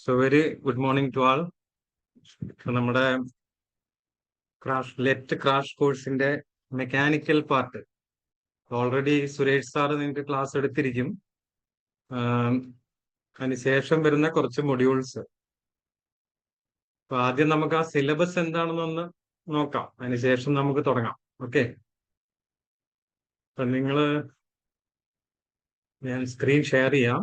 So very good morning to all. നമ്മുടെ crash കോഴ്സിന്റെ mechanical part already Suresh sir നിങ്ങൾക്ക് class എടുത്തിരിക്കും. അതിനുശേഷം വരുന്ന കുറച്ച് മൊഡ്യൂൾസ്. അപ്പൊ ആദ്യം നമുക്ക് ആ സിലബസ് എന്താണെന്നൊന്ന് നോക്കാം, അതിനുശേഷം നമുക്ക് തുടങ്ങാം. ഓക്കെ, അപ്പൊ ഞാൻ സ്ക്രീൻ ഷെയർ ചെയ്യാം.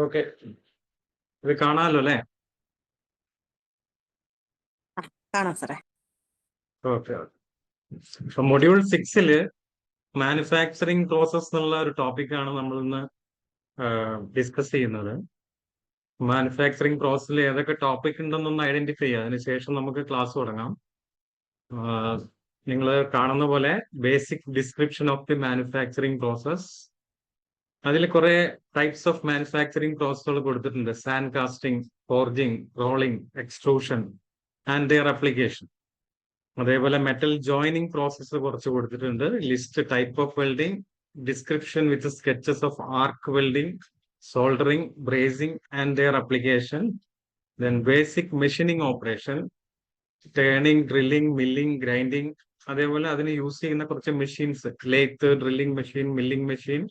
ഓക്കെ, ഇത് കാണാമല്ലോ അല്ലേ? കാണാം സാറേ. ഓക്കെ, അപ്പൊ മൊഡ്യൂൾ 6 മാനുഫാക്ചറിങ് പ്രോസസ് എന്നുള്ള ഒരു ടോപ്പിക്കാണ് നമ്മൾ ഇന്ന് ഡിസ്കസ് ചെയ്യുന്നത്. മാനുഫാക്ചറിങ് പ്രോസസ്സിൽ ഏതൊക്കെ ടോപ്പിക് ഉണ്ടെന്നൊന്ന് ഐഡന്റിഫൈ ചെയ്യുക, അതിനുശേഷം നമുക്ക് ക്ലാസ് തുടങ്ങാം. നിങ്ങൾ കാണുന്ന പോലെ basic description of the manufacturing process. അതിൽ കുറെ ടൈപ്സ് ഓഫ് മാനുഫാക്ചറിങ് പ്രോസസ്സുകൾ കൊടുത്തിട്ടുണ്ട്. Sand casting, forging, rolling, extrusion and their application. അതേപോലെ മെറ്റൽ ജോയിനിങ് പ്രോസസ്സ് കുറച്ച് കൊടുത്തിട്ടുണ്ട്. List type of welding, description with sketches of arc welding, soldering, brazing and their application. Then basic machining operation, turning, drilling, milling, grinding. അതേപോലെ അതിന് use ചെയ്യുന്ന കുറച്ച് machines, lathe, drilling machine, milling machine,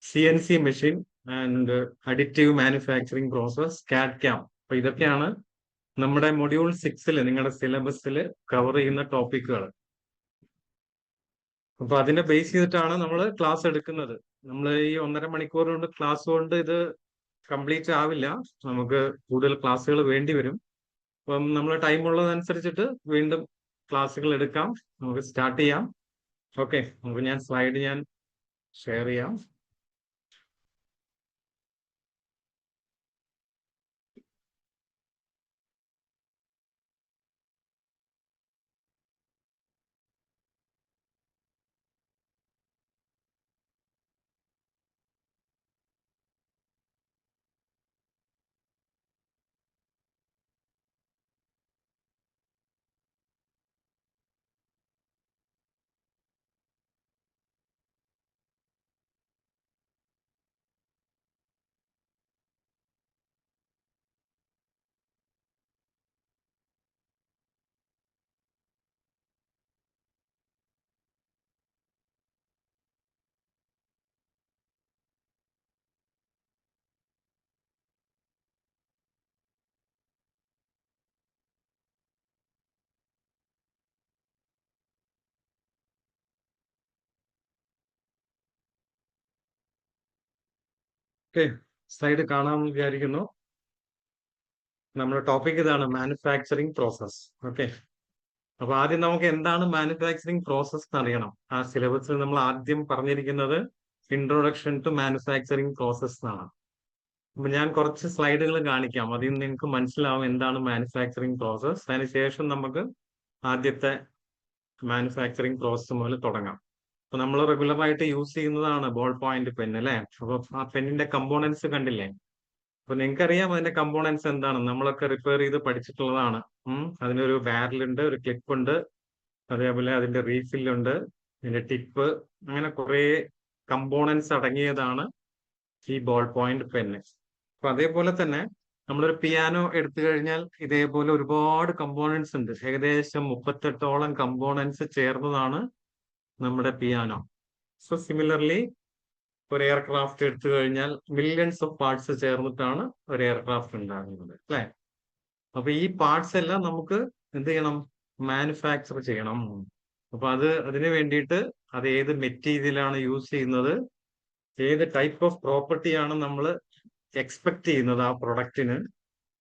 CNC machine and additive manufacturing process, card cam. അപ്പൊ ഇതൊക്കെയാണ് നമ്മുടെ module 6 നിങ്ങളുടെ സിലബസിൽ cover ചെയ്യുന്ന ടോപ്പിക്കുകൾ. അപ്പൊ അതിനെ ബേസ് ചെയ്തിട്ടാണ് നമ്മൾ ക്ലാസ് എടുക്കുന്നത്. നമ്മൾ ഈ 1.5 മണിക്കൂർ കൊണ്ട് ക്ലാസ് കൊണ്ട് ഇത് കംപ്ലീറ്റ് ആവില്ല, നമുക്ക് കൂടുതൽ ക്ലാസ്സുകൾ വേണ്ടി വരും. അപ്പം നമ്മൾ ടൈം ഉള്ളതനുസരിച്ചിട്ട് വീണ്ടും ക്ലാസ്സുകൾ എടുക്കാം. നമുക്ക് സ്റ്റാർട്ട് ചെയ്യാം. ഓക്കെ, നമുക്ക് ഞാൻ സ്ലൈഡ് ഷെയർ ചെയ്യാം. ഓക്കെ, സ്ലൈഡ് കാണാമെന്ന് വിചാരിക്കുന്നു. നമ്മുടെ ടോപ്പിക് ഇതാണ്, മാനുഫാക്ചറിങ് പ്രോസസ്. ഓക്കെ, അപ്പൊ ആദ്യം നമുക്ക് എന്താണ് മാനുഫാക്ചറിങ് പ്രോസസ് എന്ന് അറിയണം. ആ സിലബസിൽ നമ്മൾ ആദ്യം പറഞ്ഞിരിക്കുന്നത് ഇൻട്രൊഡക്ഷൻ ടു മാനുഫാക്ചറിങ് പ്രോസസ് എന്നാണ്. അപ്പൊ ഞാൻ കുറച്ച് സ്ലൈഡുകൾ കാണിക്കാം, അതിൽ നിന്ന് നിങ്ങൾക്ക് മനസ്സിലാവും എന്താണ് മാനുഫാക്ചറിങ് പ്രോസസ്. അതിനുശേഷം നമുക്ക് ആദ്യത്തെ മാനുഫാക്ചറിങ് പ്രോസസ് മുതൽ തുടങ്ങാം. അപ്പൊ നമ്മൾ റെഗുലർ ആയിട്ട് യൂസ് ചെയ്യുന്നതാണ് ബോൾ പോയിന്റ് പെൻ അല്ലേ? അപ്പൊ ആ പെന്നിന്റെ കമ്പോണൻസ് കണ്ടില്ലേ? അപ്പൊ നിങ്ങൾക്കറിയാം അതിന്റെ കമ്പോണൻസ് എന്താണ്, നമ്മളൊക്കെ റിപ്പയർ ചെയ്ത് പഠിച്ചിട്ടുള്ളതാണ്. അതിനൊരു ബാരലുണ്ട്, ഒരു ക്ലിപ്പ് ഉണ്ട്, അതേപോലെ അതിന്റെ റീഫില്ലുണ്ട്, അതിന്റെ ടിപ്പ്, അങ്ങനെ കുറെ കമ്പോണൻസ് അടങ്ങിയതാണ് ഈ ബോൾ പോയിന്റ് പെന്ന്. അപ്പൊ അതേപോലെ തന്നെ നമ്മളൊരു പിയാനോ എടുത്തു കഴിഞ്ഞാൽ ഇതേപോലെ ഒരുപാട് കമ്പോണൻസ് ഉണ്ട്. ഏകദേശം 38ഓളം കമ്പോണൻസ് ചേർന്നതാണ് നമ്മുടെ പിയാനോ. സോ സിമിലർലി ഒരു എയർക്രാഫ്റ്റ് എടുത്തു കഴിഞ്ഞാൽ മില്യൺസ് ഓഫ് പാർട്സ് ചേർന്നിട്ടാണ് ഒരു എയർക്രാഫ്റ്റ് ഉണ്ടാകുന്നത് അല്ലെ? അപ്പൊ ഈ പാർട്സ് എല്ലാം നമുക്ക് എന്ത് ചെയ്യണം? മാനുഫാക്ചർ ചെയ്യണം. അപ്പൊ അതിന് വേണ്ടിയിട്ട് അത് ഏത് മെറ്റീരിയലാണ് യൂസ് ചെയ്യുന്നത്, ഏത് ടൈപ്പ് ഓഫ് പ്രോപ്പർട്ടിയാണ് നമ്മൾ എക്സ്പെക്ട് ചെയ്യുന്നത് ആ പ്രൊഡക്റ്റിന്,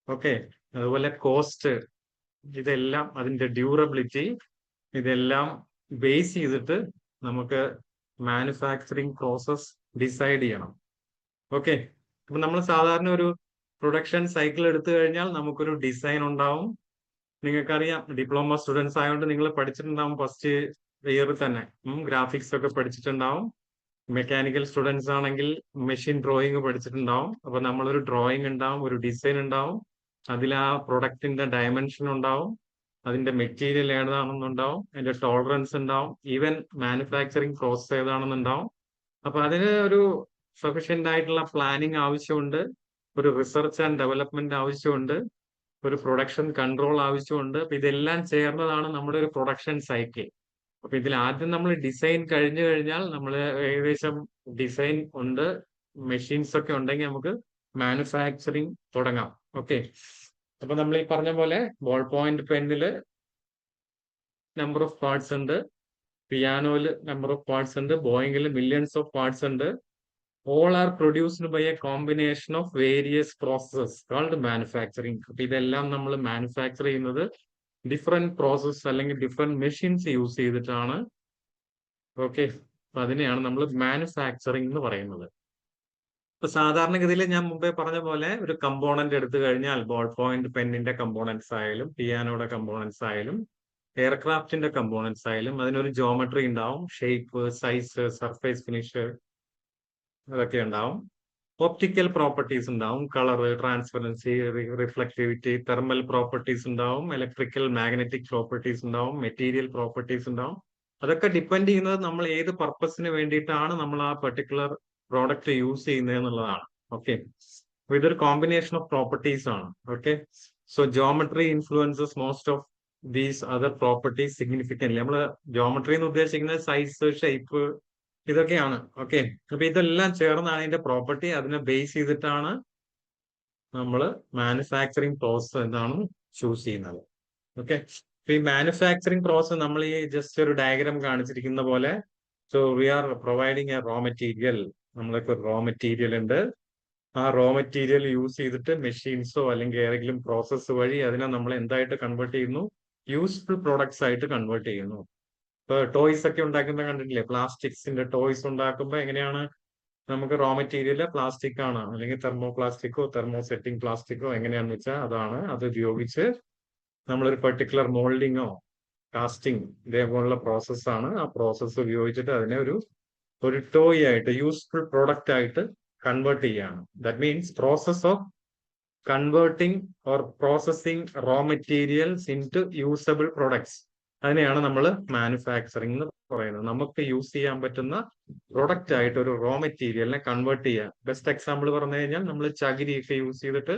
ഓക്കെ, അതുപോലെ കോസ്റ്റ്, ഇതെല്ലാം അതിന്റെ ഡ്യൂറബിലിറ്റി, ഇതെല്ലാം ബേസ് ചെയ്തിട്ട് നമുക്ക് മാനുഫാക്ചറിങ് പ്രോസസ് ഡിസൈഡ് ചെയ്യണം. ഓക്കെ, അപ്പൊ നമ്മൾ സാധാരണ ഒരു പ്രൊഡക്ഷൻ സൈക്കിൾ എടുത്തു കഴിഞ്ഞാൽ നമുക്കൊരു ഡിസൈൻ ഉണ്ടാവും. നിങ്ങൾക്കറിയാം, ഡിപ്ലോമ സ്റ്റുഡൻസ് ആയതുകൊണ്ട് നിങ്ങൾ പഠിച്ചിട്ടുണ്ടാവും ഫസ്റ്റ് ഇയർ തന്നെ ഗ്രാഫിക്സ് ഒക്കെ പഠിച്ചിട്ടുണ്ടാവും. മെക്കാനിക്കൽ സ്റ്റുഡൻസ് ആണെങ്കിൽ മെഷീൻ ഡ്രോയിങ് പഠിച്ചിട്ടുണ്ടാവും. അപ്പൊ നമ്മളൊരു ഡ്രോയിങ് ഉണ്ടാവും, ഒരു ഡിസൈൻ ഉണ്ടാവും, അതിൽ ആ പ്രൊഡക്റ്റിന്റെ ഡയമെൻഷൻ ഉണ്ടാവും, അതിന്റെ മെറ്റീരിയൽ ഏതാണെന്നുണ്ടാവും, അതിന്റെ ടോളറൻസ് ഉണ്ടാവും, ഈവൻ മാനുഫാക്ചറിങ് പ്രോസസ് ഏതാണെന്നുണ്ടാവും. അപ്പൊ അതിന് ഒരു സഫീഷ്യന്റ് ആയിട്ടുള്ള പ്ലാനിങ് ആവശ്യമുണ്ട്, ഒരു റിസർച്ച് ആൻഡ് ഡെവലപ്മെന്റ് ആവശ്യമുണ്ട്, ഒരു പ്രൊഡക്ഷൻ കൺട്രോൾ ആവശ്യമുണ്ട്. അപ്പൊ ഇതെല്ലാം ചേർന്നതാണ് നമ്മുടെ ഒരു പ്രൊഡക്ഷൻ സൈക്കിൾ. അപ്പൊ ഇതിൽ ആദ്യം നമ്മൾ ഡിസൈൻ കഴിഞ്ഞു കഴിഞ്ഞാൽ നമ്മൾ ഏകദേശം ഡിസൈൻ ഉണ്ട്, മെഷീൻസ് ഒക്കെ ഉണ്ടെങ്കിൽ നമുക്ക് മാനുഫാക്ചറിങ് തുടങ്ങാം. ഓക്കെ, അപ്പൊ നമ്മൾ ഈ പറഞ്ഞ പോലെ ബോൾ പോയിന്റ് പെന്നില് നമ്പർ ഓഫ് പാർട്സ് ഉണ്ട്, പിയാനോയില് നമ്പർ ഓഫ് പാർട്സ് ഉണ്ട്, ബോയിങ്ങിൽ മില്യൺസ് ഓഫ് പാർട്സ് ഉണ്ട്. All are produced by a combination of various processes called manufacturing. അപ്പൊ ഇതെല്ലാം നമ്മൾ മാനുഫാക്ചർ ചെയ്യുന്നത് ഡിഫറെന്റ് പ്രോസസ് അല്ലെങ്കിൽ ഡിഫറെന്റ് മെഷീൻസ് യൂസ് ചെയ്തിട്ടാണ്. ഓക്കെ, അപ്പൊ അതിനെയാണ് നമ്മൾ മാനുഫാക്ചറിങ് എന്ന് പറയുന്നത്. ഇപ്പൊ സാധാരണഗതിയിൽ ഞാൻ മുമ്പേ പറഞ്ഞ പോലെ ഒരു കമ്പോണന്റ് എടുത്തു കഴിഞ്ഞാൽ ബോൾ പോയിന്റ് പെന്നിന്റെ കമ്പോണൻസ് ആയാലും പിയാനോയുടെ കമ്പോണൻസ് ആയാലും എയർക്രാഫ്റ്റിന്റെ കമ്പോണൻസ് ആയാലും അതിനൊരു ജോമെട്രി ഉണ്ടാവും, ഷേപ്പ്, സൈസ്, സർഫേസ് ഫിനിഷ്, അതൊക്കെ ഉണ്ടാവും. ഒപ്റ്റിക്കൽ പ്രോപ്പർട്ടീസ് ഉണ്ടാവും, colour, transparency, reflectivity, thermal properties ഉണ്ടാവും, ഇലക്ട്രിക്കൽ മാഗ്നറ്റിക് പ്രോപ്പർട്ടീസ് ഉണ്ടാവും, മെറ്റീരിയൽ പ്രോപ്പർട്ടീസ് ഉണ്ടാവും. അതൊക്കെ ഡിപ്പെൻഡ് ചെയ്യുന്നത് നമ്മൾ ഏത് പർപ്പസിന് വേണ്ടിയിട്ടാണ് നമ്മൾ ആ പെർട്ടിക്കുലർ പ്രോഡക്റ്റ് യൂസ് ചെയ്യുന്നത് എന്നുള്ളതാണ്. ഓക്കെ, അപ്പൊ ഇതൊരു കോമ്പിനേഷൻ ഓഫ് പ്രോപ്പർട്ടീസ് ആണ്. Okay, so geometry influences most of these other properties significantly. നമ്മൾ ജോമെട്രി എന്ന് ഉദ്ദേശിക്കുന്നത് സൈസ്, ഷേപ്പ്, ഇതൊക്കെയാണ്. ഓക്കെ, അപ്പൊ ഇതെല്ലാം ചേർന്നാണ് ഇതിന്റെ പ്രോപ്പർട്ടി. അതിനെ ബേസ് ചെയ്തിട്ടാണ് നമ്മൾ മാനുഫാക്ചറിങ് പ്രോസസ് എന്താണ് ചൂസ് ചെയ്യുന്നത്. ഓക്കെ, ഈ മാനുഫാക്ചറിങ് പ്രോസസ് നമ്മൾ ഈ ജസ്റ്റ് ഒരു ഡയഗ്രാം കാണിച്ചിരിക്കുന്ന പോലെ, so we are providing a raw material. നമ്മൾക്ക് റോ മെറ്റീരിയൽ ഉണ്ട്. ആ റോ മെറ്റീരിയൽ യൂസ് ചെയ്തിട്ട് മെഷീൻസോ അല്ലെങ്കിൽ ഏതെങ്കിലും പ്രോസസ്സ് വഴി അതിനെ നമ്മൾ എന്തായിട്ട് കൺവേർട്ട് ചെയ്യുന്നു? യൂസ്ഫുൾ പ്രോഡക്ട്സ് ആയിട്ട് കൺവേർട്ട് ചെയ്യുന്നു. ഇപ്പൊ ടോയ്സ് ഒക്കെ ഉണ്ടാക്കുന്ന കണ്ടിട്ടില്ലേ? പ്ലാസ്റ്റിക്സിന്റെ ടോയ്സ് ഉണ്ടാക്കുമ്പോൾ എങ്ങനെയാണ്? നമുക്ക് റോ മെറ്റീരിയൽ പ്ലാസ്റ്റിക് ആണ്, അല്ലെങ്കിൽ തെർമോ പ്ലാസ്റ്റിക്കോ തെർമോ സെറ്റിംഗ് പ്ലാസ്റ്റിക്കോ എങ്ങനെയാണെന്ന് വെച്ചാൽ അതാണ്. അത് ഉപയോഗിച്ച് നമ്മളൊരു പെർട്ടിക്കുലർ മോൾഡിങ്ങോ കാസ്റ്റിംഗ് ഇതേപോലുള്ള പ്രോസസ്സാണ്. ആ പ്രോസസ്സ് ഉപയോഗിച്ചിട്ട് അതിനെ ഒരു ടോയ് ആയിട്ട്, യൂസ്ഫുൾ പ്രോഡക്റ്റ് ആയിട്ട് കൺവേർട്ട് ചെയ്യാണ്. That means process of converting or processing raw materials into usable products. അതിനെയാണ് നമ്മൾ മാനുഫാക്ചറിങ് എന്ന് പറയുന്നത്. നമുക്ക് യൂസ് ചെയ്യാൻ പറ്റുന്ന പ്രൊഡക്റ്റ് ആയിട്ട് ഒരു റോ മെറ്റീരിയലിനെ കൺവേർട്ട് ചെയ്യുക. ബെസ്റ്റ് എക്സാമ്പിൾ പറഞ്ഞു കഴിഞ്ഞാൽ നമ്മൾ ചകിരിയൊക്കെ യൂസ് ചെയ്തിട്ട്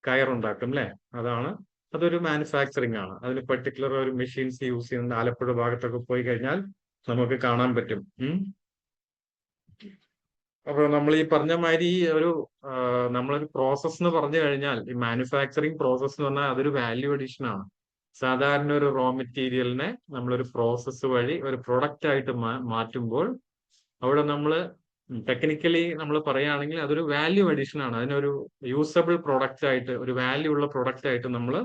കയറുണ്ടാക്കും അല്ലെ? അതൊരു മാനുഫാക്ചറിങ് ആണ്. അതിന് പെർട്ടിക്കുലർ ഒരു മെഷീൻസ് യൂസ് ചെയ്യുന്നുണ്ട്. ആലപ്പുഴ ഭാഗത്തൊക്കെ പോയി കഴിഞ്ഞാൽ നമുക്ക് കാണാൻ പറ്റും. അപ്പൊ നമ്മൾ ഈ പറഞ്ഞ മാതിരി നമ്മളൊരു പ്രോസസ് എന്ന് പറഞ്ഞു കഴിഞ്ഞാൽ, ഈ മാനുഫാക്ചറിങ് പ്രോസസ് എന്ന് പറഞ്ഞാൽ അതൊരു വാല്യൂ അഡീഷൻ ആണ്. സാധാരണ ഒരു റോ മെറ്റീരിയലിനെ നമ്മളൊരു പ്രോസസ്സ് വഴി ഒരു പ്രൊഡക്റ്റ് ആയിട്ട് മാറ്റുമ്പോൾ അവിടെ നമ്മൾ ടെക്നിക്കലി നമ്മൾ പറയുകയാണെങ്കിൽ അതൊരു വാല്യൂ അഡീഷൻ ആണ്. അതിനൊരു യൂസബിൾ പ്രൊഡക്റ്റ് ആയിട്ട്, ഒരു വാല്യൂ ഉള്ള പ്രൊഡക്റ്റ് ആയിട്ട് നമ്മൾ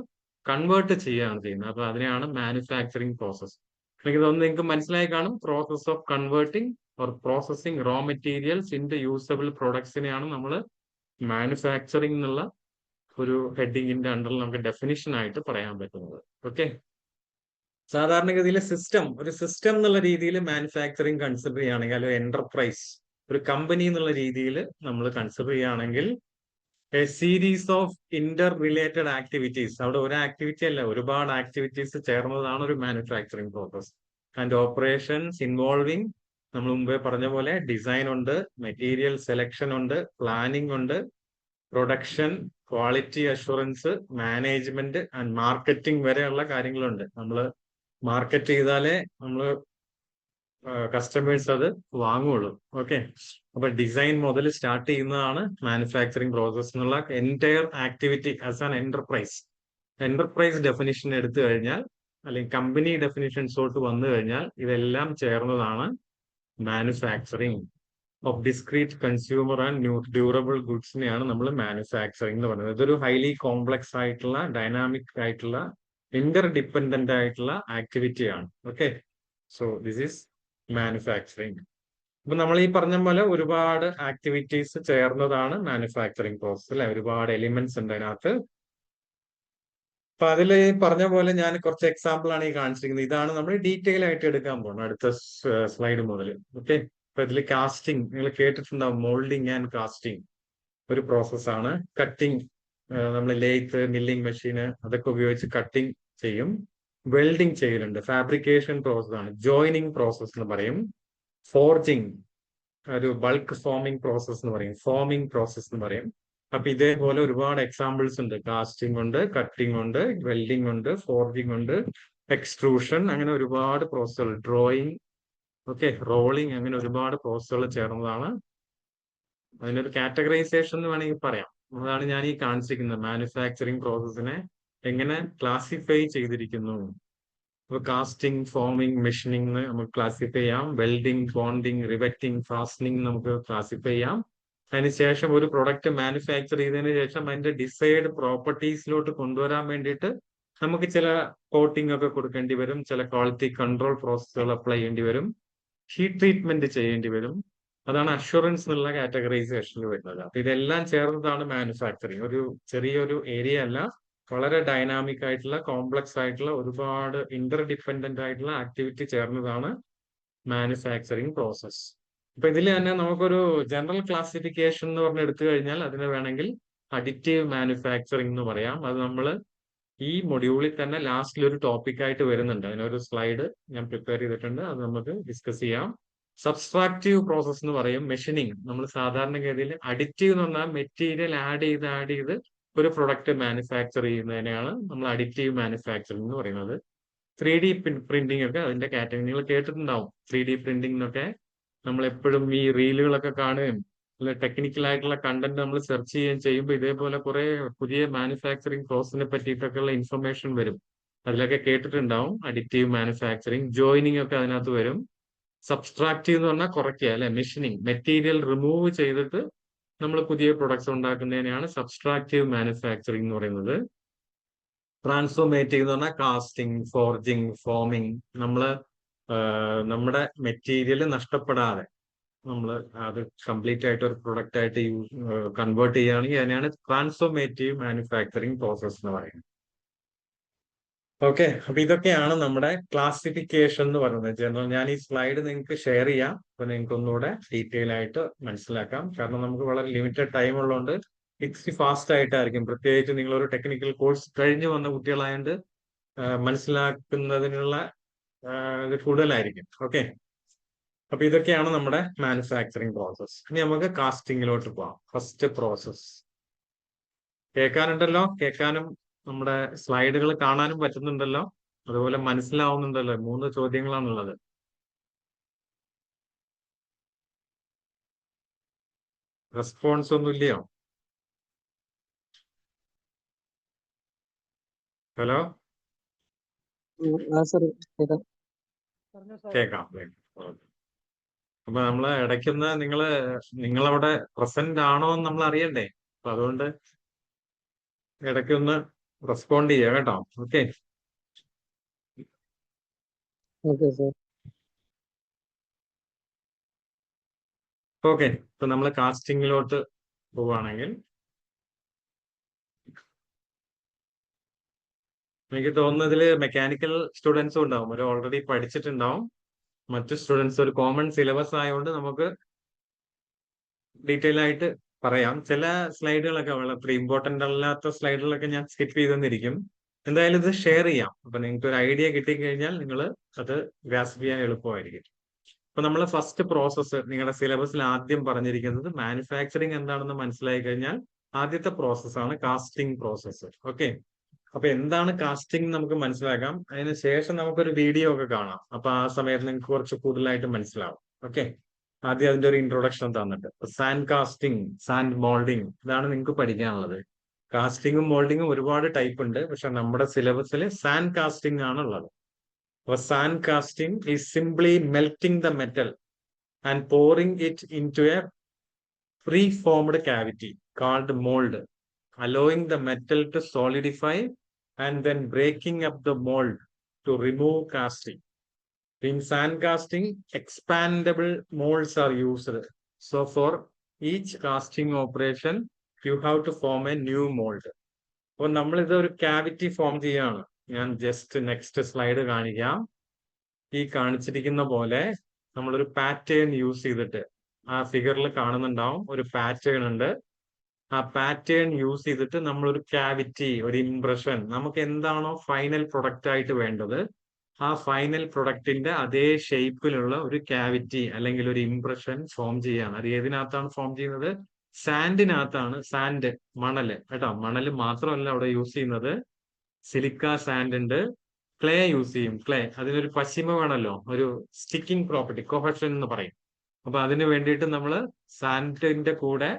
കൺവേർട്ട് ചെയ്യുകയാണ് ചെയ്യുന്നത്. അപ്പൊ അതിനെയാണ് മാനുഫാക്ചറിങ് പ്രോസസ്. എനിക്ക് തോന്നുന്നു നിങ്ങൾക്ക് മനസ്സിലായി കാണും. Process of converting or processing raw materials in the usable പ്രൊഡക്ട്സിനെയാണ് നമ്മൾ മാനുഫാക്ചറിങ് എന്നുള്ള ഒരു ഹെഡിങ്ങിന്റെ അണ്ടറിൽ നമുക്ക് ഡെഫിനിഷൻ ആയിട്ട് പറയാൻ പറ്റുന്നത്. ഓക്കെ, സാധാരണഗതിയിൽ ഒരു സിസ്റ്റം എന്നുള്ള രീതിയിൽ മാനുഫാക്ചറിങ് കൺസിഡർ ചെയ്യുകയാണെങ്കിൽ, അല്ലെങ്കിൽ എന്റർപ്രൈസ്, ഒരു കമ്പനി എന്നുള്ള രീതിയിൽ നമ്മൾ കൺസിഡർ ചെയ്യുകയാണെങ്കിൽ, A series of Inter related activities, അവിടെ ഒരു ആക്ടിവിറ്റി അല്ല, ഒരുപാട് ആക്ടിവിറ്റീസ് ചേർന്നതാണ് ഒരു manufacturing process. And operations involving, നമ്മൾ മുമ്പേ പറഞ്ഞ പോലെ ഡിസൈൻ ഉണ്ട്, മെറ്റീരിയൽ സെലക്ഷൻ ഉണ്ട്, പ്ലാനിംഗ് ഉണ്ട്, production, quality assurance, management and marketing വരെയുള്ള കാര്യങ്ങളുണ്ട്. നമ്മൾ മാർക്കറ്റ് ചെയ്താലേ നമ്മൾ കസ്റ്റമേഴ്സ് അത് വാങ്ങുള്ളൂ. ഓക്കെ, അപ്പൊ ഡിസൈൻ മുതൽ സ്റ്റാർട്ട് ചെയ്യുന്നതാണ് മാനുഫാക്ചറിങ് പ്രോസസ് എന്നുള്ള entire activity as an enterprise definition എടുത്തു കഴിഞ്ഞാൽ, അല്ലെങ്കിൽ കമ്പനി ഡെഫിനിഷൻസോട്ട് വന്നു കഴിഞ്ഞാൽ, ഇതെല്ലാം ചേർന്നതാണ് manufacturing of discrete consumer and durable ഗുഡ്സിനെയാണ് നമ്മൾ മാനുഫാക്ചറിങ് എന്ന് പറയുന്നത്. ഇതൊരു ഹൈലി കോംപ്ലക്സ് ആയിട്ടുള്ള, ഡൈനാമിക് ആയിട്ടുള്ള, ഇന്റർ ഡിപ്പെൻഡന്റ് ആയിട്ടുള്ള ആക്ടിവിറ്റിയാണ്. Okay, so this is manufacturing. അപ്പൊ നമ്മൾ ഈ പറഞ്ഞ പോലെ ഒരുപാട് ആക്ടിവിറ്റീസ് ചേർന്നതാണ് മാനുഫാക്ചറിങ് പ്രോസസ് അല്ലെ. ഒരുപാട് എലിമെന്റ്സ് ഉണ്ട് അതിനകത്ത്. അപ്പൊ അതിൽ പറഞ്ഞ പോലെ ഞാൻ കുറച്ച് എക്സാമ്പിൾ ആണ് ഈ കാണിച്ചിരിക്കുന്നത്. ഇതാണ് നമ്മൾ ഡീറ്റെയിൽ ആയിട്ട് എടുക്കാൻ പോകുന്നത് അടുത്ത സ്ലൈഡ് മുതൽ. ഓക്കെ, അപ്പൊ ഇതിൽ കാസ്റ്റിംഗ് നിങ്ങൾ കേട്ടിട്ടുണ്ടാവും. മോൾഡിങ് ആൻഡ് കാസ്റ്റിംഗ് ഒരു പ്രോസസ്സാണ്. കട്ടിങ്, നമ്മൾ ലേത്ത്, മില്ലിംഗ് മെഷീന് അതൊക്കെ ഉപയോഗിച്ച് കട്ടിങ് ചെയ്യും. വെൽഡിങ് ചെയ്യലുണ്ട്. ഫാബ്രിക്കേഷൻ പ്രോസസ് ആണ്. ജോയിനിങ് പ്രോസസ് എന്ന് പറയും. ഫോർജിങ്, ഒരു ബൾക്ക് ഫോമിംഗ് പ്രോസസ് എന്ന് പറയും. ഫോമിംഗ് പ്രോസസ് എന്ന് പറയും. അപ്പൊ ഇതേപോലെ ഒരുപാട് എക്സാമ്പിൾസ് ഉണ്ട്. കാസ്റ്റിംഗ് ഉണ്ട്, കട്ടിംഗ് ഉണ്ട്, വെൽഡിംഗ് ഉണ്ട്, ഫോർജിങ് ഉണ്ട്, എക്സ്ട്രൂഷൻ, അങ്ങനെ ഒരുപാട് പ്രോസസ്സുകൾ. ഡ്രോയിങ്, ഓക്കെ, റോളിംഗ്, അങ്ങനെ ഒരുപാട് പ്രോസസ്സുകൾ ചേർന്നതാണ്. അതിനൊരു കാറ്റഗറൈസേഷൻ എന്ന് വേണമെങ്കിൽ പറയാം. അതാണ് ഞാൻ ഈ കാണിച്ചിരിക്കുന്നത്. മാനുഫാക്ചറിങ് പ്രോസസ്സിനെ എങ്ങനെ ക്ലാസിഫൈ ചെയ്തിരിക്കുന്നു. അപ്പൊ കാസ്റ്റിംഗ്, ഫോമിംഗ്, മെഷീനിങ് നമുക്ക് ക്ലാസിഫൈ ചെയ്യാം. വെൽഡിംഗ്, ബോണ്ടിങ്, റിവറ്റിംഗ്, ഫാസ്റ്റനിങ് നമുക്ക് ക്ലാസിഫൈ ചെയ്യാം. അതിനുശേഷം ഒരു പ്രൊഡക്റ്റ് മാനുഫാക്ചർ ചെയ്തതിന് ശേഷം അതിന്റെ ഡിസൈഡ് പ്രോപ്പർട്ടീസിലോട്ട് കൊണ്ടുവരാൻ വേണ്ടിയിട്ട് നമുക്ക് ചില കോട്ടിംഗ് ഒക്കെ കൊടുക്കേണ്ടി വരും. ചില ക്വാളിറ്റി കൺട്രോൾ പ്രോസസ്സുകൾ അപ്ലൈ ചെയ്യേണ്ടി വരും. ഹീറ്റ് ട്രീറ്റ്മെന്റ് ചെയ്യേണ്ടി വരും. അതാണ് അഷുറൻസ് എന്നുള്ള കാറ്റഗറൈസേഷനിൽ വരുന്നത്. അപ്പൊ ഇതെല്ലാം ചേർന്നതാണ് മാനുഫാക്ചറിങ്. ഒരു ചെറിയൊരു ഏരിയ അല്ല, വളരെ ഡൈനാമിക് ആയിട്ടുള്ള, കോംപ്ലക്സ് ആയിട്ടുള്ള, ഒരുപാട് ഇന്റർ ഡിപ്പെൻഡന്റ് ആയിട്ടുള്ള ആക്ടിവിറ്റി ചേർന്നതാണ് മാനുഫാക്ചറിങ് പ്രോസസ്. അപ്പൊ ഇതിൽ തന്നെ നമുക്കൊരു ജനറൽ ക്ലാസിഫിക്കേഷൻ എന്ന് പറഞ്ഞ് എടുത്തു കഴിഞ്ഞാൽ അതിനെ വേണമെങ്കിൽ അഡിറ്റീവ് മാനുഫാക്ചറിങ് എന്ന് പറയാം. അത് നമ്മൾ ഈ മൊഡ്യൂളിൽ തന്നെ ലാസ്റ്റിൽ ഒരു ടോപ്പിക് ആയിട്ട് വരുന്നുണ്ട്. അതിനൊരു സ്ലൈഡ് ഞാൻ പ്രിപ്പയർ ചെയ്തിട്ടുണ്ട്, അത് നമുക്ക് ഡിസ്കസ് ചെയ്യാം. സബ്സ്ട്രാക്റ്റീവ് പ്രോസസ് എന്ന് പറയും. മെഷീനിങ്, നമ്മൾ സാധാരണഗതിയിൽ അഡിറ്റീവ് എന്ന് പറഞ്ഞാൽ മെറ്റീരിയൽ ആഡ് ചെയ്ത് ഒരു പ്രൊഡക്റ്റ് മാനുഫാക്ചർ ചെയ്യുന്നതിനെയാണ് നമ്മൾ അഡിറ്റീവ് മാനുഫാക്ചറിങ് എന്ന് പറയുന്നത്. 3D പ്രിന്റിംഗ് ഒക്കെ അതിന്റെ കാറ്റഗറി നിങ്ങൾ കേട്ടിട്ടുണ്ടാവും. 3D പ്രിന്റിംഗ് എന്നൊക്കെ നമ്മൾ എപ്പോഴും ഈ റീലുകളൊക്കെ കാണുകയും ടെക്നിക്കൽ ആയിട്ടുള്ള കണ്ടന്റ് നമ്മൾ സെർച്ച് ചെയ്യുകയും ചെയ്യുമ്പോൾ ഇതേപോലെ കുറെ പുതിയ മാനുഫാക്ചറിങ് പ്രോസസിനെ പറ്റിയിട്ടൊക്കെയുള്ള ഇൻഫർമേഷൻ വരും. അതിലൊക്കെ കേട്ടിട്ടുണ്ടാവും. അഡിറ്റീവ് മാനുഫാക്ചറിങ്, ജോയിനിങ് ഒക്കെ അതിനകത്ത് വരും. സബ്സ്ട്രാക്റ്റീവ് എന്ന് പറഞ്ഞാൽ കുറയ്ക്കുക അല്ലെ, മെഷീനിങ്, മെറ്റീരിയൽ റിമൂവ് ചെയ്തിട്ട് നമ്മൾ പുതിയ പ്രൊഡക്ട്സ് ഉണ്ടാക്കുന്നതിനെയാണ് സബ്സ്ട്രാക്റ്റീവ് മാനുഫാക്ചറിങ് എന്ന് പറയുന്നത്. ട്രാൻസ്ഫോർമേറ്റീവ് എന്ന് പറഞ്ഞാൽ കാസ്റ്റിംഗ്, ഫോർജിങ്, ഫോമിംഗ്, നമ്മുടെ മെറ്റീരിയൽ നഷ്ടപ്പെടാതെ നമ്മൾ അത് കംപ്ലീറ്റ് ആയിട്ട് ഒരു പ്രൊഡക്റ്റ് ആയിട്ട് കൺവേർട്ട് ചെയ്യുകയാണെങ്കിൽ അതിനെയാണ് ട്രാൻസ്ഫോർമേറ്റീവ് മാനുഫാക്ചറിങ് പ്രോസസ് എന്ന് പറയുന്നത്. ഓക്കെ, അപ്പൊ ഇതൊക്കെയാണ് നമ്മുടെ ക്ലാസിഫിക്കേഷൻ എന്ന് പറയുന്നത്. ജനറൽ, ഞാൻ ഈ സ്ലൈഡ് നിങ്ങൾക്ക് ഷെയർ ചെയ്യാം. അപ്പൊ നിങ്ങൾക്ക് ഒന്നുകൂടെ ഡീറ്റെയിൽ ആയിട്ട് മനസ്സിലാക്കാം. കാരണം നമുക്ക് വളരെ ലിമിറ്റഡ് ടൈം ഉള്ളതുകൊണ്ട് ഇച്ചിരി ഫാസ്റ്റ് ആയിട്ടായിരിക്കും. പ്രത്യേകിച്ച് നിങ്ങളൊരു ടെക്നിക്കൽ കോഴ്സ് കഴിഞ്ഞു വന്ന കുട്ടികളായതുകൊണ്ട് മനസ്സിലാക്കുന്നതിനുള്ള ഇത് കൂടുതലായിരിക്കും. ഓക്കെ, അപ്പൊ ഇതൊക്കെയാണ് നമ്മുടെ മാനുഫാക്ചറിങ് പ്രോസസ്. ഇനി നമുക്ക് കാസ്റ്റിംഗിലോട്ട് പോവാം. ഫസ്റ്റ് പ്രോസസ് കേൾക്കാനുണ്ടല്ലോ, കേൾക്കാനും നമ്മുടെ സ്ലൈഡുകൾ കാണാനും പറ്റുന്നുണ്ടല്ലോ, അതുപോലെ മനസ്സിലാവുന്നുണ്ടല്ലോ. 3 ചോദ്യങ്ങളാണുള്ളത്. റെസ്പോൺസ് ഒന്നും ഇല്ലയോ? ഹലോ, കേക്കാം. അപ്പൊ നമ്മള് ഇടയ്ക്കുന്ന നിങ്ങളവിടെ പ്രസന്റ് ആണോ എന്ന് നമ്മൾ അറിയണ്ടേ. അപ്പൊ അതുകൊണ്ട് ഇടയ്ക്കൊന്ന് റെസ്പോണ്ട് ചെയ്യുക കേട്ടോ. Okay, okay. ഇപ്പൊ നമ്മൾ കാസ്റ്റിംഗിലോട്ട് പോവുകയാണെങ്കിൽ എനിക്ക് തോന്നുന്നത് ഇതില് മെക്കാനിക്കൽ സ്റ്റുഡൻസും ഉണ്ടാവും. ഒരു ഓൾറെഡി പഠിച്ചിട്ടുണ്ടാവും. മറ്റു സ്റ്റുഡൻസ് ഒരു കോമൺ സിലബസ് ആയതുകൊണ്ട് നമുക്ക് ഡീറ്റെയിൽ ആയിട്ട് പറയാം. ചില സ്ലൈഡുകളൊക്കെ വളരെ ഇമ്പോർട്ടന്റ് അല്ലാത്ത സ്ലൈഡുകളൊക്കെ ഞാൻ സ്കിപ്പ് ചെയ്തെന്നിരിക്കും. എന്തായാലും ഇത് ഷെയർ ചെയ്യാം. അപ്പൊ നിങ്ങൾക്ക് ഒരു ഐഡിയ കിട്ടിക്കഴിഞ്ഞാൽ നിങ്ങൾ അത് ഗ്രാസ്പ് ചെയ്യാൻ എളുപ്പമായിരിക്കും. അപ്പൊ നമ്മൾ ഫസ്റ്റ് പ്രോസസ്സ് നിങ്ങളുടെ സിലബസിൽ ആദ്യം പറഞ്ഞിരിക്കുന്നത് മാനുഫാക്ചറിങ് എന്താണെന്ന് മനസ്സിലായി കഴിഞ്ഞാൽ ആദ്യത്തെ പ്രോസസ്സാണ് കാസ്റ്റിംഗ് പ്രോസസ്സ്. ഓക്കെ, അപ്പൊ എന്താണ് കാസ്റ്റിംഗ് നമുക്ക് മനസ്സിലാക്കാം. അതിന് ശേഷം നമുക്കൊരു വീഡിയോ ഒക്കെ കാണാം. അപ്പൊ ആ സമയത്ത് നിങ്ങൾക്ക് കുറച്ച് കൂടുതലായിട്ട് മനസ്സിലാവും. ഓക്കെ, ആദ്യം അതിന്റെ ഒരു ഇൻട്രൊഡക്ഷൻ തന്നിട്ട് സാൻഡ് കാസ്റ്റിംഗ്, സാൻഡ് മോൾഡിംഗ്, ഇതാണ് നിങ്ങൾക്ക് പഠിക്കാനുള്ളത്. കാസ്റ്റിംഗും മോൾഡിങ്ങും ഒരുപാട് ടൈപ്പ് ഉണ്ട്. പക്ഷെ നമ്മുടെ സിലബസിൽ സാൻഡ് കാസ്റ്റിംഗ് ആണ് ഉള്ളത്. അപ്പൊ sand casting is simply melting the metal and pouring it into a pre-formed cavity called mold, allowing the metal to solidify and then breaking up the mold to remove casting. In sand casting, expandable molds are used. So for each casting operation, you have to form a new mold. അപ്പോൾ നമ്മളിത് ഒരു cavity form ചെയ്യാണ്. ഞാൻ just next slide കാണിക്കാം. ഈ കാണിച്ചിരിക്കുന്ന പോലെ നമ്മളൊരു പാറ്റേൺ യൂസ് ചെയ്തിട്ട്, ആ ഫിഗറിൽ കാണുന്നുണ്ടാവും ഒരു പാറ്റേൺ ഉണ്ട്. ആ പാറ്റേൺ യൂസ് ചെയ്തിട്ട് നമ്മളൊരു ക്യാവിറ്റി, ഒരു ഇംപ്രഷൻ, നമുക്ക് എന്താണോ ഫൈനൽ പ്രൊഡക്റ്റ് ആയിട്ട് വേണ്ടത്, ആ ഫൈനൽ പ്രൊഡക്റ്റിന്റെ അതേ ഷേപ്പിലുള്ള ഒരു ക്യാവിറ്റി അല്ലെങ്കിൽ ഒരു ഇംപ്രഷൻ ഫോം ചെയ്യാണ്. അത് ഏതിനകത്താണ് ഫോം ചെയ്യുന്നത്? സാൻഡിനകത്താണ്. സാൻഡ്, മണല് കേട്ടോ. മണല് മാത്രമല്ല അവിടെ യൂസ് ചെയ്യുന്നത്, സിലിക്ക സാൻഡ് ഉണ്ട്, ക്ലേ യൂസ് ചെയ്യും. ക്ലേ അതിനൊരു പശിമ വേണമല്ലോ, ഒരു സ്റ്റിക്കിംഗ് പ്രോപ്പർട്ടി, കൊഹഷൻ എന്ന് പറയും. അപ്പൊ അതിന് വേണ്ടിയിട്ട് നമ്മൾ സാൻഡിന്റെ കൂടെ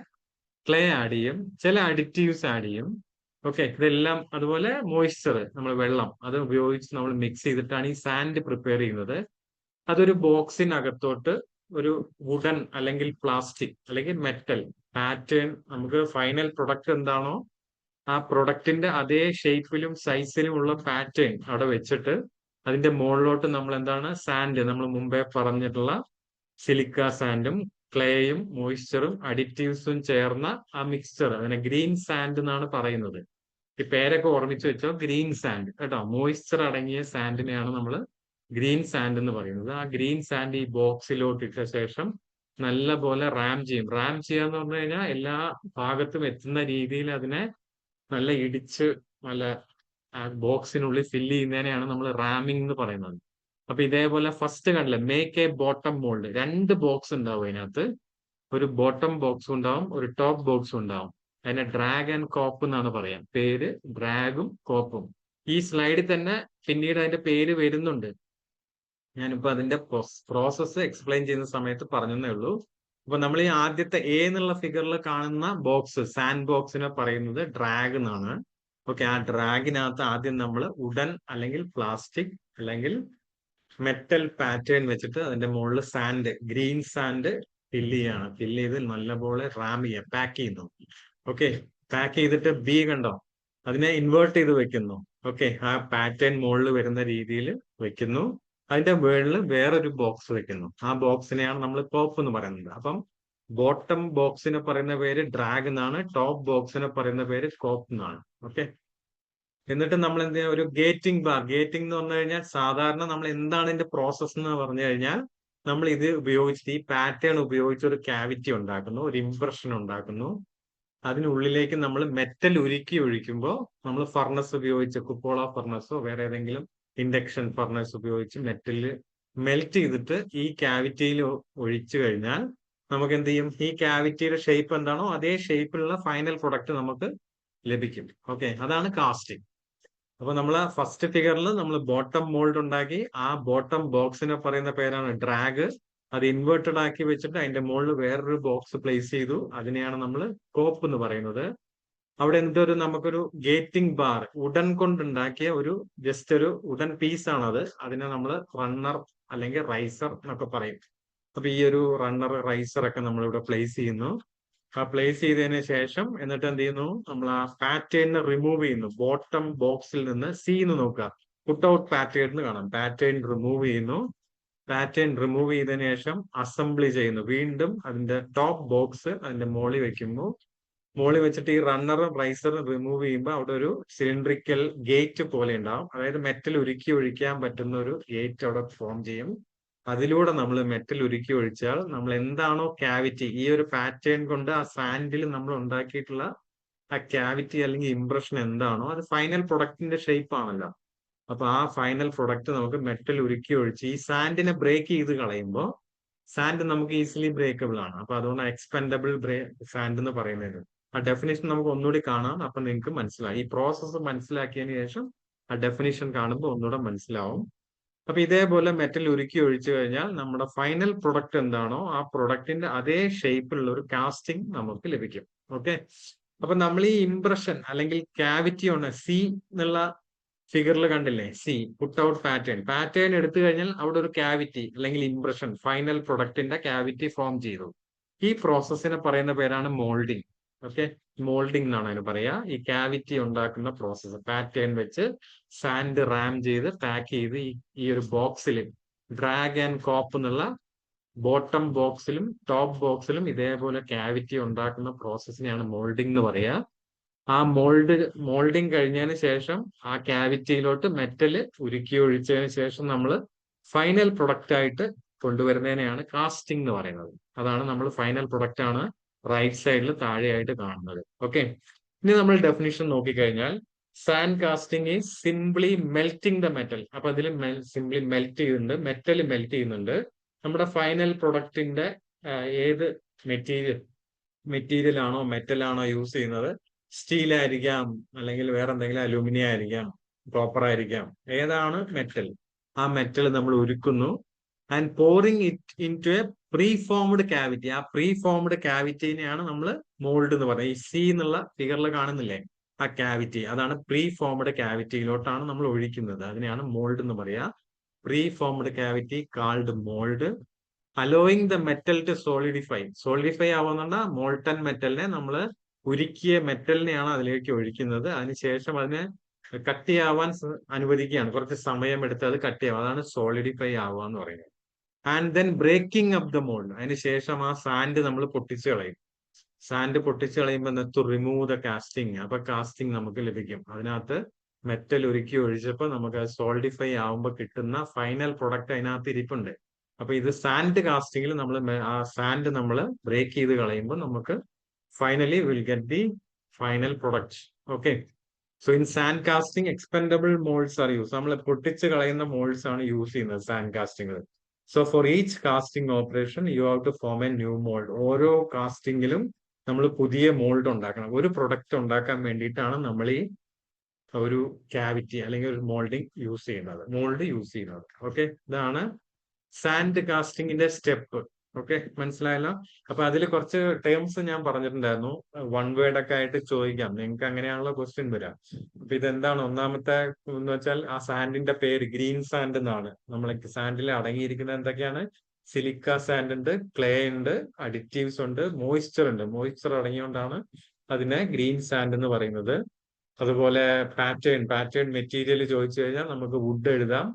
ക്ലേ ആഡ് ചെയ്യും, ചില അഡിറ്റീവ്സ് ആഡ് ചെയ്യും. ഓക്കെ, ഇതെല്ലാം. അതുപോലെ മോയ്സ്ചർ, നമ്മൾ വെള്ളം, അത് ഉപയോഗിച്ച് നമ്മൾ മിക്സ് ചെയ്തിട്ടാണ് ഈ സാൻഡ് പ്രിപ്പയർ ചെയ്യുന്നത്. അതൊരു ബോക്സിനകത്തോട്ട് ഒരു വുഡൻ അല്ലെങ്കിൽ പ്ലാസ്റ്റിക് അല്ലെങ്കിൽ മെറ്റൽ പാറ്റേൺ, നമുക്ക് ഫൈനൽ പ്രൊഡക്റ്റ് എന്താണോ ആ പ്രൊഡക്റ്റിന്റെ അതേ ഷേപ്പിലും സൈസിലും ഉള്ള പാറ്റേൺ അവിടെ വെച്ചിട്ട് അതിന്റെ മുകളിലോട്ട് നമ്മൾ എന്താണ്, സാൻഡ്, നമ്മൾ മുമ്പേ പറഞ്ഞിട്ടുള്ള സിലിക്ക സാൻഡും ക്ലേയും മോയ്സ്ചറും അഡിറ്റീവ്സും ചേർന്ന ആ മിക്സ്ചർ, അതിനെ ഗ്രീൻ സാൻഡ് എന്നാണ് പറയുന്നത്. ഈ പേരൊക്കെ ഓർമ്മിച്ച് വെച്ചോ, ഗ്രീൻ സാൻഡ് കേട്ടോ. മോയ്സ്ചർ അടങ്ങിയ സാൻഡിനെയാണ് നമ്മൾ ഗ്രീൻ സാൻഡ് എന്ന് പറയുന്നത്. ആ ഗ്രീൻ സാൻഡ് ഈ ബോക്സിലോട്ട് ഇട്ട ശേഷം നല്ല പോലെ റാം ചെയ്യും. റാം ചെയ്യാന്ന് പറഞ്ഞു കഴിഞ്ഞാൽ എല്ലാ ഭാഗത്തും എത്തുന്ന രീതിയിൽ അതിനെ നല്ല ഇടിച്ച് നല്ല ബോക്സിനുള്ളിൽ ഫില്ല് ചെയ്യുന്നതിനെയാണ് നമ്മൾ റാമിംഗ് എന്ന് പറയുന്നത്. അപ്പൊ ഇതേപോലെ ഫസ്റ്റ് കണ്ടില്ലേ, make A bottom mould. 2 box ഉണ്ടാവും അതിനകത്ത്. ഒരു ബോട്ടം ബോക്സും ഉണ്ടാവും, ഒരു ടോപ്പ് ബോക്സും ഉണ്ടാവും. അതിനെ ഡ്രാഗ് ആൻഡ് കോപ്പ് എന്നാണ് പറയാം. പേര് ഡ്രാഗും കോപ്പും. ഈ സ്ലൈഡിൽ തന്നെ പിന്നീട് അതിന്റെ പേര് വരുന്നുണ്ട്. ഞാനിപ്പോ അതിന്റെ പ്രോസസ്സ് എക്സ്പ്ലെയിൻ ചെയ്യുന്ന സമയത്ത് പറഞ്ഞതേ ഉള്ളൂ. അപ്പൊ നമ്മൾ ഈ ആദ്യത്തെ എ എന്നുള്ള ഫിഗറിൽ കാണുന്ന ബോക്സ്, സാൻഡ് ബോക്സിനെ പറയുന്നത് ഡ്രാഗ് എന്നാണ്. ഓക്കെ, ആ ഡ്രാഗിനകത്ത് ആദ്യം നമ്മൾ വുഡൻ അല്ലെങ്കിൽ പ്ലാസ്റ്റിക് അല്ലെങ്കിൽ മെറ്റൽ പാറ്റേൺ വെച്ചിട്ട് അതിന്റെ മുകളിൽ സാൻഡ്, ഗ്രീൻ സാൻഡ് ഫില്ല് ചെയ്യാണ്. ഫില്ല് ചെയ്ത് നല്ലപോലെ റാം ചെയ്യുക, പാക്ക് ചെയ്യുന്നു. ഓക്കെ, പാക്ക് ചെയ്തിട്ട് ബി കണ്ടോ, അതിനെ ഇൻവേർട്ട് ചെയ്ത് വെക്കുന്നു. ഓക്കെ, ആ പാറ്റേൺ മുകളിൽ വരുന്ന രീതിയിൽ വെക്കുന്നു. അതിന്റെ മുകളിൽ വേറൊരു ബോക്സ് വെക്കുന്നു. ആ ബോക്സിനെയാണ് നമ്മൾ ടോപ്പ് എന്ന് പറയുന്നത്. അപ്പം ബോട്ടം ബോക്സിനെ പറയുന്ന പേര് ഡ്രാഗ് എന്നാണ്, ടോപ്പ് ബോക്സിനെ പറയുന്ന പേര് കോപ്പ് എന്നാണ്. ഓക്കെ, എന്നിട്ട് നമ്മൾ എന്ത് ചെയ്യുക, ഒരു ഗേറ്റിംഗ് ബാർ. ഗേറ്റിംഗ് എന്ന് പറഞ്ഞു കഴിഞ്ഞാൽ സാധാരണ നമ്മൾ എന്താണ് ഇതിന്റെ പ്രോസസ്സ് എന്ന് പറഞ്ഞു കഴിഞ്ഞാൽ, നമ്മൾ ഇത് ഉപയോഗിച്ചിട്ട് ഈ പാറ്റേൺ ഉപയോഗിച്ച് ഒരു ക്യാവിറ്റി ഉണ്ടാക്കുന്നു, ഒരു ഇംപ്രഷൻ ഉണ്ടാക്കുന്നു. അതിനുള്ളിലേക്ക് നമ്മൾ മെറ്റൽ ഉരുക്കി ഒഴിക്കുമ്പോൾ, നമ്മൾ ഫർണസ് ഉപയോഗിച്ച്, കുപ്പോള ഫർണസോ വേറെ ഏതെങ്കിലും ഇൻഡക്ഷൻ ഫർണസ് ഉപയോഗിച്ച് മെറ്റല് മെൽറ്റ് ചെയ്തിട്ട് ഈ ക്യാവിറ്റിയിൽ ഒഴിച്ചു കഴിഞ്ഞാൽ നമുക്ക് എന്ത് ചെയ്യും, ഈ ക്യാവിറ്റിയുടെ ഷേപ്പ് എന്താണോ അതേ ഷേപ്പിലുള്ള ഫൈനൽ പ്രൊഡക്റ്റ് നമുക്ക് ലഭിക്കും. ഓക്കെ, അതാണ് കാസ്റ്റിംഗ്. അപ്പൊ നമ്മൾ ഫസ്റ്റ് ഫിഗറിൽ നമ്മൾ ബോട്ടം മോൾഡ് ഉണ്ടാക്കി, ആ ബോട്ടം ബോക്സിനെ പറയുന്ന പേരാണ് ഡ്രാഗ്. അത് ഇൻവേർട്ടഡ് ആക്കി വെച്ചിട്ട് അതിന്റെ മുകളിൽ വേറൊരു ബോക്സ് പ്ലേസ് ചെയ്തു. അതിനെയാണ് നമ്മൾ കോപ്പ് എന്ന് പറയുന്നത്. അവിടെ എന്തൊരു നമുക്കൊരു ഗേറ്റിംഗ് ബാർ, വുഡൻ കൊണ്ടുണ്ടാക്കിയ ഒരു ജസ്റ്റ് ഒരു വുഡൻ പീസ് ആണത്. അതിനെ നമ്മൾ റണ്ണർ അല്ലെങ്കിൽ റൈസർ എന്നൊക്കെ പറയും. അപ്പൊ ഈ ഒരു റണ്ണർ, റൈസർ ഒക്കെ നമ്മൾ ഇവിടെ പ്ലേസ് ചെയ്യുന്നു. ആ പ്ലേസ് ചെയ്തതിന് ശേഷം എന്നിട്ട് എന്ത് ചെയ്യുന്നു, നമ്മൾ ആ പാറ്റേൺ റിമൂവ് ചെയ്യുന്നു. ബോട്ടം ബോക്സിൽ നിന്ന് സി എന്ന് നോക്കുക, പുട്ട് ഔട്ട് പാറ്റേൺ എന്ന് കാണാം. പാറ്റേൺ റിമൂവ് ചെയ്യുന്നു. പാറ്റേൺ റിമൂവ് ചെയ്തതിനു ശേഷം അസംബ്ലി ചെയ്യുന്നു. വീണ്ടും അതിന്റെ ടോപ്പ് ബോക്സ് അതിന്റെ മോളിൽ വെക്കുമ്പോൾ, മോളിൽ വെച്ചിട്ട് ഈ റണ്ണറും റൈസറും റിമൂവ് ചെയ്യുമ്പോൾ അവിടെ ഒരു സിലിണ്ടറിക്കൽ ഗേറ്റ് പോലെ ഉണ്ടാവും. അതായത് മെറ്റൽ ഉരുക്കി ഒഴിക്കാൻ പറ്റുന്ന ഒരു ഗേറ്റ് അവിടെ ഫോം ചെയ്യും. അതിലൂടെ നമ്മൾ മെറ്റൽ ഉരുക്കി ഒഴിച്ചാൽ നമ്മൾ എന്താണോ ക്യാവിറ്റി, ഈ ഒരു പാറ്റേൺ കൊണ്ട് ആ സാൻഡിൽ നമ്മൾ ഉണ്ടാക്കിയിട്ടുള്ള ആ ക്യാവിറ്റി അല്ലെങ്കിൽ ഇംപ്രഷൻ എന്താണോ അത് ഫൈനൽ പ്രൊഡക്റ്റിന്റെ ഷേപ്പ് ആണല്ലോ. അപ്പൊ ആ ഫൈനൽ പ്രൊഡക്റ്റ് നമുക്ക് മെറ്റൽ ഉരുക്കി ഒഴിച്ച് ഈ സാൻഡിനെ ബ്രേക്ക് ചെയ്ത് കളയുമ്പോൾ, സാൻഡ് നമുക്ക് ഈസിലി ബ്രേക്കബിൾ ആണ്. അപ്പൊ അതുകൊണ്ട് എക്സ്പെൻഡബിൾ സാൻഡ് എന്ന് പറയുന്നത്. ആ ഡെഫിനേഷൻ നമുക്ക് ഒന്നുകൂടി കാണാം, അപ്പൊ നിങ്ങൾക്ക് മനസ്സിലാവും. ഈ പ്രോസസ്സ് മനസ്സിലാക്കിയതിന് ശേഷം ആ ഡെഫിനേഷൻ കാണുമ്പോൾ ഒന്നുകൂടെ മനസ്സിലാവും. അപ്പൊ ഇതേപോലെ മെറ്റൽ ഉരുക്കി ഒഴിച്ചു കഴിഞ്ഞാൽ നമ്മുടെ ഫൈനൽ പ്രൊഡക്റ്റ് എന്താണോ ആ പ്രൊഡക്റ്റിന്റെ അതേ ഷേപ്പിലുള്ള ഒരു കാസ്റ്റിംഗ് നമുക്ക് ലഭിക്കും. ഓക്കെ, അപ്പൊ നമ്മൾ ഈ ഇംപ്രഷൻ അല്ലെങ്കിൽ ക്യാവിറ്റി ആണ് സി എന്നുള്ള ഫിഗറിൽ കണ്ടില്ലേ, C put out pattern. Pattern എടുത്തു കഴിഞ്ഞാൽ അവിടെ ഒരു ക്യാവിറ്റി അല്ലെങ്കിൽ ഇംപ്രഷൻ, ഫൈനൽ പ്രൊഡക്റ്റിന്റെ ക്യാവിറ്റി ഫോം ചെയ്തു. ഈ പ്രോസസ്സിനെ പറയുന്ന പേരാണ് മോൾഡിങ്. ഓക്കെ, മോൾഡിംഗ് എന്നാണ് അതിന് പറയാ. ഈ ക്യാവിറ്റി ഉണ്ടാക്കുന്ന പ്രോസസ്സ്, പാറ്റേൺ വെച്ച് സാൻഡ് റാം ചെയ്ത് പാക്ക് ചെയ്ത് ഈ ഒരു ബോക്സിൽ ഡ്രാഗ് ആൻഡ് കോപ്പ് എന്നുള്ള ബോട്ടം ബോക്സിലും ടോപ്പ് ബോക്സിലും ഇതേപോലെ ക്യാവിറ്റി ഉണ്ടാക്കുന്ന പ്രോസസ്സിനെയാണ് മോൾഡിംഗ് എന്ന് പറയുക. ആ മോൾഡിംഗ് കഴിഞ്ഞതിന് ശേഷം ആ ക്യാവിറ്റിയിലോട്ട് മെറ്റൽ ഉരുക്കി ഒഴിച്ചതിന് ശേഷം നമ്മൾ ഫൈനൽ പ്രൊഡക്റ്റ് ആയിട്ട് കൊണ്ടുവരുന്നതിനെയാണ് കാസ്റ്റിംഗ് എന്ന് പറയുന്നത്. അതാണ് നമ്മൾ ഫൈനൽ പ്രൊഡക്റ്റ് ആണ് റൈറ്റ് സൈഡിൽ താഴെയായിട്ട് കാണുന്നത്. ഓക്കെ, ഇനി നമ്മൾ ഡെഫിനിഷൻ നോക്കിക്കഴിഞ്ഞാൽ sand casting is simply melting the metal. അപ്പൊ അതിൽ സിംപ്ലി മെൽറ്റ് ചെയ്യുന്നുണ്ട്, മെറ്റൽ മെൽറ്റ് ചെയ്യുന്നുണ്ട്. നമ്മുടെ ഫൈനൽ പ്രൊഡക്റ്റിന്റെ ഏത് മെറ്റീരിയൽ ആണോ മെറ്റൽ ആണോ യൂസ് ചെയ്യുന്നത്, സ്റ്റീൽ ആയിരിക്കാം, അല്ലെങ്കിൽ വേറെ എന്തെങ്കിലും അലൂമിനിയം ആയിരിക്കാം, കോപ്പർ ആയിരിക്കാം, ഏതാണ് മെറ്റൽ, ആ മെറ്റൽ നമ്മൾ ഉരുക്കുന്നു. And pouring it into a preformed cavity. ആ പ്രീ ഫോംഡ് ക്യാവിറ്റിനെയാണ് നമ്മൾ മോൾഡ് എന്ന് പറയുന്നത്. ഈ സി എന്നുള്ള ഫിഗറിൽ കാണുന്നില്ലേ ആ ക്യാവിറ്റി, അതാണ് പ്രീ ഫോംഡ് ക്യാവിറ്റിയിലോട്ടാണ് നമ്മൾ ഒഴിക്കുന്നത്. അതിനെയാണ് മോൾഡ് എന്ന് പറയാ. Preformed cavity called mould. Allowing the metal to solidify ആവുന്ന മോൾട്ടൺ മെറ്റലിനെ നമ്മൾ ഉരുക്കിയ മെറ്റലിനെയാണ് അതിലേക്ക് ഒഴിക്കുന്നത്. അതിനുശേഷം അതിനെ കട്ടിയാവാൻ അനുവദിക്കുകയാണ്. കുറച്ച് സമയം എടുത്ത് അത് കട്ടിയാവും. അതാണ് സോളിഡിഫൈ ആവുക എന്ന് പറയുന്നത്. And then breaking up the mould. അതിനുശേഷം ആ സാൻഡ് നമ്മൾ പൊട്ടിച്ചു കളയും. സാൻഡ് പൊട്ടിച്ചു കളയുമ്പോൾ ടു റിമൂവ് ദ കാസ്റ്റിംഗ്. അപ്പൊ കാസ്റ്റിംഗ് നമുക്ക് ലഭിക്കും. അതിനകത്ത് മെറ്റൽ ഉരുക്കി ഒഴിച്ചപ്പോൾ നമുക്ക് അത് സോളിഡിഫൈ ആവുമ്പോൾ കിട്ടുന്ന ഫൈനൽ പ്രൊഡക്റ്റ് അതിനകത്ത് ഇരിപ്പുണ്ട്. അപ്പൊ ഇത് സാൻഡ് കാസ്റ്റിംഗിൽ നമ്മൾ ആ സാൻഡ് നമ്മൾ ബ്രേക്ക് ചെയ്ത് കളയുമ്പോൾ നമുക്ക് finally will get the final product. Okay, so in sand casting expendable moulds are use. നമ്മൾ പൊട്ടിച്ച് കളയുന്ന മോൾഡ്സ് ആണ് യൂസ് ചെയ്യുന്നത് സാൻഡ് കാസ്റ്റിംഗിൽ. So for each casting operation you have to form a new mould. ഓരോ കാസ്റ്റിംഗിലും നമ്മൾ പുതിയ മോൾഡ് ഉണ്ടാക്കണം. ഒരു പ്രൊഡക്റ്റ് ഉണ്ടാക്കാൻ വേണ്ടിയിട്ടാണ് നമ്മൾ ഈ ഒരു ക്യാവിറ്റി അല്ലെങ്കിൽ ഒരു മോൾഡ് യൂസ് ചെയ്യുന്നത്. ഓക്കെ, ഇതാണ് സാൻഡ് കാസ്റ്റിംഗിന്റെ സ്റ്റെപ്പ്. ഓക്കെ, മനസ്സിലായല്ലോ. അപ്പൊ അതിൽ കുറച്ച് ടേംസ് ഞാൻ പറഞ്ഞിട്ടുണ്ടായിരുന്നു. വൺ വേർഡ് ഒക്കെ ആയിട്ട് ചോദിക്കാം, നിങ്ങൾക്ക് അങ്ങനെയാണല്ലോ ക്വസ്റ്റ്യൻ വരാം. അപ്പൊ ഇതെന്താണ്? ഒന്നാമത്തെ എന്ന് വെച്ചാൽ ആ സാൻഡിന്റെ പേര് ഗ്രീൻ സാൻഡ് എന്നാണ്. നമ്മളെ സാൻഡിൽ അടങ്ങിയിരിക്കുന്നത് എന്തൊക്കെയാണ്? സിലിക്ക സാൻഡ് ഉണ്ട്, ക്ലേ ഉണ്ട്, അഡിറ്റീവ്സ് ഉണ്ട്, മോയിസ്ചർ ഉണ്ട്. മോയിസ്ചർ അടങ്ങിയോണ്ടാണ് അതിനെ ഗ്രീൻ സാൻഡ് എന്ന് പറയുന്നത്. അതുപോലെ പാറ്റേൺ മെറ്റീരിയൽ ചോദിച്ചു കഴിഞ്ഞാൽ നമുക്ക് വുഡ് എഴുതാം,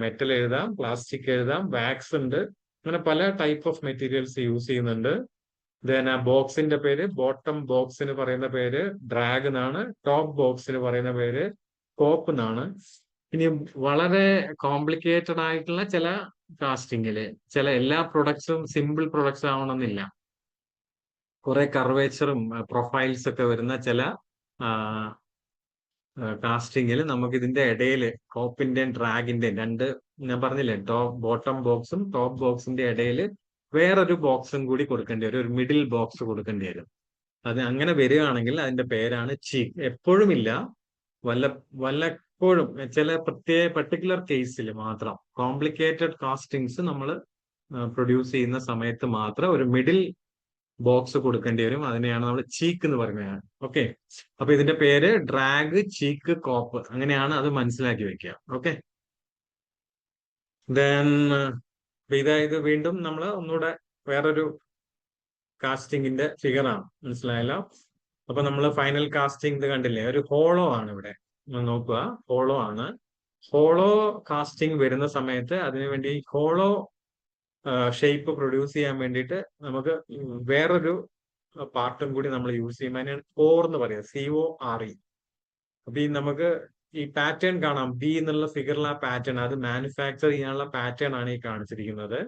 മെറ്റൽ എഴുതാം, പ്ലാസ്റ്റിക് എഴുതാം, വാക്സ് ഉണ്ട്. അങ്ങനെ പല ടൈപ്പ് ഓഫ് മെറ്റീരിയൽസ് യൂസ് ചെയ്യുന്നുണ്ട്. ദെൻ ആ ബോക്സിന്റെ പേര്, ബോട്ടം ബോക്സിന് പറയുന്ന പേര് ഡ്രാഗ് എന്നാണ്. ടോപ്പ് ബോക്സിന് പറയുന്ന പേര് കോപ്പ് എന്നാണ്. ഇനി വളരെ കോംപ്ലിക്കേറ്റഡ് ആയിട്ടുള്ള ചില കാസ്റ്റിംഗില് എല്ലാ പ്രൊഡക്ട്സും സിമ്പിൾ പ്രൊഡക്ട്സ് ആവണമെന്നില്ല. കുറെ കർവേച്ചറും പ്രൊഫൈൽസ് ഒക്കെ വരുന്ന ചില കാസ്റ്റിംഗിൽ നമുക്ക് ഇതിന്റെ ഇടയിൽ കോപ്പിന്റെയും ഡ്രാഗിന്റെയും രണ്ട്, ഞാൻ പറഞ്ഞില്ലേ, ബോട്ടം ബോക്സും ടോപ്പ് ബോക്സിന്റെ ഇടയിൽ വേറൊരു ബോക്സും കൂടി കൊടുക്കേണ്ടി വരും. ഒരു മിഡിൽ ബോക്സ് കൊടുക്കേണ്ടി വരും. അത് അങ്ങനെ വരികയാണെങ്കിൽ അതിന്റെ പേരാണ് ചീക്ക്. എപ്പോഴും ഇല്ല, വല്ലപ്പോഴും ചില പർട്ടിക്കുലർ കേസിൽ മാത്രം, കോംപ്ലിക്കേറ്റഡ് കാസ്റ്റിംഗ്സ് നമ്മൾ പ്രൊഡ്യൂസ് ചെയ്യുന്ന സമയത്ത് മാത്രം ഒരു മിഡിൽ ബോക്സ് കൊടുക്കേണ്ടി വരും. അതിനെയാണ് നമ്മൾ ചീക്ക് എന്ന് പറയുന്നത്. ഓക്കെ, അപ്പൊ ഇതിന്റെ പേര് ഡ്രാഗ്, ചീക്ക്, കോപ്പ്, അങ്ങനെയാണ് അത് മനസ്സിലാക്കി വെക്കുക. ഓക്കെ, ദെൻ ഇത് വീണ്ടും നമ്മൾ ഒന്നുകൂടെ വേറൊരു കാസ്റ്റിംഗിന്റെ ഫിഗറാണ്. മനസ്സിലായല്ലോ. അപ്പൊ നമ്മൾ ഫൈനൽ കാസ്റ്റിംഗ് ഇത് കണ്ടില്ലേ, ഒരു ഹോളോ ആണ് ഇവിടെ നോക്കുക. ഹോളോ ആണ്. ഹോളോ കാസ്റ്റിംഗ് വരുന്ന സമയത്ത് അതിനുവേണ്ടി ഹോളോ ഷേപ്പ് പ്രൊഡ്യൂസ് ചെയ്യാൻ വേണ്ടിയിട്ട് നമുക്ക് വേറൊരു പാർട്ടും കൂടി നമ്മൾ യൂസ് ചെയ്യും. അതിനാണ് കോർ എന്ന് പറയുക, CORE. അപ്പൊ നമുക്ക് ഈ പാറ്റേൺ കാണാം, ബി എന്നുള്ള ഫിഗറിൽ ആ പാറ്റേൺ, അത് മാനുഫാക്ചർ ചെയ്യാനുള്ള പാറ്റേൺ ആണ് ഈ കാണിച്ചിരിക്കുന്നത്.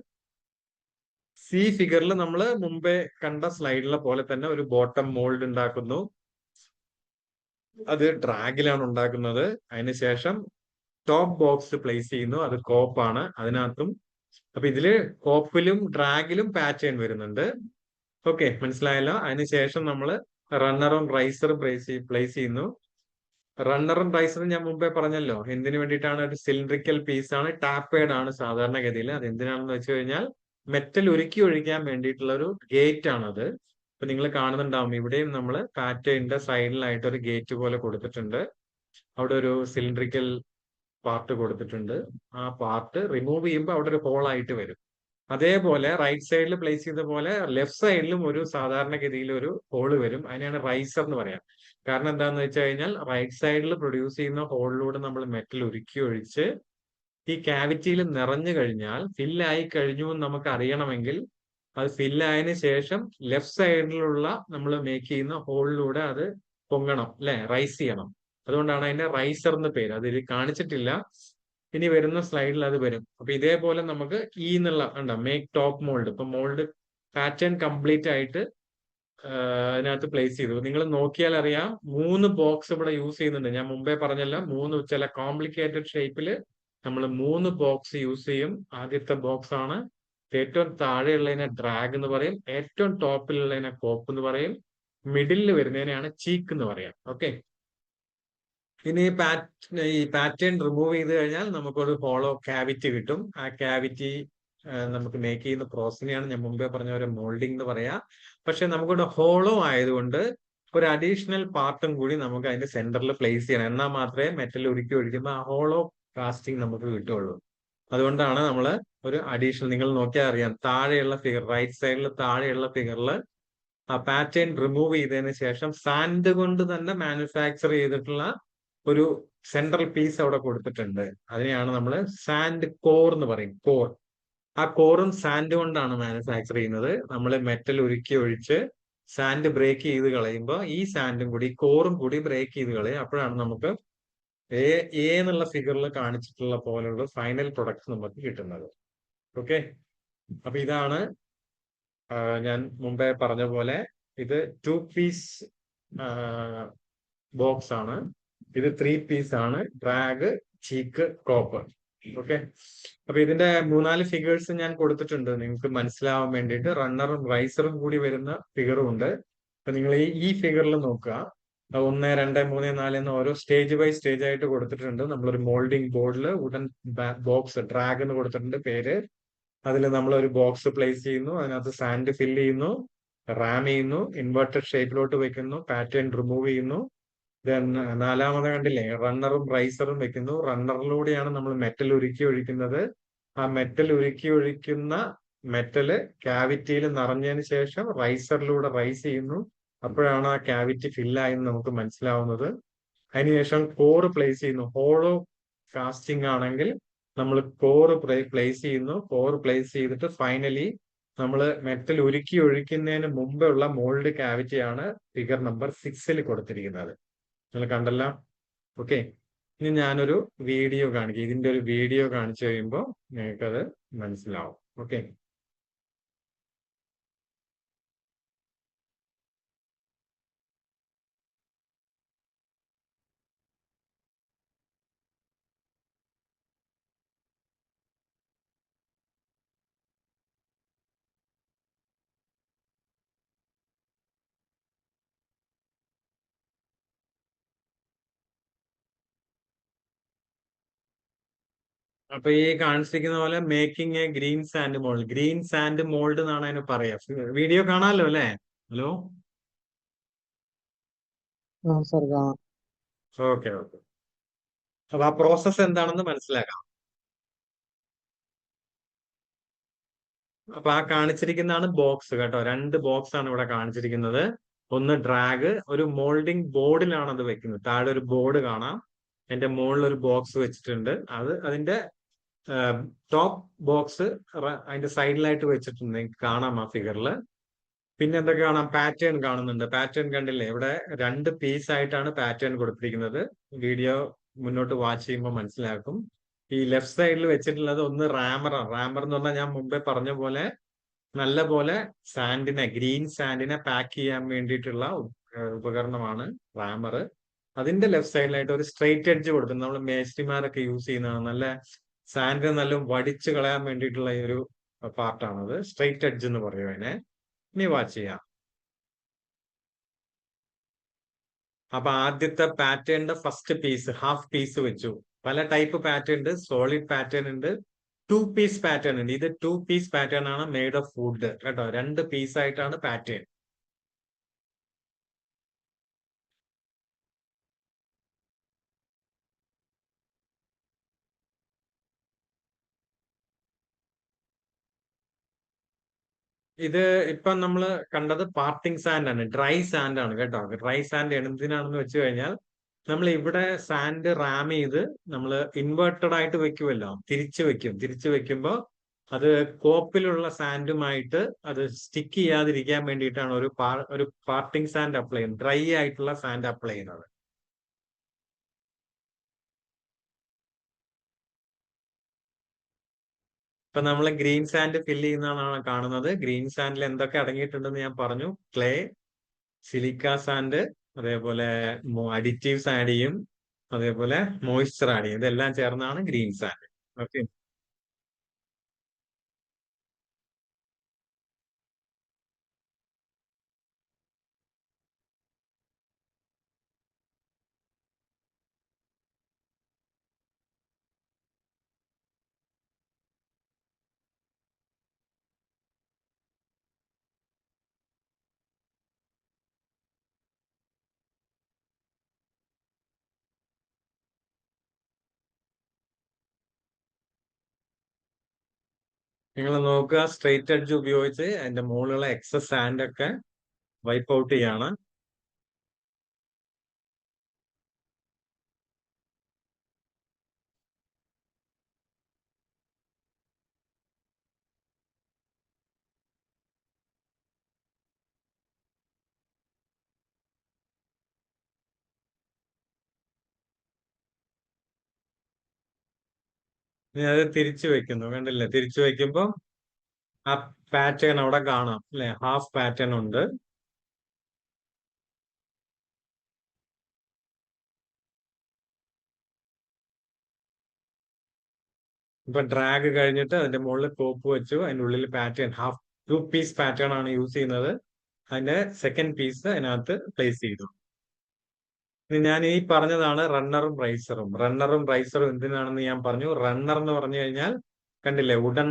സി ഫിഗറിൽ നമ്മൾ മുമ്പേ കണ്ട സ്ലൈഡിലെ പോലെ തന്നെ ഒരു ബോട്ടം മോൾഡ് ഉണ്ടാക്കുന്നു. അത് ഡ്രാഗിലാണ് ഉണ്ടാക്കുന്നത്. അതിനുശേഷം ടോപ്പ് ബോക്സ് പ്ലേസ് ചെയ്യുന്നു. അത് കോപ്പാണ്. അതിനകത്തും അപ്പൊ ഇതില് കോപ്പിലും ഡ്രാഗിലും പാറ്റേൺ വരുന്നുണ്ട്. ഓക്കെ, മനസ്സിലായല്ലോ. അതിനുശേഷം നമ്മൾ റണ്ണറും റൈസറും പ്ലേസ് ചെയ്യുന്നു. റണ്ണറും റൈസറും ഞാൻ മുമ്പേ പറഞ്ഞല്ലോ എന്തിനു വേണ്ടിയിട്ടാണ്. ഒരു സിലിണ്ടറിക്കൽ പീസ് ആണ്, ടാപ്പേഡ് ആണ് സാധാരണഗതിയിൽ. അത് എന്തിനാണെന്ന് വെച്ച് കഴിഞ്ഞാൽ മെറ്റൽ ഉരുക്കി ഒഴിക്കാൻ വേണ്ടിയിട്ടുള്ള ഒരു ഗേറ്റ് ആണത്. അപ്പൊ നിങ്ങൾ കാണുന്നുണ്ടാവും ഇവിടെയും നമ്മൾ പാറ്റേണിന്റെ സൈഡിലായിട്ട് ഒരു ഗേറ്റ് പോലെ കൊടുത്തിട്ടുണ്ട്. അവിടെ ഒരു സിലിണ്ടറിക്കൽ പാർട്ട് കൊടുത്തിട്ടുണ്ട്. ആ പാർട്ട് റിമൂവ് ചെയ്യുമ്പോൾ അവിടെ ഒരു ഹോൾ ആയിട്ട് വരും. അതേപോലെ റൈറ്റ് സൈഡിൽ പ്ലേസ് ചെയ്ത പോലെ ലെഫ്റ്റ് സൈഡിലും ഒരു സാധാരണഗതിയിൽ ഒരു ഹോള് വരും. അതിനെയാണ് റൈസർ എന്ന് പറയാം. കാരണം എന്താണെന്ന് വെച്ച് കഴിഞ്ഞാൽ റൈറ്റ് സൈഡിൽ പ്രൊഡ്യൂസ് ചെയ്യുന്ന ഹോളിലൂടെ നമ്മൾ മെറ്റൽ ഉരുക്കി ഒഴിച്ച് ഈ ക്യാവിറ്റിയിൽ നിറഞ്ഞു കഴിഞ്ഞാൽ ഫില്ലായി കഴിഞ്ഞു എന്ന് നമുക്ക് അറിയണമെങ്കിൽ അത് ഫില്ലായതിനു ശേഷം ലെഫ്റ്റ് സൈഡിലുള്ള നമ്മൾ മേക്ക് ചെയ്യുന്ന ഹോളിലൂടെ അത് പൊങ്ങണം അല്ലെ, റൈസ് ചെയ്യണം. അതുകൊണ്ടാണ് അതിന്റെ റൈസർ എന്ന് പേര്. അതിൽ കാണിച്ചിട്ടില്ല, ഇനി വരുന്ന സ്ലൈഡിൽ അത് വരും. അപ്പൊ ഇതേപോലെ നമുക്ക് ഈ എന്നുള്ള ഉണ്ടോ മേക്ക് ടോപ്പ് മോൾഡ്. ഇപ്പൊ മോൾഡ് പാറ്റേൺ കംപ്ലീറ്റ് ആയിട്ട് അതിനകത്ത് പ്ലേസ് ചെയ്തു. നിങ്ങൾ നോക്കിയാൽ അറിയാം 3 ബോക്സ് ഇവിടെ യൂസ് ചെയ്യുന്നുണ്ട്. ഞാൻ മുമ്പേ പറഞ്ഞല്ല, 3 ചില കോംപ്ലിക്കേറ്റഡ് ഷേപ്പിൽ നമ്മൾ 3 ബോക്സ് യൂസ് ചെയ്യും. ആദ്യത്തെ ബോക്സ് ആണ്, ഏറ്റവും താഴെയുള്ളതിനെ ഡ്രാഗ് എന്ന് പറയും, ഏറ്റവും ടോപ്പിലുള്ളതിനെ കോപ്പ് എന്ന് പറയും, മിഡിലിൽ വരുന്നതിനെയാണ് ചീക്ക് എന്ന് പറയാം. ഓക്കെ, ഇനി ഈ പാറ്റേൺ റിമൂവ് ചെയ്ത് കഴിഞ്ഞാൽ നമുക്കൊരു ഹോളോ ക്യാവിറ്റി കിട്ടും. ആ ക്യാവിറ്റി നമുക്ക് മേക്ക് ചെയ്യുന്ന പ്രോസസ്സിനെയാണ് ഞാൻ മുമ്പേ പറഞ്ഞ പോലെ മോൾഡിംഗ് എന്ന് പറയാ. പക്ഷെ നമുക്കിവിടെ ഹോളോ ആയതുകൊണ്ട് ഒരു അഡീഷണൽ പാർട്ടും കൂടി നമുക്ക് അതിന്റെ സെന്ററിൽ പ്ലേസ് ചെയ്യണം. എന്നാൽ മാത്രമേ മെറ്റൽ ഉരുക്കി ഒഴിക്കുമ്പോൾ ആ ഹോളോ കാസ്റ്റിംഗ് നമുക്ക് കിട്ടുള്ളൂ. അതുകൊണ്ടാണ് നമ്മൾ ഒരു അഡീഷണൽ, നിങ്ങൾ നോക്കിയാൽ അറിയാം, താഴെയുള്ള ഫിഗർ, റൈറ്റ് സൈഡിൽ താഴെയുള്ള ഫിഗറിൽ ആ പാറ്റേൺ റിമൂവ് ചെയ്തതിന് ശേഷം സാൻഡ് കൊണ്ട് തന്നെ മാനുഫാക്ചർ ചെയ്തിട്ടുള്ള ഒരു സെൻട്രൽ പീസ് അവിടെ കൊടുത്തിട്ടുണ്ട്. അതിനെയാണ് നമ്മൾ സാൻഡ് കോർ എന്ന് പറയും. കോർ, ആ കോറും സാൻഡ് കൊണ്ടാണ് മാനുഫാക്ചർ ചെയ്യുന്നത്. നമ്മൾ മെറ്റൽ ഉരുക്കി ഒഴിച്ച് സാൻഡ് ബ്രേക്ക് ചെയ്ത് കളയുമ്പോൾ ഈ സാൻഡും കൂടി കോറും കൂടി ബ്രേക്ക് ചെയ്ത് കളയും. അപ്പോഴാണ് നമുക്ക് എ എന്നുള്ള ഫിഗറിൽ കാണിച്ചിട്ടുള്ള പോലുള്ള ഫൈനൽ പ്രൊഡക്റ്റ് നമുക്ക് കിട്ടുന്നത്. ഓക്കെ, അപ്പൊ ഇതാണ് ഞാൻ മുമ്പേ പറഞ്ഞ പോലെ ഇത് 2 പീസ് ബോക്സ് ആണ്, ഇത് 3 പീസ് ആണ്, ഡ്രാഗ്, ചീക്ക്, കോപ്പർ. ഓക്കെ, അപ്പൊ ഇതിന്റെ 3-4 ഫിഗേഴ്സ് ഞാൻ കൊടുത്തിട്ടുണ്ട് നിങ്ങൾക്ക് മനസ്സിലാവാൻ വേണ്ടിയിട്ട്. റണ്ണറും റൈസറും കൂടി വരുന്ന ഫിഗറും ഉണ്ട്. അപ്പൊ നിങ്ങൾ ഈ ഫിഗറിൽ നോക്കുക, 1, 2, 3, 4 എന്ന് ഓരോ സ്റ്റേജ് ബൈ സ്റ്റേജ് ആയിട്ട് കൊടുത്തിട്ടുണ്ട്. നമ്മളൊരു മോൾഡിംഗ് ബോർഡിൽ ഉടൻ ബോക്സ് ഡ്രാഗ് എന്ന് കൊടുത്തിട്ടുണ്ട് പേര്. അതിൽ നമ്മൾ ഒരു ബോക്സ് പ്ലേസ് ചെയ്യുന്നു, അതിനകത്ത് സാൻഡ് ഫില്ല് ചെയ്യുന്നു, റാം ചെയ്യുന്നു, ഇൻവെർട്ടഡ് ഷേപ്പിലോട്ട് വെക്കുന്നു, പാറ്റേൺ റിമൂവ് ചെയ്യുന്നു. ദെൻ 4-മത് കണ്ടില്ലേ, റണ്ണറും റൈസറും വെക്കുന്നു. റണ്ണറിലൂടെയാണ് നമ്മൾ മെറ്റൽ ഉരുക്കി ഒഴിക്കുന്നത്. ആ മെറ്റൽ ഉരുക്കി ഒഴിക്കുന്ന മെറ്റല് ക്യാവിറ്റിയിൽ നിറഞ്ഞതിന് ശേഷം റൈസറിലൂടെ റൈസ് ചെയ്യുന്നു. അപ്പോഴാണ് ആ ക്യാവിറ്റി ഫില്ലായെന്ന് നമുക്ക് മനസ്സിലാവുന്നത്. അതിനുശേഷം കോറ് പ്ലേസ് ചെയ്യുന്നു. ഹോളോ കാസ്റ്റിംഗ് ആണെങ്കിൽ നമ്മൾ കോറ് പ്ലേസ് ചെയ്യുന്നു. കോറ് പ്ലേസ് ചെയ്തിട്ട് ഫൈനലി നമ്മൾ മെറ്റൽ ഉരുക്കി ഒഴിക്കുന്നതിന് മുമ്പേ ഉള്ള മോൾഡ് ക്യാവിറ്റിയാണ് ഫിഗർ നമ്പർ 6 കൊടുത്തിരിക്കുന്നത്. നിങ്ങൾ കണ്ടല്ല? ഓക്കെ, ഇനി ഞാനൊരു വീഡിയോ കാണിക്കാം. ഇതിന്റെ ഒരു വീഡിയോ കാണിച്ചു കഴിയുമ്പോൾ നിങ്ങൾക്കത് മനസ്സിലാവും. ഓക്കെ, അപ്പൊ ഈ കാണിച്ചിരിക്കുന്ന പോലെ making A green sand mould, green sand mould എന്നാണ് അതിന് പറയാ. വീഡിയോ കാണാമല്ലോ അല്ലെ? ഹലോ, സാർ കാണാം. Okay okay. അപ്പൊ ആ പ്രോസസ്സ് എന്താണെന്ന് മനസ്സിലാക്കാം. അപ്പൊ ആ കാണിച്ചിരിക്കുന്നതാണ് ബോക്സ് കേട്ടോ. 2 ബോക്സ് ആണ് ഇവിടെ കാണിച്ചിരിക്കുന്നത്. ഒന്ന് ഡ്രാഗ്, ഒരു മോൾഡിംഗ് ബോർഡിലാണ് അത് വെക്കുന്നത്. താഴെ ഒരു ബോർഡ് കാണാം, അതിന്റെ മുകളിൽ ഒരു ബോക്സ് വെച്ചിട്ടുണ്ട്. അതിന്റെ ടോപ്പ് ബോക്സ് അതിന്റെ സൈഡിലായിട്ട് വെച്ചിട്ടുണ്ട്, നിങ്ങൾക്ക് കാണാം ആ ഫിഗറിൽ. പിന്നെ എന്തൊക്കെ കാണാം, പാറ്റേൺ കാണുന്നുണ്ട്. പാറ്റേൺ കണ്ടില്ലേ, ഇവിടെ 2 പീസ് ആയിട്ടാണ് പാറ്റേൺ കൊടുത്തിരിക്കുന്നത്. വീഡിയോ മുന്നോട്ട് വാച്ച് ചെയ്യുമ്പോൾ മനസ്സിലാക്കും. ഈ ലെഫ്റ്റ് സൈഡിൽ വെച്ചിട്ടുള്ളത് ഒന്ന് റാമറാണ്. റാമർ എന്ന് പറഞ്ഞാൽ ഞാൻ മുമ്പേ പറഞ്ഞ പോലെ നല്ല പോലെ സാൻഡിനെ, ഗ്രീൻ സാൻഡിനെ പാക്ക് ചെയ്യാൻ വേണ്ടിയിട്ടുള്ള ഉപകരണമാണ് റാമർ. അതിന്റെ ലെഫ്റ്റ് സൈഡിലായിട്ട് ഒരു സ്ട്രെയിറ്റ് എഡ്ജ് കൊടുക്കുന്നത് നമ്മൾ മേസ്ത്രിമാരൊക്കെ യൂസ് ചെയ്യുന്നതാണ്. നല്ല സാൻഡിനെ നല്ല വടിച്ചു കളയാൻ വേണ്ടിയിട്ടുള്ള ഈ ഒരു പാർട്ടാണത്. സ്ട്രെയിറ്റ് എഡ്ജ് എന്ന് പറയും അതിനെ. ഇനി വാച്ച് ചെയ്യാം. അപ്പൊ ആദ്യത്തെ പാറ്റേണിന്റെ ഫസ്റ്റ് പീസ്, ഹാഫ് പീസ് വെച്ചു. പല ടൈപ്പ് പാറ്റേൺ ഉണ്ട്. സോളിഡ് പാറ്റേൺ ഉണ്ട്, 2 പീസ് പാറ്റേൺ ഉണ്ട്. ഇത് 2 പീസ് പാറ്റേൺ ആണ്, മെയ്ഡ് ഓഫ് വുഡ് കേട്ടോ. 2 പീസ് ആയിട്ടാണ് പാറ്റേൺ. ഇത് ഇപ്പൊ നമ്മൾ കണ്ടത് പാർട്ടിങ് സാൻഡ് ആണ്, ഡ്രൈ സാൻഡ് ആണ് കേട്ടോ. ഡ്രൈ സാൻഡ് എന്തിനാണെന്ന് വെച്ച് കഴിഞ്ഞാൽ നമ്മൾ ഇവിടെ സാൻഡ് റാം ചെയ്ത് നമ്മൾ ഇൻവേർട്ടഡ് ആയിട്ട് വെക്കുമല്ലോ, തിരിച്ചു വെക്കുമ്പോൾ അത് കോപ്പിലുള്ള സാൻഡുമായിട്ട് അത് സ്റ്റിക്ക് ചെയ്യാതിരിക്കാൻ വേണ്ടിയിട്ടാണ് ഒരു പാർട്ടിങ് സാൻഡ് അപ്ലൈ ചെയ്യുന്നത്, ഡ്രൈ ആയിട്ടുള്ള സാൻഡ് അപ്ലൈ ചെയ്യുന്നത്. ഇപ്പൊ നമ്മൾ ഗ്രീൻ സാൻഡ് ഫില്ല് ചെയ്യുന്നതാണ് കാണുന്നത്. ഗ്രീൻ സാൻഡിൽ എന്തൊക്കെ അടങ്ങിയിട്ടുണ്ടെന്ന് ഞാൻ പറഞ്ഞു. ക്ലേ, സിലിക്ക സാൻഡ്, അതേപോലെ അഡിറ്റീവ്സ് ആഡ് ചെയ്യും, അതേപോലെ മോയ്സ്ചർ ആഡ് ചെയ്യും. ഇതെല്ലാം ചേർന്നാണ് ഗ്രീൻ സാൻഡ്. ഓക്കെ. നിങ്ങൾ നോക്കുക, സ്ട്രെയിറ്റ് എഡ്ജ് ഉപയോഗിച്ച് അതിന്റെ മുകളിലുള്ള എക്സസ് സാൻഡ് ഒക്കെ വൈപ്പ് ഔട്ട് ചെയ്യാണ്. ഇനി അത് തിരിച്ചു വെക്കുന്നു, കണ്ടില്ലേ? തിരിച്ചു വെക്കുമ്പോൾ ആ പാറ്റേൺ അവിടെ കാണാം അല്ലെ, ഹാഫ് പാറ്റേൺ ഉണ്ട്. ഇപ്പൊ ഡ്രാഗ് കഴിഞ്ഞിട്ട് അതിന്റെ മുകളിൽ കോപ്പ് വെച്ചു, അതിന്റെ ഉള്ളിൽ പാറ്റേൺ ഹാഫ് 2 പീസ് പാറ്റേൺ ആണ് യൂസ് ചെയ്യുന്നത്. അതിന്റെ സെക്കൻഡ് പീസ് അതിനകത്ത് പ്ലേസ് ചെയ്തു. ഞാൻ ഈ പറഞ്ഞതാണ് റണ്ണറും റൈസറും. റണ്ണറും റൈസറും എന്തിനാണെന്ന് ഞാൻ പറഞ്ഞു. റണ്ണർ എന്ന് പറഞ്ഞു കഴിഞ്ഞാൽ കണ്ടില്ലേ, വുഡൻ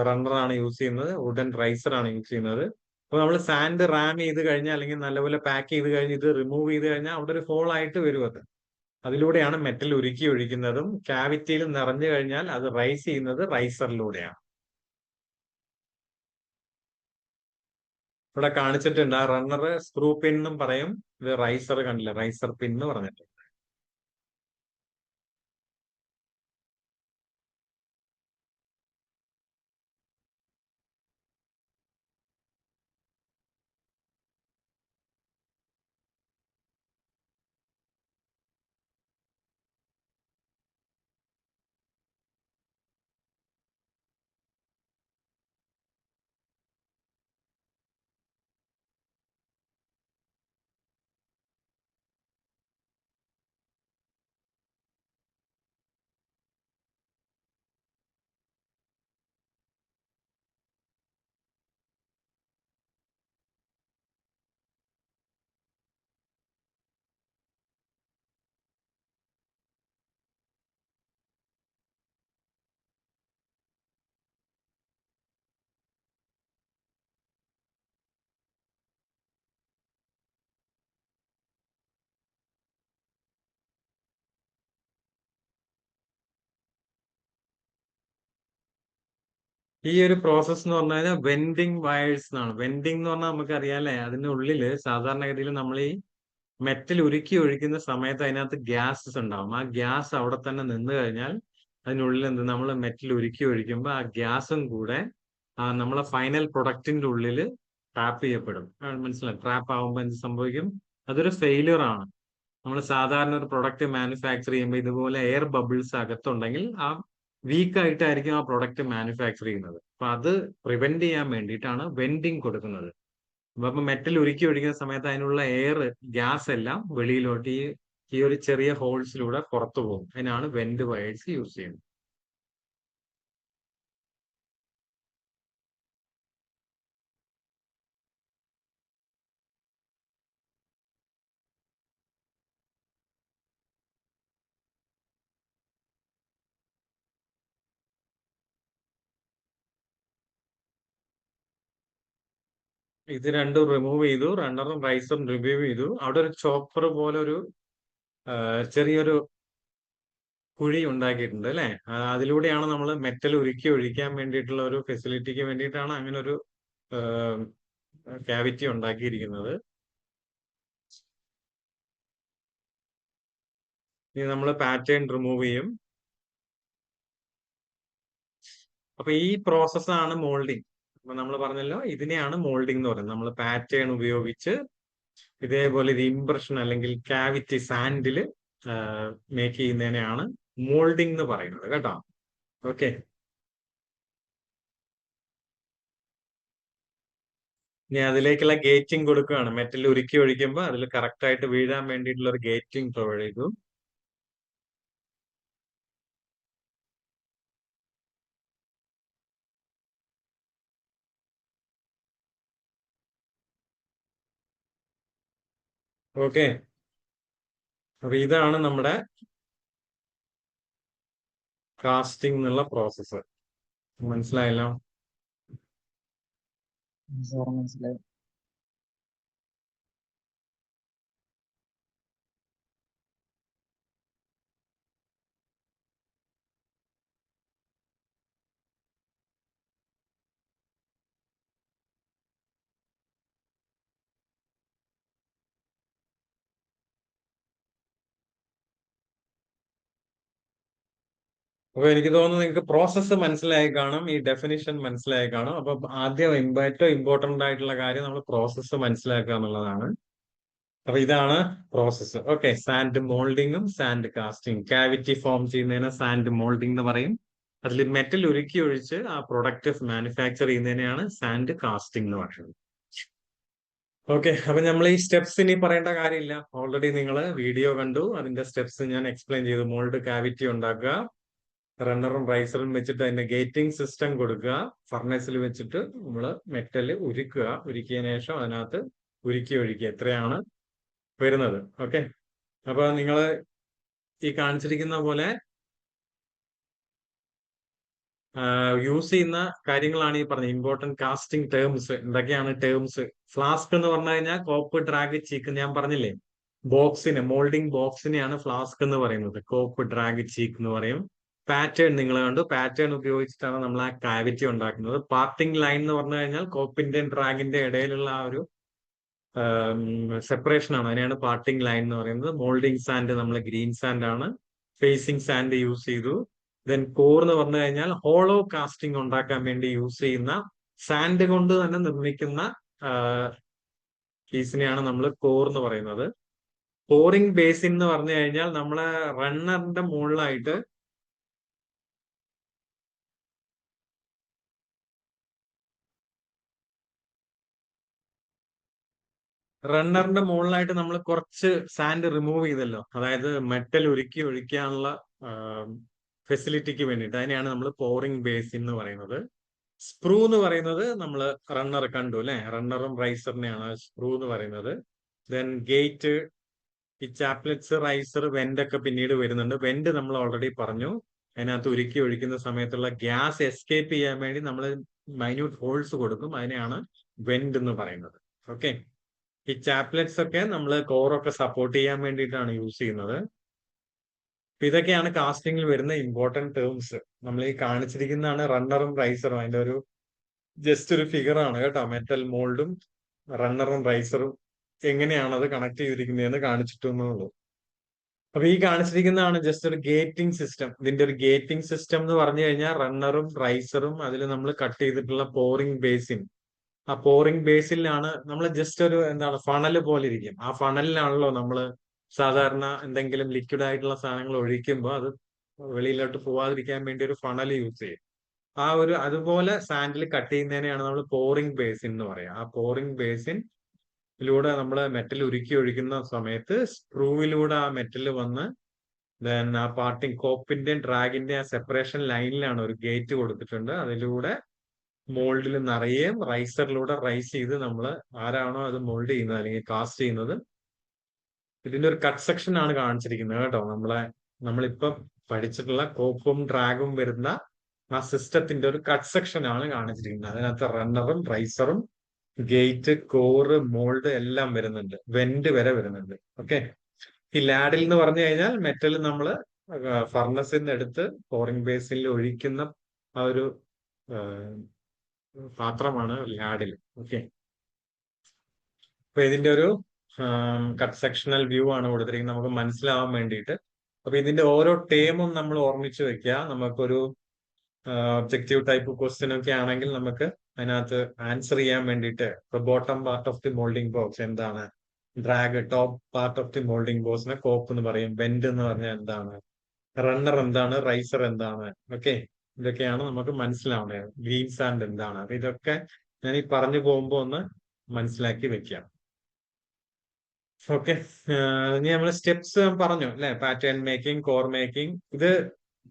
റണ്ണറാണ് യൂസ് ചെയ്യുന്നത്, വുഡൻ റൈസർ ആണ് യൂസ് ചെയ്യുന്നത്. അപ്പൊ നമ്മൾ സാൻഡ് റാം ചെയ്ത് കഴിഞ്ഞാൽ, അല്ലെങ്കിൽ നല്ലപോലെ പാക്ക് ചെയ്ത് കഴിഞ്ഞ് ഇത് റിമൂവ് ചെയ്ത് കഴിഞ്ഞാൽ അവിടെ ഒരു ഹോൾ ആയിട്ട് വരും. അതിലൂടെയാണ് മെറ്റൽ ഉരുക്കി ഒഴിക്കുന്നതും. ക്യാവിറ്റിയിൽ നിറഞ്ഞു കഴിഞ്ഞാൽ അത് റൈസ് ചെയ്യുന്നത് റൈസറിലൂടെയാണ്. ഇവിടെ കാണിച്ചിട്ടുണ്ട്, ആ റണ്ണർ സ്ക്രൂ പിൻ എന്നും പറയും. ഇത് റൈസർ കണ്ടില്ല, റൈസർ പിൻ എന്ന് പറഞ്ഞിട്ടുണ്ട്. ഈ ഒരു പ്രോസസ് എന്ന് പറഞ്ഞു കഴിഞ്ഞാൽ വെൻഡിങ് വയേഴ്സ് എന്നാണ്. വെൻഡിങ് എന്ന് പറഞ്ഞാൽ നമുക്ക് അറിയാലേ, അതിന്റെ ഉള്ളില് സാധാരണഗതിയിൽ നമ്മൾ ഈ മെറ്റൽ ഉരുക്കി ഒഴിക്കുന്ന സമയത്ത് അതിനകത്ത് ഗ്യാസസ് ഉണ്ടാവും. ആ ഗ്യാസ് അവിടെ തന്നെ നിന്ന് കഴിഞ്ഞാൽ അതിനുള്ളിൽ നമ്മൾ മെറ്റൽ ഉരുക്കി ഒഴിക്കുമ്പോൾ ആ ഗ്യാസും കൂടെ നമ്മളെ ഫൈനൽ പ്രൊഡക്റ്റിന്റെ ഉള്ളിൽ ട്രാപ്പ് ചെയ്യപ്പെടും. മനസ്സിലായി? ട്രാപ്പ് ആകുമ്പോൾ എന്ത് സംഭവിക്കും? അതൊരു ഫെയിലിയർ ആണ്. നമ്മൾ സാധാരണ ഒരു പ്രൊഡക്റ്റ് മാനുഫാക്ചർ ചെയ്യുമ്പോൾ ഇതുപോലെ എയർ ബബിൾസ് അകത്തുണ്ടെങ്കിൽ ആ വീക്ക് ആയിട്ടായിരിക്കും ആ പ്രൊഡക്റ്റ് മാനുഫാക്ചർ ചെയ്യുന്നത്. അപ്പൊ അത് പ്രിവെന്റ് ചെയ്യാൻ വേണ്ടിയിട്ടാണ് വെൻഡിങ് കൊടുക്കുന്നത്. അപ്പൊ മെറ്റൽ ഉരുക്കി ഒഴിക്കുന്ന സമയത്ത് അതിനുള്ള എയർ, ഗ്യാസ് എല്ലാം വെളിയിലോട്ട് ഈ ഒരു ചെറിയ ഹോൾസിലൂടെ പുറത്തു പോകും. അതിനാണ് വെന്റ് വയേഴ്സ് യൂസ് ചെയ്യുന്നത്. ഇത് രണ്ടും റിമൂവ് ചെയ്തു, റണ്ണറും റൈസറും റിമൂവ് ചെയ്തു. അവിടെ ഒരു ചോപ്പർ പോലെ ഒരു ചെറിയൊരു കുഴി ഉണ്ടാക്കിയിട്ടുണ്ട് അല്ലെ. അതിലൂടെയാണ് നമ്മൾ മെറ്റൽ ഉരുക്കി ഒഴിക്കാൻ വേണ്ടിയിട്ടുള്ള ഒരു ഫെസിലിറ്റിക്ക് വേണ്ടിയിട്ടാണ് അങ്ങനെ ഒരു ക്യാവിറ്റി ഉണ്ടാക്കിയിരിക്കുന്നത്. ഇനി നമ്മൾ പാറ്റേൺ റിമൂവ് ചെയ്യും. അപ്പൊ ഈ പ്രോസസ്സാണ് മോൾഡിങ്. അപ്പൊ നമ്മൾ പറഞ്ഞല്ലോ, ഇതിനെയാണ് മോൾഡിംഗ് എന്ന് പറയുന്നത്. നമ്മൾ പാറ്റേൺ ഉപയോഗിച്ച് ഇതേപോലെ ഒരു ഇംപ്രഷൻ അല്ലെങ്കിൽ കാവിറ്റി സാൻഡിൽ മേക്ക് ചെയ്യുന്നതിനെയാണ് മോൾഡിംഗ് എന്ന് പറയുന്നത് കേട്ടോ. ഓക്കെ, ഇനി അതിലേക്കുള്ള ഗേറ്റിംഗ് കൊടുക്കുകയാണ്. മെറ്റൽ ഉരുക്കി ഒഴിക്കുമ്പോൾ അതിൽ കറക്റ്റ് ആയിട്ട് വീഴാൻ വേണ്ടിയിട്ടുള്ള ഒരു ഗേറ്റിംഗ് പ്രൊവൈഡ് ചെയ്തു. ഓക്കെ, അപ്പൊ ഇതാണ് നമ്മുടെ കാസ്റ്റിംഗ് എന്നുള്ള പ്രോസസ്സ്. മനസ്സിലായല്ലോ? സാർ മനസ്സിലായി. അപ്പൊ എനിക്ക് തോന്നുന്നു നിങ്ങൾക്ക് പ്രോസസ്സ് മനസ്സിലായി കാണും, ഈ ഡെഫിനിഷൻ മനസ്സിലായി കാണും. അപ്പൊ ആദ്യം ഏറ്റവും ഇമ്പോർട്ടന്റ് ആയിട്ടുള്ള കാര്യം നമ്മൾ പ്രോസസ്സ് മനസ്സിലാക്കുക എന്നുള്ളതാണ്. അപ്പൊ ഇതാണ് പ്രോസസ്സ്. ഓക്കെ, സാൻഡ് മോൾഡിങ്ങും സാൻഡ് കാസ്റ്റിംഗ്. കാവിറ്റി ഫോം ചെയ്യുന്നതിനെ സാൻഡ് മോൾഡിംഗ് എന്ന് പറയും. അതിൽ മെറ്റൽ ഉരുക്കി ഒഴിച്ച് ആ പ്രൊഡക്റ്റ് മാനുഫാക്ചർ ചെയ്യുന്നതിനെയാണ് സാൻഡ് കാസ്റ്റിംഗ് എന്ന് പറയുന്നത്. ഓക്കെ, അപ്പൊ നമ്മൾ ഈ സ്റ്റെപ്സ് ഇനി പറയേണ്ട കാര്യമില്ല. ഓൾറെഡി നിങ്ങൾ വീഡിയോ കണ്ടു, അതിന്റെ സ്റ്റെപ്സ് ഞാൻ എക്സ്പ്ലെയിൻ ചെയ്തു. മോൾഡ് കാവിറ്റി ഉണ്ടാക്കുക, റണ്ണറും റൈസറും വെച്ചിട്ട് അതിന്റെ ഗേറ്റിംഗ് സിസ്റ്റം കൊടുക്കുക, ഫർണസിൽ വെച്ചിട്ട് നമ്മൾ മെറ്റല് ഉരുക്കുക, ഉരുക്കിയതിനു ശേഷം അതിനകത്ത് ഉരുക്കി ഒഴിക്കുക. എത്രയാണ് വരുന്നത്. ഓക്കെ, അപ്പൊ നിങ്ങൾ ഈ കാണിച്ചിരിക്കുന്ന പോലെ യൂസ് ചെയ്യുന്ന കാര്യങ്ങളാണ് ഈ പറഞ്ഞത് ഇമ്പോർട്ടന്റ് കാസ്റ്റിംഗ് ടേംസ്. എന്തൊക്കെയാണ് ടേംസ്? ഫ്ലാസ്ക് എന്ന് പറഞ്ഞു കഴിഞ്ഞാൽ കോപ്പ്, ഡ്രാഗ്, ചീക്ക്. ഞാൻ പറഞ്ഞില്ലേ, ബോക്സിന്, മോൾഡിംഗ് ബോക്സിനെയാണ് ഫ്ലാസ്ക് എന്ന് പറയുന്നത്. കോപ്പ്, ഡ്രാഗ്, ചീക്ക് എന്ന് പറയും. പാറ്റേൺ നിങ്ങൾ കണ്ടു, പാറ്റേൺ ഉപയോഗിച്ചിട്ടാണ് നമ്മൾ ആ കാവിറ്റി ഉണ്ടാക്കുന്നത്. പാർട്ടിംഗ് ലൈൻ എന്ന് പറഞ്ഞു കഴിഞ്ഞാൽ കോപ്പിന്റെയും ഡ്രാഗിന്റെ ഇടയിലുള്ള ആ ഒരു സെപ്പറേഷൻ ആണ്, അതിനെയാണ് പാർട്ടിംഗ് ലൈൻ എന്ന് പറയുന്നത്. മോൾഡിംഗ് സാൻഡ് നമ്മൾ ഗ്രീൻ സാൻഡ് ആണ്. ഫേസിംഗ് സാൻഡ് യൂസ് ചെയ്തു. ദെൻ കോർ എന്ന് പറഞ്ഞു കഴിഞ്ഞാൽ ഹോളോ കാസ്റ്റിംഗ് ഉണ്ടാക്കാൻ വേണ്ടി യൂസ് ചെയ്യുന്ന സാൻഡ് കൊണ്ട് തന്നെ നിർമ്മിക്കുന്ന പീസിനെയാണ് നമ്മൾ കോർ എന്ന് പറയുന്നത്. കോറിംഗ് ബേസിൻ എന്ന് പറഞ്ഞു കഴിഞ്ഞാൽ നമ്മളെ റണ്ണറിന്റെ മുകളിലായിട്ട് നമ്മൾ കുറച്ച് സാൻഡ് റിമൂവ് ചെയ്തല്ലോ, അതായത് മെറ്റൽ ഉരുക്കി ഒഴിക്കാനുള്ള ഫെസിലിറ്റിക്ക് വേണ്ടിയിട്ട്. അതിനെയാണ് നമ്മൾ പോറിംഗ് ബേസിൻ എന്ന് പറയുന്നത്. സ്പ്രൂ എന്ന് പറയുന്നത് നമ്മൾ റണ്ണർ കണ്ടു അല്ലെ, റണ്ണറും റൈസറിനെയാണ് സ്പ്രൂ എന്ന് പറയുന്നത്. ദെൻ ഗേറ്റ്, ഈ ചാപ്ലെറ്റ്സ്, റൈസർ, വെന്റ് ഒക്കെ പിന്നീട് വരുന്നുണ്ട്. വെന്റ് നമ്മൾ ഓൾറെഡി പറഞ്ഞു, അതിനകത്ത് ഉരുക്കി ഒഴിക്കുന്ന സമയത്തുള്ള ഗ്യാസ് എസ്കേപ്പ് ചെയ്യാൻ വേണ്ടി നമ്മൾ മൈന്യൂട്ട് ഹോൾസ് കൊടുക്കും, അതിനെയാണ് വെന്റ് എന്ന് പറയുന്നത്. ഓക്കെ, ഈ ചാപ്ലെറ്റ്സ് ഒക്കെ നമ്മൾ കോറൊക്കെ സപ്പോർട്ട് ചെയ്യാൻ വേണ്ടിയിട്ടാണ് യൂസ് ചെയ്യുന്നത്. ഇതൊക്കെയാണ് കാസ്റ്റിംഗിൽ വരുന്ന ഇമ്പോർട്ടന്റ് ടേംസ്. നമ്മൾ ഈ കാണിച്ചിരിക്കുന്നതാണ് റണ്ണറും റൈസറും. അതിന്റെ ഒരു ജസ്റ്റ് ഒരു ഫിഗർ ആണ് കേട്ടോ. മെറ്റൽ മോൾഡും റണ്ണറും റൈസറും എങ്ങനെയാണ് അത് കണക്ട് ചെയ്തിരിക്കുന്നതെന്ന് കാണിച്ചിട്ടുള്ളൂ. അപ്പൊ ഈ കാണിച്ചിരിക്കുന്നതാണ് ജസ്റ്റ് ഒരു ഗേറ്റിംഗ് സിസ്റ്റം. ഇതിന്റെ ഒരു ഗേറ്റിംഗ് സിസ്റ്റം എന്ന് പറഞ്ഞു കഴിഞ്ഞാൽ റണ്ണറും റൈസറും അതിൽ നമ്മൾ കട്ട് ചെയ്തിട്ടുള്ള പോറിംഗ് ബേസിൻ. ആ പോറിംഗ് ബേസിലാണ് നമ്മൾ ജസ്റ്റ് ഒരു എന്താണ് ഫണല് പോലെ ഇരിക്കും. ആ ഫണലിലാണല്ലോ നമ്മൾ സാധാരണ എന്തെങ്കിലും ലിക്വിഡ് ആയിട്ടുള്ള സാധനങ്ങൾ ഒഴിക്കുമ്പോൾ അത് വെളിയിലോട്ട് പോവാതിരിക്കാൻ വേണ്ടി ഒരു ഫണൽ യൂസ് ചെയ്യും. ആ ഒരു അതുപോലെ സാൻഡിൽ കട്ട് ചെയ്യുന്നതിനെയാണ് നമ്മൾ പോറിംഗ് ബേസിൻ എന്ന് പറയാം. ആ പോറിംഗ് ബേസിനിലൂടെ നമ്മൾ മെറ്റൽ ഉരുക്കി ഒഴിക്കുന്ന സമയത്ത് സ്ക്രൂവിലൂടെ ആ മെറ്റൽ വന്ന് ദെൻ ആ പാർട്ടിങ് കോപ്പിന്റെയും ഡ്രാഗിന്റെയും ആ സെപ്പറേഷൻ ലൈനിലാണ് ഒരു ഗേറ്റ് കൊടുത്തിട്ടുണ്ട്. അതിലൂടെ മോൾഡിൽ നിറയെ റൈസറിലൂടെ റൈസ് ചെയ്ത് നമ്മൾ ആരാണോ അത് മോൾഡ് ചെയ്യുന്നത് അല്ലെങ്കിൽ കാസ്റ്റ് ചെയ്യുന്നത്, ഇതിന്റെ ഒരു കട്ട് സെക്ഷൻ ആണ് കാണിച്ചിരിക്കുന്നത് കേട്ടോ. നമ്മളിപ്പം പഠിച്ചിട്ടുള്ള കോപ്പും ഡ്രാഗും വരുന്ന ആ സിസ്റ്റത്തിന്റെ ഒരു കട്ട് സെക്ഷൻ ആണ് കാണിച്ചിരിക്കുന്നത്. അതിനകത്ത് റണ്ണറും റൈസറും ഗേറ്റ്, കോറ്, മോൾഡ് എല്ലാം വരുന്നുണ്ട്, വെന്റ് വരെ വരുന്നുണ്ട്. ഓക്കെ, ഈ ലാഡിൽ എന്ന് പറഞ്ഞു കഴിഞ്ഞാൽ മെറ്റൽ നമ്മൾ ഫർണസിൽ നിന്ന് എടുത്ത് പോറിംഗ് ബേസിനിൽ ഒഴിക്കുന്ന ആ ഒരു പാത്രമാണ് ലാഡിൽ. ഓക്കെ, അപ്പൊ ഇതിന്റെ ഒരു കട്ട് സെക്ഷണൽ വ്യൂ ആണ് കൊടുത്തിരിക്കുന്നത് നമുക്ക് മനസ്സിലാവാൻ വേണ്ടിയിട്ട്. അപ്പൊ ഇതിന്റെ ഓരോ ടേമും നമ്മൾ ഓർമ്മിച്ച് വെക്കുക. നമുക്കൊരു ഒബ്ജക്റ്റീവ് ടൈപ്പ് ക്വസ്റ്റ്യൻ ഒക്കെ ആണെങ്കിൽ നമുക്ക് അതിനകത്ത് ആൻസർ ചെയ്യാൻ വേണ്ടിയിട്ട് bottom part of the moulding box എന്താണ്, drag top part of the moulding ബോക്സിനെ കോപ്പ് എന്ന് പറയും, ബെൻഡ് എന്ന് പറഞ്ഞാൽ എന്താണ്, റണ്ണർ എന്താണ്, റൈസർ എന്താണ്, ഓക്കെ, ഇതൊക്കെയാണ് നമുക്ക് മനസ്സിലാവേണ്ടത്. ഗ്രീൻ സാൻഡ് എന്താണ്, അപ്പൊ ഇതൊക്കെ ഞാൻ ഈ പറഞ്ഞു പോകുമ്പോ ഒന്ന് മനസ്സിലാക്കി വെക്കാം. ഓക്കെ, ഇനി നമ്മൾ സ്റ്റെപ്സ് പറഞ്ഞു അല്ലെ, പാറ്റേൺ മേക്കിംഗ്, കോർ മേക്കിംഗ്. ഇത്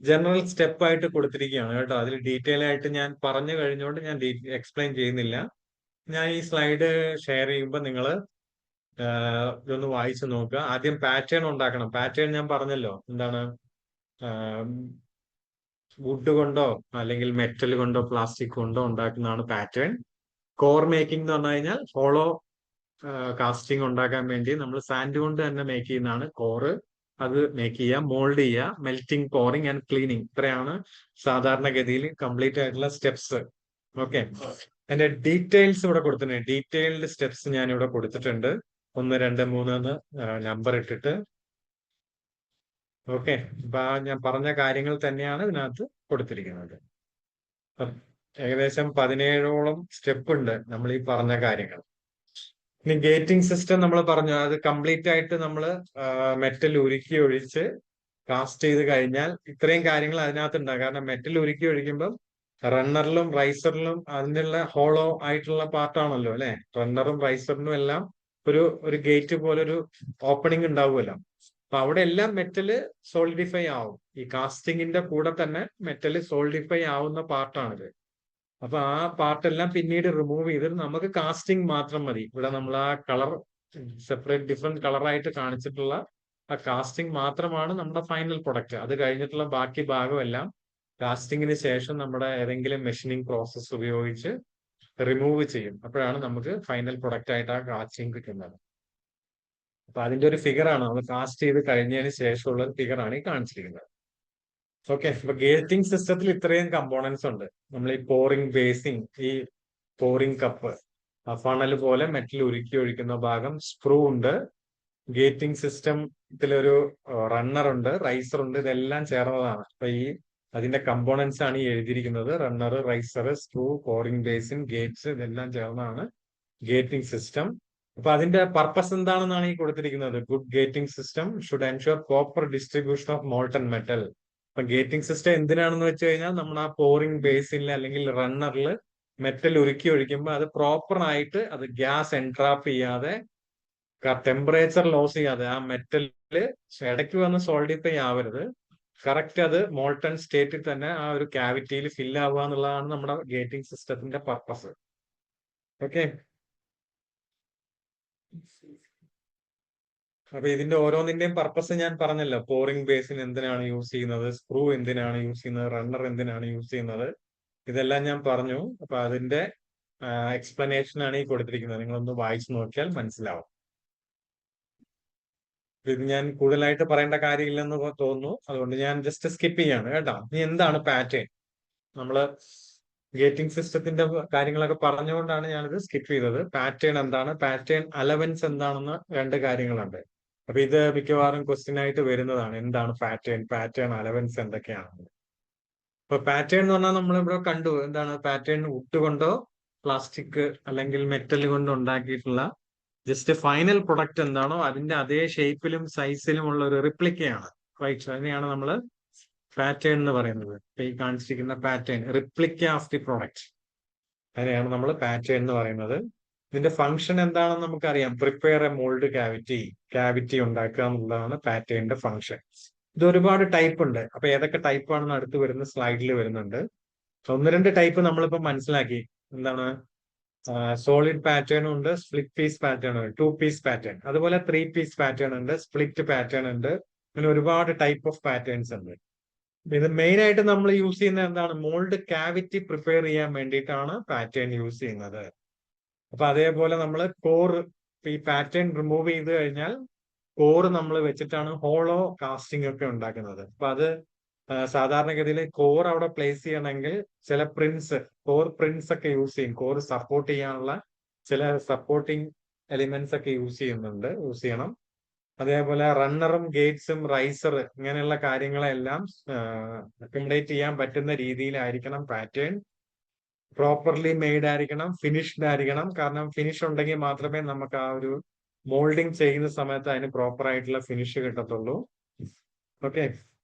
ജനറൽ സ്റ്റെപ്പ് ആയിട്ട് കൊടുത്തിരിക്കുകയാണ് കേട്ടോ. അതിൽ ഡീറ്റെയിൽ ആയിട്ട് ഞാൻ പറഞ്ഞു കഴിഞ്ഞുകൊണ്ട് ഞാൻ എക്സ്പ്ലെയിൻ ചെയ്യുന്നില്ല. ഞാൻ ഈ സ്ലൈഡ് ഷെയർ ചെയ്യുമ്പോൾ നിങ്ങൾ ഇതൊന്ന് വായിച്ചു നോക്കുക. ആദ്യം പാറ്റേൺ ഉണ്ടാക്കണം. പാറ്റേൺ ഞാൻ പറഞ്ഞല്ലോ എന്താണ്, വുഡ് കൊണ്ടോ അല്ലെങ്കിൽ മെറ്റൽ കൊണ്ടോ പ്ലാസ്റ്റിക് കൊണ്ടോ ഉണ്ടാക്കുന്നതാണ് പാറ്റേൺ. കോർ മേക്കിംഗ് എന്ന് പറഞ്ഞു കഴിഞ്ഞാൽ ഹോളോ കാസ്റ്റിംഗ് ഉണ്ടാക്കാൻ വേണ്ടി നമ്മൾ സാൻഡ് കൊണ്ട് തന്നെ മേക്ക് ചെയ്യുന്നതാണ് കോറ്. അത് മേക്ക് ചെയ്യുക, മോൾഡ് ചെയ്യുക, മെൽറ്റിംഗ്, പോറിംഗ് ആൻഡ് ക്ലീനിങ്. ഇത്രയാണ് സാധാരണഗതിയിൽ കംപ്ലീറ്റ് ആയിട്ടുള്ള സ്റ്റെപ്സ്. ഓക്കെ, അതിന്റെ ഡീറ്റെയിൽസ് ഇവിടെ കൊടുത്തിട്ടുണ്ട്. ഡീറ്റെയിൽഡ് സ്റ്റെപ്സ് ഞാൻ ഇവിടെ കൊടുത്തിട്ടുണ്ട്, 1, 2, 3 എന്ന് നമ്പർ ഇട്ടിട്ട്. ഓക്കെ, അപ്പൊ ഞാൻ പറഞ്ഞ കാര്യങ്ങൾ തന്നെയാണ് ഇതിനകത്ത് കൊടുത്തിരിക്കുന്നത്. ഏകദേശം 17ഓളം സ്റ്റെപ്പ് ഉണ്ട് നമ്മൾ ഈ പറഞ്ഞ കാര്യങ്ങൾ. ഇനി ഗേറ്റിംഗ് സിസ്റ്റം നമ്മൾ പറഞ്ഞു, അത് കംപ്ലീറ്റ് ആയിട്ട് നമ്മൾ മെറ്റൽ ഉരുക്കി ഒഴിച്ച് കാസ്റ്റ് ചെയ്ത് കഴിഞ്ഞാൽ ഇത്രയും കാര്യങ്ങൾ അതിനകത്ത് ഉണ്ടാകും. കാരണം മെറ്റൽ ഉരുക്കി ഒഴിക്കുമ്പം റണ്ണറിലും റൈസറിലും അതിനുള്ള ഹോളോ ആയിട്ടുള്ള പാർട്ടാണല്ലോ അല്ലെ. റണ്ണറും റൈസറിനും എല്ലാം ഒരു ഗേറ്റ് പോലെ ഒരു ഓപ്പണിംഗ് ഉണ്ടാവുമല്ലോ. അപ്പൊ അവിടെ എല്ലാം മെറ്റല് സോളിഡിഫൈ ആവും. ഈ കാസ്റ്റിങ്ങിന്റെ കൂടെ തന്നെ മെറ്റല് സോളിഡിഫൈ ആവുന്ന പാർട്ടാണിത്. അപ്പൊ ആ പാർട്ടെല്ലാം പിന്നീട് റിമൂവ് ചെയ്തിട്ട് നമുക്ക് കാസ്റ്റിംഗ് മാത്രം മതി. ഇവിടെ നമ്മൾ ആ കളർ സെപ്പറേറ്റ് ഡിഫറെന്റ് കളറായിട്ട് കാണിച്ചിട്ടുള്ള ആ കാസ്റ്റിംഗ് മാത്രമാണ് നമ്മുടെ ഫൈനൽ പ്രൊഡക്റ്റ്. അത് കഴിഞ്ഞിട്ടുള്ള ബാക്കി ഭാഗമെല്ലാം കാസ്റ്റിങ്ങിന് ശേഷം നമ്മുടെ ഏതെങ്കിലും മെഷീനിങ് പ്രോസസ്സ് ഉപയോഗിച്ച് റിമൂവ് ചെയ്യും. അപ്പോഴാണ് നമുക്ക് ഫൈനൽ പ്രൊഡക്റ്റ് ആയിട്ട് ആ കാസ്റ്റിംഗ് കിട്ടുന്നത്. അപ്പൊ അതിന്റെ ഒരു ഫിഗറാണ് നമ്മൾ കാസ്റ്റ് ചെയ്ത് കഴിഞ്ഞതിന് ശേഷമുള്ള ഒരു ഫിഗറാണ് ഈ കാണിച്ചിരിക്കുന്നത്. ഓക്കെ, അപ്പൊ ഗേറ്റിംഗ് സിസ്റ്റത്തിൽ ഇത്രയും കമ്പോണൻസ് ഉണ്ട്. നമ്മൾ ഈ പോറിംഗ് ബേസിംഗ്, ഈ പോറിംഗ് കപ്പ്, ഫണൽ പോലെ മെറ്റൽ ഉരുക്കി ഒഴിക്കുന്ന ഭാഗം, സ്ക്രൂ ഉണ്ട്, ഗേറ്റിംഗ് സിസ്റ്റത്തിലൊരു റണ്ണർ ഉണ്ട്, റൈസർ ഉണ്ട്, ഇതെല്ലാം ചേർന്നതാണ്. അപ്പൊ അതിന്റെ കമ്പോണൻസ് ആണ് ഈ എഴുതിയിരിക്കുന്നത്. Runner, riser, sprue, pouring basin, gates, ഇതെല്ലാം ചേർന്നതാണ് ഗേറ്റിംഗ് സിസ്റ്റം. അപ്പൊ അതിന്റെ പർപ്പസ് എന്താണെന്നാണ് ഈ കൊടുത്തിരിക്കുന്നത്. Good gating system should ensure proper distribution of molten metal. അപ്പൊ ഗേറ്റിംഗ് സിസ്റ്റം എന്തിനാണെന്ന് വെച്ച് കഴിഞ്ഞാൽ നമ്മൾ ആ പോറിംഗ് ബേസിനിൽ അല്ലെങ്കിൽ റണ്ണറിൽ മെറ്റൽ ഉരുക്കി ഒഴിക്കുമ്പോൾ അത് പ്രോപ്പർ ആയിട്ട് അത് ഗ്യാസ് എൻട്രാപ്പ് ചെയ്യാതെ, ടെമ്പറേച്ചർ ലോസ് ചെയ്യാതെ, ആ മെറ്റലില് ഇടയ്ക്ക് വന്ന് സോളിഡിഫൈ ആവരുത്, കറക്റ്റ് അത് മോൾട്ടൺ സ്റ്റേറ്റിൽ തന്നെ ആ ഒരു ക്യാവിറ്റിയിൽ ഫിൽ ആവുക എന്നുള്ളതാണ് നമ്മുടെ ഗേറ്റിംഗ് സിസ്റ്റത്തിന്റെ പർപ്പസ്. ഓക്കെ, അപ്പൊ ഇതിന്റെ ഓരോന്നിന്റെയും പർപ്പസ് ഞാൻ പറഞ്ഞല്ലോ. പോറിംഗ് ബേസിൻ എന്തിനാണ് യൂസ് ചെയ്യുന്നത്, സ്ക്രൂ എന്തിനാണ് യൂസ് ചെയ്യുന്നത്, റണ്ണർ എന്തിനാണ് യൂസ് ചെയ്യുന്നത്, ഇതെല്ലാം ഞാൻ പറഞ്ഞു. അപ്പൊ അതിന്റെ എക്സ്പ്ലനേഷൻ ആണ് ഈ കൊടുത്തിരിക്കുന്നത്. നിങ്ങളൊന്ന് വായിച്ചു നോക്കിയാൽ മനസ്സിലാവും. ഇത് ഞാൻ കൂടുതലായിട്ട് പറയേണ്ട കാര്യമില്ലെന്ന് തോന്നുന്നു, അതുകൊണ്ട് ഞാൻ ജസ്റ്റ് സ്കിപ്പ് ചെയ്യാണ് കേട്ടോ. ഇനി എന്താണ് പാറ്റേൺ? നമ്മള് ഗേറ്റിംഗ് സിസ്റ്റത്തിന്റെ കാര്യങ്ങളൊക്കെ പറഞ്ഞുകൊണ്ടാണ് ഞാനിത് സ്കിപ്പ് ചെയ്തത്. പാറ്റേൺ എന്താണ്, പാറ്റേൺ അലവൻസ് എന്താണെന്ന് 2 കാര്യങ്ങളുണ്ട്. അപ്പൊ ഇത് മിക്കവാറും ക്വസ്റ്റ്യൻ ആയിട്ട് വരുന്നതാണ്. എന്താണ് പാറ്റേൺ, പാറ്റേൺ അലവൻസ് എന്തൊക്കെയാണ്? ഇപ്പൊ പാറ്റേൺ എന്ന് പറഞ്ഞാൽ നമ്മളിവിടെ കണ്ടു, എന്താണ് പാറ്റേൺ, വുഡ് കൊണ്ടോ പ്ലാസ്റ്റിക് അല്ലെങ്കിൽ മെറ്റൽ കൊണ്ടോ ഉണ്ടാക്കിയിട്ടുള്ള ജസ്റ്റ് ഫൈനൽ പ്രൊഡക്റ്റ് എന്താണോ അതിന്റെ അതേ ഷേപ്പിലും സൈസിലും ഉള്ള ഒരു റിപ്ലിക്കയാണ്. റൈറ്റ്, അതിനെയാണ് നമ്മൾ പാറ്റേൺ എന്ന് പറയുന്നത്. ഈ കാണിച്ചിരിക്കുന്ന pattern replica of the product, അതിനെയാണ് നമ്മൾ പാറ്റേൺ എന്ന് പറയുന്നത്. ഇതിന്റെ ഫംഗ്ഷൻ എന്താണെന്ന് നമുക്കറിയാം. പ്രിപ്പയർ എ മോൾഡ് ക്യാവിറ്റി ഉണ്ടാക്കുക എന്നുള്ളതാണ് പാറ്റേണിന്റെ ഫംഗ്ഷൻ. ഇത് ഒരുപാട് ടൈപ്പ് ഉണ്ട്. അപ്പൊ ഏതൊക്കെ ടൈപ്പ് ആണെന്ന് അടുത്ത് വരുന്ന സ്ലൈഡിൽ വരുന്നുണ്ട്. 1-2 ടൈപ്പ് നമ്മളിപ്പോ മനസ്സിലാക്കി. എന്താണ്, സോളിഡ് പാറ്റേൺ ഉണ്ട്, സ്പ്ലിറ്റ് പീസ് പാറ്റേൺ ഉണ്ട്, 2 പീസ് പാറ്റേൺ, അതുപോലെ 3 പീസ് പാറ്റേൺ ഉണ്ട്, സ്പ്ലിറ്റ് പാറ്റേൺ ഉണ്ട്. അങ്ങനെ ഒരുപാട് ടൈപ്പ് ഓഫ് പാറ്റേൺസ് ഉണ്ട്. ഇത് മെയിൻ ആയിട്ട് നമ്മൾ യൂസ് ചെയ്യുന്നത് എന്താണ്, മോൾഡ് ക്യാവിറ്റി പ്രിപ്പയർ ചെയ്യാൻ വേണ്ടിയിട്ടാണ് പാറ്റേൺ യൂസ് ചെയ്യുന്നത്. അപ്പൊ അതേപോലെ നമ്മൾ കോർ, ഈ പാറ്റേൺ റിമൂവ് ചെയ്ത് കഴിഞ്ഞാൽ കോർ നമ്മൾ വെച്ചിട്ടാണ് ഹോളോ കാസ്റ്റിംഗ് ഒക്കെ ഉണ്ടാക്കുന്നത്. അപ്പൊ അത് സാധാരണഗതിയിൽ കോർ അവിടെ പ്ലേസ് ചെയ്യണമെങ്കിൽ ചില കോർ പ്രിന്റ്സ് ഒക്കെ യൂസ് ചെയ്യും. കോർ സപ്പോർട്ട് ചെയ്യാനുള്ള ചില സപ്പോർട്ടിങ് എലിമെന്റ്സ് ഒക്കെ യൂസ് ചെയ്യണം. അതേപോലെ റണ്ണറും ഗേറ്റ്സും റൈസർ ഇങ്ങനെയുള്ള കാര്യങ്ങളെല്ലാം അക്കോമഡേറ്റ് ചെയ്യാൻ പറ്റുന്ന രീതിയിലായിരിക്കണം പാറ്റേൺ. പ്രോപ്പർലി മെയ്ഡ് ആയിരിക്കണം, ഫിനിഷ്ഡ് ആയിരിക്കണം. കാരണം ഫിനിഷ് ഉണ്ടെങ്കിൽ മാത്രമേ നമുക്ക് ആ ഒരു മോൾഡിങ് ചെയ്യുന്ന സമയത്ത് അതിന് പ്രോപ്പർ ആയിട്ടുള്ള ഫിനിഷ് കിട്ടത്തുള്ളൂ. ഓക്കെ,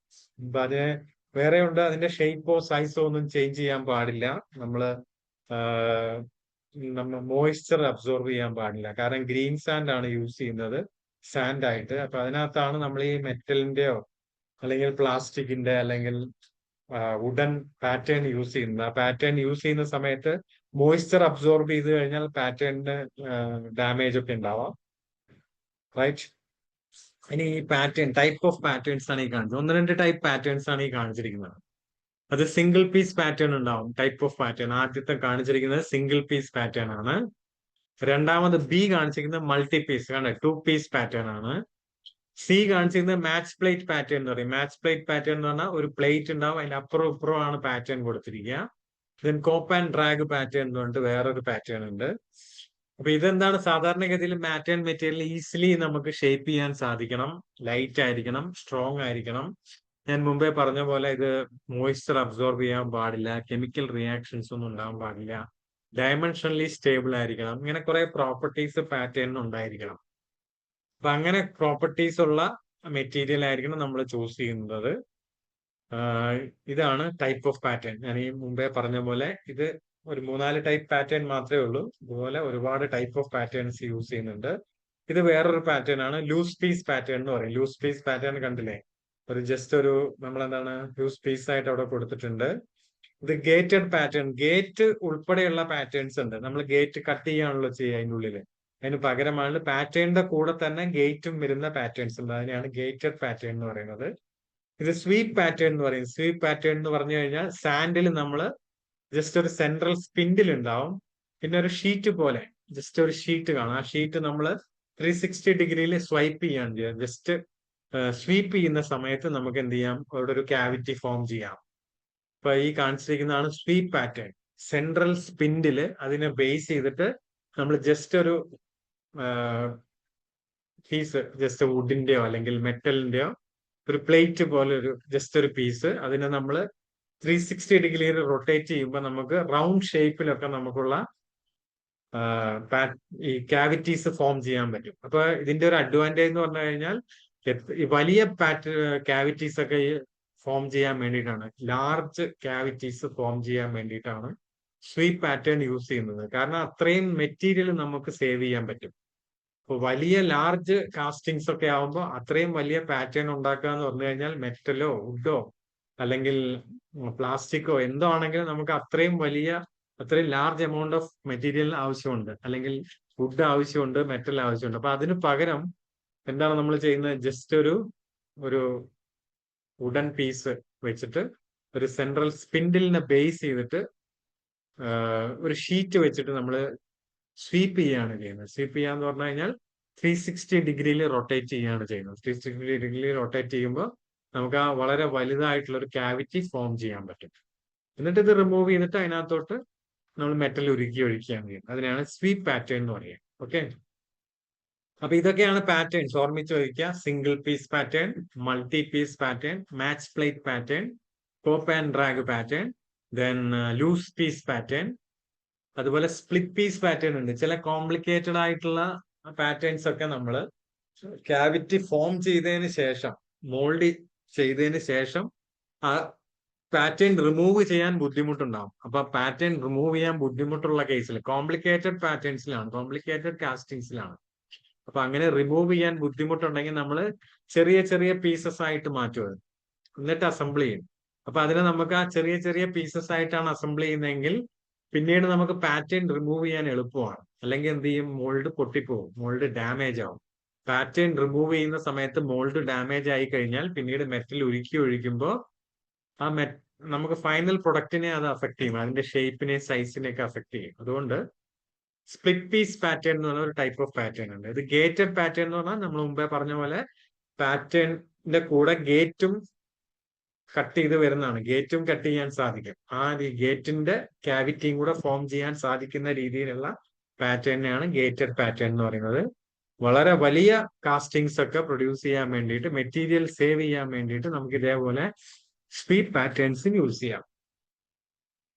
അപ്പൊ അതിന് വേറെ ഉണ്ട്, അതിന്റെ ഷേപ്പോ സൈസോ ഒന്നും ചേഞ്ച് ചെയ്യാൻ പാടില്ല. നമ്മള് നമ്മൾ മോയ്സ്ചർ അബ്സോർവ് ചെയ്യാൻ പാടില്ല. കാരണം ഗ്രീൻ സാൻഡ് ആണ് യൂസ് ചെയ്യുന്നത് സാൻഡ് ആയിട്ട്. അപ്പൊ അതിനകത്താണ് നമ്മൾ ഈ മെറ്റലിന്റെയോ അല്ലെങ്കിൽ പ്ലാസ്റ്റിക്കിന്റെ അല്ലെങ്കിൽ വുഡൻ പാറ്റേൺ യൂസ് ചെയ്യുന്നത്. ആ പാറ്റേൺ യൂസ് ചെയ്യുന്ന സമയത്ത് മോയ്സ്ചർ അബ്സോർബ് ചെയ്ത് കഴിഞ്ഞാൽ പാറ്റേണിന് ഡാമേജ് ഒക്കെ ഉണ്ടാവാം. റൈറ്റ്. ഇനി ഈ പാറ്റേൺ ടൈപ്പ് ഓഫ് പാറ്റേൺസ് ആണ് ഈ കാണിച്ചത്. 1-2 ടൈപ്പ് പാറ്റേൺസ് ആണ് ഈ കാണിച്ചിരിക്കുന്നത്. അത് സിംഗിൾ പീസ് പാറ്റേൺ ഉണ്ടാവും. ടൈപ്പ് ഓഫ് പാറ്റേൺ ആദ്യത്തെ കാണിച്ചിരിക്കുന്നത് സിംഗിൾ പീസ് പാറ്റേൺ ആണ്. രണ്ടാമത് ബി കാണിച്ചിരിക്കുന്നത് മൾട്ടി പീസ്, കാരണം 2 പീസ് പാറ്റേൺ ആണ്. സി കാണിച്ചിരിക്കുന്നത് മാച്ച് പ്ലേറ്റ് പാറ്റേൺ എന്ന് പറയും. മാച്ച് പ്ലേറ്റ് പാറ്റേൺ എന്ന് പറഞ്ഞാൽ ഒരു പ്ലേറ്റ് ഉണ്ടാവും, അതിന്റെ അപ്പുറം ഇപ്പുറം ആണ് പാറ്റേൺ കൊടുത്തിരിക്കുക. Then cope and drag pattern എന്ന് പറഞ്ഞിട്ട് വേറൊരു പാറ്റേൺ ഉണ്ട്. അപ്പൊ ഇതെന്താണ്, സാധാരണഗതിയിൽ പാറ്റേൺ മെറ്റീരിയൽ ഈസിലി നമുക്ക് ഷേപ്പ് ചെയ്യാൻ സാധിക്കണം. ലൈറ്റ് ആയിരിക്കണം, സ്ട്രോങ് ആയിരിക്കണം. ഞാൻ മുമ്പേ പറഞ്ഞ പോലെ ഇത് മോയ്സ്ചർ അബ്സോർബ് ചെയ്യാൻ പാടില്ല, കെമിക്കൽ റിയാക്ഷൻസ് ഒന്നും ഉണ്ടാകാൻ പാടില്ല, ഡയമെൻഷനലി സ്റ്റേബിൾ ആയിരിക്കണം. ഇങ്ങനെ കുറെ പ്രോപ്പർട്ടീസ് പാറ്റേൺ ഉണ്ടായിരിക്കണം. അപ്പൊ അങ്ങനെ പ്രോപ്പർട്ടീസ് ഉള്ള മെറ്റീരിയൽ ആയിരിക്കണം നമ്മൾ ചൂസ് ചെയ്യുന്നത്. ഇതാണ് ടൈപ്പ് ഓഫ് പാറ്റേൺ. ഞാൻ ഈ മുമ്പേ പറഞ്ഞ പോലെ ഇത് ഒരു 3-4 ടൈപ്പ് പാറ്റേൺ മാത്രമേ ഉള്ളൂ. ഇതുപോലെ ഒരുപാട് ടൈപ്പ് ഓഫ് പാറ്റേൺസ് യൂസ് ചെയ്യുന്നുണ്ട്. ഇത് വേറൊരു പാറ്റേൺ ആണ്, ലൂസ് പീസ് പാറ്റേൺ എന്ന് പറയും. ലൂസ് പീസ് പാറ്റേൺ കണ്ടില്ലേ, ഒരു ജസ്റ്റ് ഒരു നമ്മളെന്താണ് ലൂസ് പീസ് ആയിട്ട് അവിടെ കൊടുത്തിട്ടുണ്ട്. ഇത് ഗേറ്റഡ് പാറ്റേൺ, ഗേറ്റ് ഉൾപ്പെടെയുള്ള പാറ്റേൺസ് ഉണ്ട്. നമ്മൾ ഗേറ്റ് കട്ട് ചെയ്യാണല്ലോ ചെയ്യുക അതിൻ്റെ ഉള്ളില്. അതിന് പകരമാണ് പാറ്റേണിന്റെ കൂടെ തന്നെ ഗേറ്റും വരുന്ന പാറ്റേൺസ് ഉണ്ട്. അതിനെയാണ് ഗേറ്റഡ് പാറ്റേൺ എന്ന് പറയുന്നത്. ഇത് സ്വീപ്പ് പാറ്റേൺ എന്ന് പറയും. സ്വീപ്പ് പാറ്റേൺ എന്ന് പറഞ്ഞു കഴിഞ്ഞാൽ സാൻഡിൽ നമ്മൾ ജസ്റ്റ് ഒരു സെൻട്രൽ സ്പിൻഡിൽ ഉണ്ടാവും, പിന്നെ ഒരു ഷീറ്റ് പോലെ ജസ്റ്റ് ഒരു ഷീറ്റ് കാണാം. ആ ഷീറ്റ് നമ്മൾ 360 ഡിഗ്രിയിൽ സ്വൈപ്പ് ചെയ്യാണ് ചെയ്യുക. ജസ്റ്റ് സ്വീപ്പ് ചെയ്യുന്ന സമയത്ത് നമുക്ക് എന്ത് ചെയ്യാം, അവിടെ ഒരു ക്യാവിറ്റി ഫോം ചെയ്യാം. ഇപ്പൊ ഈ കാണിച്ചിരിക്കുന്നതാണ് സ്വീപ്പ് പാറ്റേൺ. സെൻട്രൽ സ്പിൻഡില് അതിനെ ബേസ് ചെയ്തിട്ട് നമ്മൾ ജസ്റ്റ് ഒരു പീസ്, ജസ്റ്റ് വുഡിന്റെയോ അല്ലെങ്കിൽ മെറ്റലിന്റെയോ ഒരു പ്ലേറ്റ് പോലെ ഒരു ജസ്റ്റ് ഒരു പീസ്, അതിനെ നമ്മൾ 360 ഡിഗ്രിയിൽ റൊട്ടേറ്റ് ചെയ്യുമ്പോൾ നമുക്ക് റൗണ്ട് ഷേപ്പിലൊക്കെ നമുക്കുള്ള ഈ ക്യാവിറ്റീസ് ഫോം ചെയ്യാൻ പറ്റും. അപ്പൊ ഇതിന്റെ ഒരു അഡ്വാൻറ്റേജ് എന്ന് പറഞ്ഞു കഴിഞ്ഞാൽ ഈ വലിയ ക്യാവിറ്റീസ് ഒക്കെ ഫോം ചെയ്യാൻ വേണ്ടിയിട്ടാണ്, ലാർജ് ക്യാവിറ്റീസ് ഫോം ചെയ്യാൻ വേണ്ടിയിട്ടാണ് സ്വീപ്പ് പാറ്റേൺ യൂസ് ചെയ്യുന്നത്. കാരണം അത്രയും മെറ്റീരിയൽ നമുക്ക് സേവ് ചെയ്യാൻ പറ്റും. ഇപ്പൊ വലിയ ലാർജ് കാസ്റ്റിങ്സ് ഒക്കെ ആവുമ്പോൾ അത്രയും വലിയ പാറ്റേൺ ഉണ്ടാക്കുക എന്ന് പറഞ്ഞു കഴിഞ്ഞാൽ മെറ്റലോ വുഡോ അല്ലെങ്കിൽ പ്ലാസ്റ്റിക്കോ എന്തോ ആണെങ്കിലും നമുക്ക് അത്രയും ലാർജ് എമൗണ്ട് ഓഫ് മെറ്റീരിയൽ ആവശ്യമുണ്ട്, അല്ലെങ്കിൽ വുഡ് ആവശ്യമുണ്ട്, മെറ്റൽ ആവശ്യമുണ്ട്. അപ്പൊ അതിന് പകരം എന്താണ് നമ്മൾ ചെയ്യുന്നത്, ജസ്റ്റ് ഒരു വുഡൻ പീസ് വെച്ചിട്ട് ഒരു സെൻട്രൽ സ്പിൻഡിലിനെ ബേസ് ചെയ്തിട്ട് ഒരു ഷീറ്റ് വെച്ചിട്ട് നമ്മൾ സ്വീപ്പ് ചെയ്യുകയാണ് ചെയ്യുന്നത്. സ്വീപ്പ് ചെയ്യാന്ന് പറഞ്ഞു കഴിഞ്ഞാൽ 360 ഡിഗ്രിയിൽ റൊട്ടേറ്റ് ചെയ്യുകയാണ് ചെയ്യുന്നത്. 360 ഡിഗ്രിയിൽ റൊട്ടേറ്റ് ചെയ്യുമ്പോൾ നമുക്ക് ആ വളരെ വലുതായിട്ടുള്ള ഒരു ക്യാവിറ്റി ഫോം ചെയ്യാൻ പറ്റും. എന്നിട്ട് ഇത് റിമൂവ് ചെയ്തിട്ട് അതിനകത്തോട്ട് നമ്മൾ മെറ്റൽ ഒഴിക്കുകയാണ് ചെയ്യുന്നത്. അതിനാണ് സ്വീപ്പ് പാറ്റേൺ എന്ന് പറയുക. ഓക്കെ, അപ്പൊ ഇതൊക്കെയാണ് പാറ്റേൺസ്. ഓർമ്മിച്ച് വയ്ക്കുക: single piece pattern, multi piece pattern, match plate pattern, cope and drag pattern, then loose piece pattern. അതുപോലെ സ്പ്ലിറ്റ് പീസ് പാറ്റേൺ ഉണ്ട്. ചില കോംപ്ലിക്കേറ്റഡ് ആയിട്ടുള്ള പാറ്റേൺസ് ഒക്കെ നമ്മൾ ക്യാവിറ്റി ഫോം ചെയ്തതിന് ശേഷം, മോൾഡ് ചെയ്തതിന് ശേഷം ആ പാറ്റേൺ റിമൂവ് ചെയ്യാൻ ബുദ്ധിമുട്ടുണ്ടാവും. അപ്പൊ പാറ്റേൺ റിമൂവ് ചെയ്യാൻ ബുദ്ധിമുട്ടുള്ള കേസിൽ, കോംപ്ലിക്കേറ്റഡ് പാറ്റേൺസിലാണ്, കോംപ്ലിക്കേറ്റഡ് കാസ്റ്റിങ്സിലാണ്. അപ്പൊ അങ്ങനെ റിമൂവ് ചെയ്യാൻ ബുദ്ധിമുട്ടുണ്ടെങ്കിൽ നമ്മൾ ചെറിയ ചെറിയ പീസസ് ആയിട്ട് മാറ്റും, എന്നിട്ട് അസംബിൾ ചെയ്യും. അപ്പൊ അതിനെ നമുക്ക് ആ ചെറിയ ചെറിയ പീസസ് ആയിട്ടാണ് അസംബിൾ ചെയ്യുന്നതെങ്കിൽ പിന്നീട് നമുക്ക് പാറ്റേൺ റിമൂവ് ചെയ്യാൻ എളുപ്പമാണ്. അല്ലെങ്കിൽ എന്ത് ചെയ്യും, മോൾഡ് പൊട്ടിപ്പോവും, മോൾഡ് ഡാമേജ് ആവും. പാറ്റേൺ റിമൂവ് ചെയ്യുന്ന സമയത്ത് മോൾഡ് ഡാമേജ് ആയി കഴിഞ്ഞാൽ പിന്നീട് മെറ്റൽ ഒഴിക്കുമ്പോൾ ആ നമുക്ക് ഫൈനൽ പ്രൊഡക്റ്റിനെ അത് അഫക്ട് ചെയ്യും, അതിന്റെ ഷേപ്പിനെ സൈസിനെ ഒക്കെ അഫക്ട് ചെയ്യും. അതുകൊണ്ട് സ്പ്ലിറ്റ് പീസ് പാറ്റേൺ എന്ന് പറഞ്ഞ ഒരു ടൈപ്പ് ഓഫ് പാറ്റേൺ ഉണ്ട്. ഇത് ഗേറ്റഡ് പാറ്റേൺ എന്ന് പറഞ്ഞാൽ നമ്മൾ മുമ്പേ പറഞ്ഞ പോലെ പാറ്റേണിന്റെ കൂടെ ഗേറ്റും കട്ട് ചെയ്ത് വരുന്നതാണ്. ഗേറ്റും കട്ട് ചെയ്യാൻ സാധിക്കും. ആ ഗേറ്റിന്റെ ക്യാവിറ്റിയും കൂടെ ഫോം ചെയ്യാൻ സാധിക്കുന്ന രീതിയിലുള്ള പാറ്റേണിനെയാണ് ഗേറ്റഡ് പാറ്റേൺ എന്ന് പറയുന്നത്. വളരെ വലിയ കാസ്റ്റിങ്സ് ഒക്കെ പ്രൊഡ്യൂസ് ചെയ്യാൻ വേണ്ടിയിട്ട്, മെറ്റീരിയൽ സേവ് ചെയ്യാൻ വേണ്ടിയിട്ട് നമുക്ക് ഇതേപോലെ സ്പീഡ് പാറ്റേൺസ് യൂസ് ചെയ്യാം.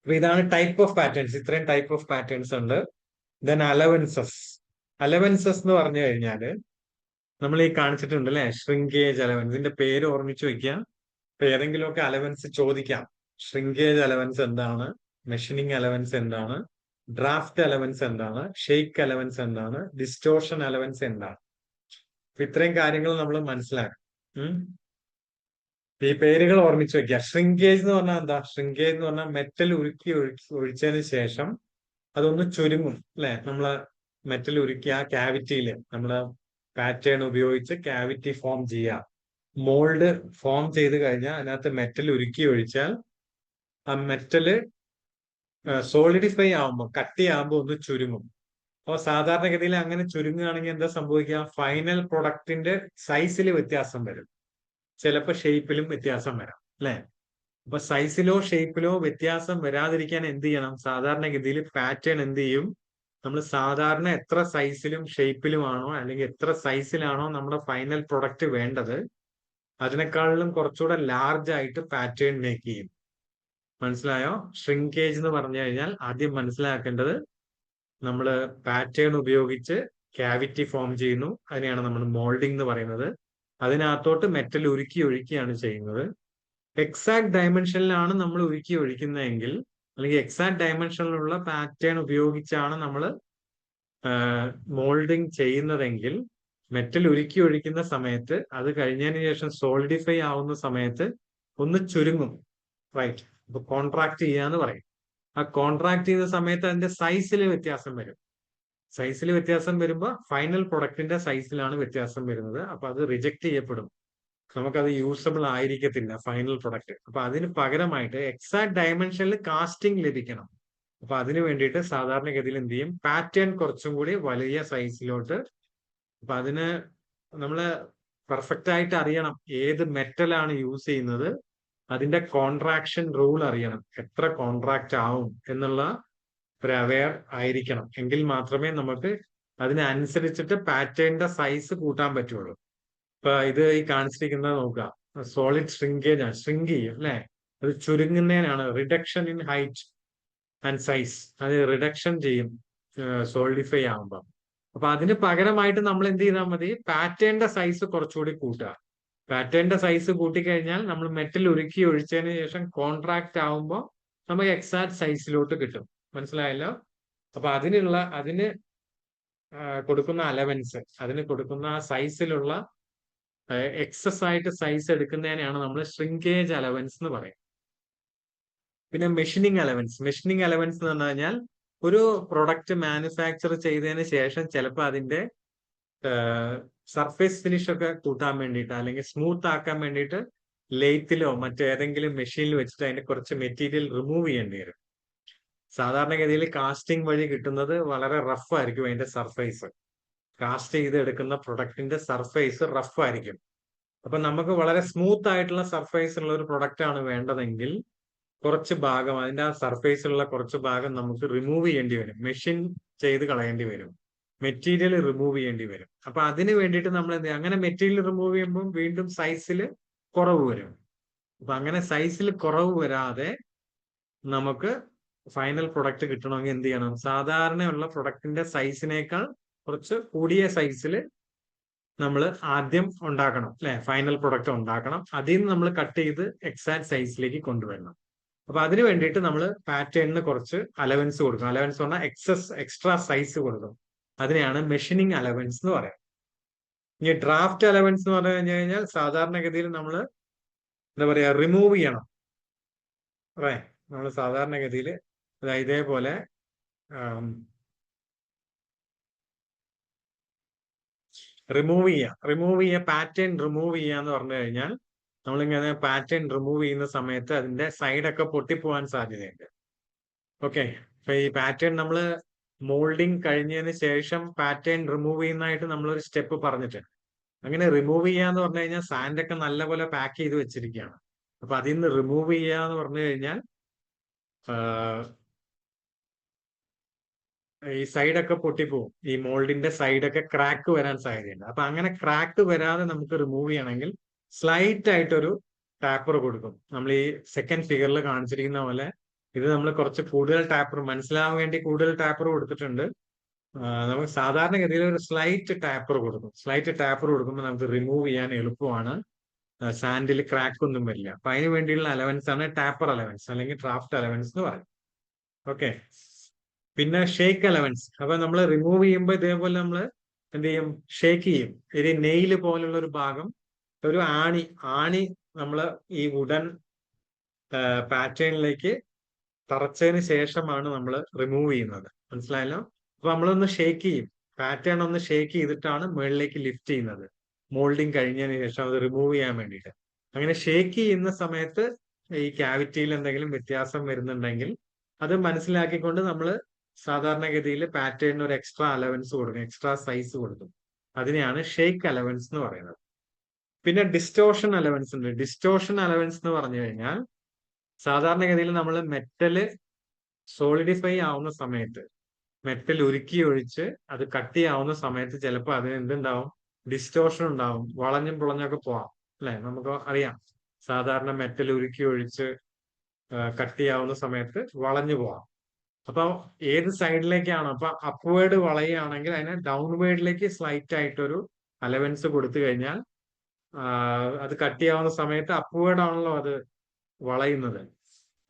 അപ്പൊ ഇതാണ് ടൈപ്പ് ഓഫ് പാറ്റേൺസ്. ഇത്രയും ടൈപ്പ് ഓഫ് പാറ്റേൺസ് ഉണ്ട്. Then allowances. അലവൻസസ് എന്ന് പറഞ്ഞു കഴിഞ്ഞാല് നമ്മൾ ഈ കാണിച്ചിട്ടുണ്ട് അല്ലെ, ഷ്രിങ്കേജ് അലവൻസ്. ഇതിന്റെ പേര് ഓർമ്മിച്ചു വെക്കുക. ഇപ്പൊ ഏതെങ്കിലുമൊക്കെ അലവൻസ് ചോദിക്കാം. ഷ്രിങ്കേജ് അലവൻസ് എന്താണ്, മെഷീനിങ് അലവൻസ് എന്താണ്, ഡ്രാഫ്റ്റ് അലവൻസ് എന്താണ്, ഷെയ്ക്ക് അലവൻസ് എന്താണ്, ഡിസ്റ്റോർഷൻ അലവൻസ് എന്താണ്. അപ്പൊ ഇത്രയും കാര്യങ്ങൾ നമ്മൾ മനസ്സിലാക്കും. ഈ പേരുകൾ ഓർമ്മിച്ചു വെക്കുക. ഷ്രിങ്കേജ് എന്ന് പറഞ്ഞാൽ എന്താ? ഷ്രിങ്കേജ് എന്ന് പറഞ്ഞാൽ മെറ്റൽ ഉരുക്കി ഒഴിച്ചതിന് ശേഷം അതൊന്ന് ചുരുങ്ങും അല്ലെ. നമ്മള് മെറ്റൽ ഉരുക്കി ആ ക്യാവിറ്റിയില് നമ്മള് പാറ്റേൺ ഉപയോഗിച്ച് ക്യാവിറ്റി ഫോം ചെയ്യുക. മോൾഡ് ഫോം ചെയ്ത് കഴിഞ്ഞാൽ അതിനകത്ത് മെറ്റൽ ഉരുക്കി ഒഴിച്ചാൽ ആ മെറ്റല് സോളിഡിഫൈ ആവുമ്പോൾ, കട്ടിയാകുമ്പോൾ ഒന്ന് ചുരുങ്ങും. അപ്പോൾ സാധാരണഗതിയിൽ അങ്ങനെ ചുരുങ്ങുകയാണെങ്കിൽ എന്താ സംഭവിക്കുക? ഫൈനൽ പ്രൊഡക്റ്റിന്റെ സൈസിൽ വ്യത്യാസം വരും, ചിലപ്പോൾ ഷേപ്പിലും വ്യത്യാസം വരാം അല്ലെ. അപ്പൊ സൈസിലോ ഷേപ്പിലോ വ്യത്യാസം വരാതിരിക്കാൻ എന്ത് ചെയ്യണം? സാധാരണഗതിയിൽ പാറ്റേൺ എന്ത് ചെയ്യും? നമ്മൾ സാധാരണ എത്ര സൈസിലും ഷേപ്പിലുമാണോ അല്ലെങ്കിൽ എത്ര സൈസിലാണോ നമ്മുടെ ഫൈനൽ പ്രൊഡക്റ്റ് വേണ്ടത്, അതിനേക്കാളിലും കുറച്ചുകൂടെ ലാർജ് ആയിട്ട് പാറ്റേൺ മേക്ക് ചെയ്യും. മനസ്സിലായോ? ഷ്രിങ്കേജ് എന്ന് പറഞ്ഞു കഴിഞ്ഞാൽ ആദ്യം മനസ്സിലാക്കേണ്ടത്, നമ്മൾ പാറ്റേൺ ഉപയോഗിച്ച് ക്യാവിറ്റി ഫോം ചെയ്യുന്നു. അതിനെയാണ് നമ്മൾ മോൾഡിംഗ് എന്ന് പറയുന്നത്. അതിനകത്തോട്ട് മെറ്റൽ ഉരുക്കി ഒഴിക്കുകയാണ് ചെയ്യുന്നത്. എക്സാക്ട് ഡയമെൻഷനിലാണ് നമ്മൾ ഉരുക്കി ഒഴിക്കുന്നതെങ്കിൽ, അല്ലെങ്കിൽ എക്സാക്ട് ഡയമെൻഷനിലുള്ള പാറ്റേൺ ഉപയോഗിച്ചാണ് നമ്മൾ മോൾഡിംഗ് ചെയ്യുന്നതെങ്കിൽ, മെറ്റൽ ഉരുക്കി ഒഴിക്കുന്ന സമയത്ത് അത് കഴിഞ്ഞതിന് ശേഷം സോളിഡിഫൈ ആവുന്ന സമയത്ത് ഒന്ന് ചുരുങ്ങും. റൈറ്റ്. അപ്പൊ കോൺട്രാക്ട് ചെയ്യാന്ന് പറയും. ആ കോൺട്രാക്ട് ചെയ്യുന്ന സമയത്ത് അതിന്റെ സൈസിൽ വ്യത്യാസം വരും. സൈസിൽ വ്യത്യാസം വരുമ്പോൾ ഫൈനൽ പ്രൊഡക്റ്റിന്റെ സൈസിലാണ് വ്യത്യാസം വരുന്നത്. അപ്പൊ അത് റിജക്ട് ചെയ്യപ്പെടും. നമുക്കത് യൂസബിൾ ആയിരിക്കത്തില്ല ഫൈനൽ പ്രൊഡക്റ്റ്. അപ്പൊ അതിന് പകരമായിട്ട് എക്സാക്ട് ഡയമെൻഷനിൽ കാസ്റ്റിംഗ് ലഭിക്കണം. അപ്പൊ അതിന് വേണ്ടിയിട്ട് സാധാരണഗതിയിൽ എന്ത് ചെയ്യും? പാറ്റേൺ കുറച്ചും കൂടി വലിയ സൈസിലോട്ട്. അപ്പൊ അതിന് നമ്മള് പെർഫെക്റ്റ് ആയിട്ട് അറിയണം ഏത് മെറ്റലാണ് യൂസ് ചെയ്യുന്നത്, അതിന്റെ കോൺട്രാക്ഷൻ റൂൾ അറിയണം, എത്ര കോൺട്രാക്ട് ആവും എന്നുള്ള ഒരു അവെയർ ആയിരിക്കണം. എങ്കിൽ മാത്രമേ നമുക്ക് അതിനനുസരിച്ചിട്ട് പാറ്റേണിന്റെ സൈസ് കൂട്ടാൻ പറ്റുള്ളൂ. ഇപ്പൊ ഇത് ഈ കാണിച്ചിരിക്കുന്നത് നോക്കുക, സോളിഡ് ഷ്രിങ്കേജ് ആണ്. ഷ്രിങ്ക് ചെയ്യും അല്ലെ, അത് ചുരുങ്ങുന്നതിനാണ് reduction in height and size. അത് റിഡക്ഷൻ ചെയ്യും സോളിഡിഫൈ ആകുമ്പോൾ. അപ്പൊ അതിന് പകരമായിട്ട് നമ്മൾ എന്ത് ചെയ്താൽ മതി? പാറ്റേണിന്റെ സൈസ് കുറച്ചുകൂടി കൂട്ടുക. പാറ്റേണിന്റെ സൈസ് കൂട്ടിക്കഴിഞ്ഞാൽ നമ്മൾ മെറ്റൽ ഉരുക്കി ഒഴിച്ചതിന് ശേഷം കോൺട്രാക്ട് ആവുമ്പോൾ നമുക്ക് എക്സാക്ട് സൈസിലോട്ട് കിട്ടും. മനസ്സിലായല്ലോ? അപ്പൊ അതിന് കൊടുക്കുന്ന അലവൻസ്, അതിന് കൊടുക്കുന്ന സൈസിലുള്ള എക്സസ് ആയിട്ട് സൈസ് എടുക്കുന്നതിനെയാണ് നമ്മൾ ഷ്രിങ്കേജ് അലവൻസ് എന്ന് പറയും. പിന്നെ മെഷീനിങ് അലവൻസ്. മെഷീനിങ് അലവൻസ് എന്ന് പറഞ്ഞു കഴിഞ്ഞാൽ ഒരു പ്രൊഡക്റ്റ് മാനുഫാക്ചർ ചെയ്തതിന് ശേഷം ചിലപ്പോൾ അതിന്റെ സർഫേസ് ഫിനിഷ് ഒക്കെ കൂട്ടാൻ വേണ്ടിയിട്ട് അല്ലെങ്കിൽ സ്മൂത്ത് ആക്കാൻ വേണ്ടിയിട്ട് ലേത്തിലോ മറ്റേതെങ്കിലും മെഷീനിൽ വെച്ചിട്ട് അതിന്റെ കുറച്ച് മെറ്റീരിയൽ റിമൂവ് ചെയ്യേണ്ടി വരും. സാധാരണഗതിയിൽ കാസ്റ്റിംഗ് വഴി കിട്ടുന്നത് വളരെ റഫ് ആയിരിക്കും. അതിന്റെ സർഫേസ് കാസ്റ്റ് ചെയ്ത് എടുക്കുന്ന പ്രൊഡക്റ്റിന്റെ സർഫേസ് റഫ് ആയിരിക്കും. അപ്പൊ നമുക്ക് വളരെ സ്മൂത്ത് ആയിട്ടുള്ള സർഫേസ് ഉള്ള ഒരു പ്രൊഡക്റ്റ് ആണ് വേണ്ടതെങ്കിൽ കുറച്ച് ഭാഗം, അതിന്റെ ആ സർഫേസിലുള്ള കുറച്ച് ഭാഗം നമുക്ക് റിമൂവ് ചെയ്യേണ്ടി വരും. മെഷീൻ ചെയ്ത് കളയേണ്ടി വരും, മെറ്റീരിയൽ റിമൂവ് ചെയ്യേണ്ടി വരും. അപ്പൊ അതിന് വേണ്ടിയിട്ട് നമ്മൾ എന്ത് ചെയ്യും? അങ്ങനെ മെറ്റീരിയൽ റിമൂവ് ചെയ്യുമ്പോൾ വീണ്ടും സൈസിൽ കുറവ് വരും. അപ്പൊ അങ്ങനെ സൈസിൽ കുറവ് വരാതെ നമുക്ക് ഫൈനൽ പ്രൊഡക്റ്റ് കിട്ടണമെങ്കിൽ എന്ത് ചെയ്യണം? സാധാരണയുള്ള പ്രൊഡക്റ്റിന്റെ സൈസിനേക്കാൾ കുറച്ച് കൂടിയ സൈസിൽ നമ്മൾ ആദ്യം ഉണ്ടാക്കണം അല്ലെ, ഫൈനൽ പ്രൊഡക്റ്റ് ഉണ്ടാക്കണം. അതിൽ നിന്ന് നമ്മൾ കട്ട് ചെയ്ത് എക്സാക്ട് സൈസിലേക്ക് കൊണ്ടുവരണം. അപ്പൊ അതിന് വേണ്ടിയിട്ട് നമ്മൾ പാറ്റേണിന് കുറച്ച് അലവൻസ് കൊടുക്കും. അലവൻസ് പറഞ്ഞാൽ എക്സ്ട്രാ സൈസ് കൊടുക്കും. അതിനെയാണ് മെഷീനിങ് അലവൻസ് എന്ന് പറയാം. ഇനി ഡ്രാഫ്റ്റ് അലവൻസ് എന്ന് പറഞ്ഞു കഴിഞ്ഞാൽ സാധാരണഗതിയിൽ നമ്മൾ എന്താ പറയാ, റിമൂവ് ചെയ്യണം. അതെ, നമ്മൾ സാധാരണഗതിയിൽ ഇതേപോലെ റിമൂവ് ചെയ്യുക, പാറ്റേൺ റിമൂവ് ചെയ്യുക എന്ന് പറഞ്ഞു കഴിഞ്ഞാൽ നമ്മളിങ്ങനെ പാറ്റേൺ റിമൂവ് ചെയ്യുന്ന സമയത്ത് അതിന്റെ സൈഡൊക്കെ പൊട്ടിപ്പോവാൻ സാധ്യതയുണ്ട്. ഓക്കെ. അപ്പൊ ഈ പാറ്റേൺ നമ്മൾ മോൾഡിങ് കഴിഞ്ഞതിന് ശേഷം പാറ്റേൺ റിമൂവ് ചെയ്യുന്നതായിട്ട് നമ്മളൊരു സ്റ്റെപ്പ് പറഞ്ഞിട്ടുണ്ട്. അങ്ങനെ റിമൂവ് ചെയ്യാന്ന് പറഞ്ഞു കഴിഞ്ഞാൽ സാൻഡൊക്കെ നല്ലപോലെ പാക്ക് ചെയ്ത് വെച്ചിരിക്കുകയാണ്. അപ്പൊ അതിൽ നിന്ന് റിമൂവ് ചെയ്യുക എന്ന് പറഞ്ഞു കഴിഞ്ഞാൽ ഈ സൈഡൊക്കെ പൊട്ടിപ്പോവും. ഈ മോൾഡിന്റെ സൈഡൊക്കെ ക്രാക്ക് വരാൻ സാധ്യതയുണ്ട്. അപ്പൊ അങ്ങനെ ക്രാക്ക് വരാതെ നമുക്ക് റിമൂവ് ചെയ്യണമെങ്കിൽ സ്ലൈറ്റ് ആയിട്ടൊരു ടാപ്പർ കൊടുക്കും. നമ്മൾ ഈ സെക്കൻഡ് ഫിഗറിൽ കാണിച്ചിരിക്കുന്ന പോലെ ഇത് നമ്മൾ കുറച്ച് കൂടുതൽ ടാപ്പർ മനസ്സിലാവാൻ വേണ്ടി കൂടുതൽ ടാപ്പർ കൊടുത്തിട്ടുണ്ട്. നമുക്ക് സാധാരണഗതിയിൽ ഒരു സ്ലൈറ്റ് ടാപ്പർ കൊടുക്കും. സ്ലൈറ്റ് ടാപ്പർ കൊടുക്കുമ്പോൾ നമുക്ക് റിമൂവ് ചെയ്യാൻ എളുപ്പമാണ്. സാൻഡിൽ ക്രാക്ക് ഒന്നും വരില്ല. അപ്പൊ അതിന് വേണ്ടിയുള്ള അലവൻസ് ആണ് ടാപ്പർ അലവൻസ് അല്ലെങ്കിൽ ഡ്രാഫ്റ്റ് അലവൻസ് എന്ന് പറയും. ഓക്കെ. പിന്നെ ഷേക്ക് അലവൻസ്. അപ്പൊ നമ്മൾ റിമൂവ് ചെയ്യുമ്പോൾ ഇതേപോലെ നമ്മൾ എന്ത് ചെയ്യും? ഷേക്ക് ചെയ്യും. ഒരു നെയില് പോലുള്ള ഒരു ഭാഗം, ഒരു ആണി നമ്മൾ ഈ വുഡൻ പാറ്റേണിലേക്ക് തറച്ചതിന് ശേഷമാണ് നമ്മൾ റിമൂവ് ചെയ്യുന്നത്. മനസ്സിലായല്ലോ? അപ്പൊ നമ്മളൊന്ന് ഷേക്ക് ചെയ്യും. പാറ്റേൺ ഒന്ന് ഷേക്ക് ചെയ്തിട്ടാണ് മുകളിലേക്ക് ലിഫ്റ്റ് ചെയ്യുന്നത്. മോൾഡിങ് കഴിഞ്ഞതിന് ശേഷം അത് റിമൂവ് ചെയ്യാൻ വേണ്ടിയിട്ട്. അങ്ങനെ ഷേക്ക് ചെയ്യുന്ന സമയത്ത് ഈ ക്യാവിറ്റിയിൽ എന്തെങ്കിലും വ്യത്യാസം വരുന്നുണ്ടെങ്കിൽ അത് മനസ്സിലാക്കിക്കൊണ്ട് നമ്മൾ സാധാരണഗതിയിൽ പാറ്റേണിന് ഒരു എക്സ്ട്രാ അലവൻസ് കൊടുക്കും, എക്സ്ട്രാ സൈസ് കൊടുക്കും. അതിനെയാണ് ഷേക്ക് അലവൻസ് എന്ന് പറയുന്നത്. പിന്നെ ഡിസ്റ്റോർഷൻ അലവൻസ് ഉണ്ട്. ഡിസ്റ്റോർഷൻ അലവൻസ് എന്ന് പറഞ്ഞു കഴിഞ്ഞാൽ സാധാരണഗതിയിൽ നമ്മൾ മെറ്റല് സോളിഡിഫൈ ആവുന്ന സമയത്ത്, മെറ്റൽ ഉരുക്കി ഒഴിച്ച് അത് കട്ടിയാവുന്ന സമയത്ത് ചിലപ്പോൾ അതിന് എന്തുണ്ടാവും? ഡിസ്റ്റോർഷൻ ഉണ്ടാവും. വളഞ്ഞും പുളഞ്ഞൊക്കെ പോവാം. അല്ലെ? നമുക്ക് അറിയാം, സാധാരണ മെറ്റൽ ഉരുക്കി ഒഴിച്ച് കട്ടിയാവുന്ന സമയത്ത് വളഞ്ഞു പോവാം. അപ്പൊ ഏത് സൈഡിലേക്കാണ്? അപ്പൊ അപ്വേർഡ് വളയുകയാണെങ്കിൽ അതിനെ ഡൗൺവേർഡിലേക്ക് സ്ലൈറ്റ് ആയിട്ടൊരു അലവൻസ് കൊടുത്തു കഴിഞ്ഞാൽ അത് കട്ടിയാവുന്ന സമയത്ത് അപ്വേർഡ് ആണല്ലോ അത് വളയുന്നത്.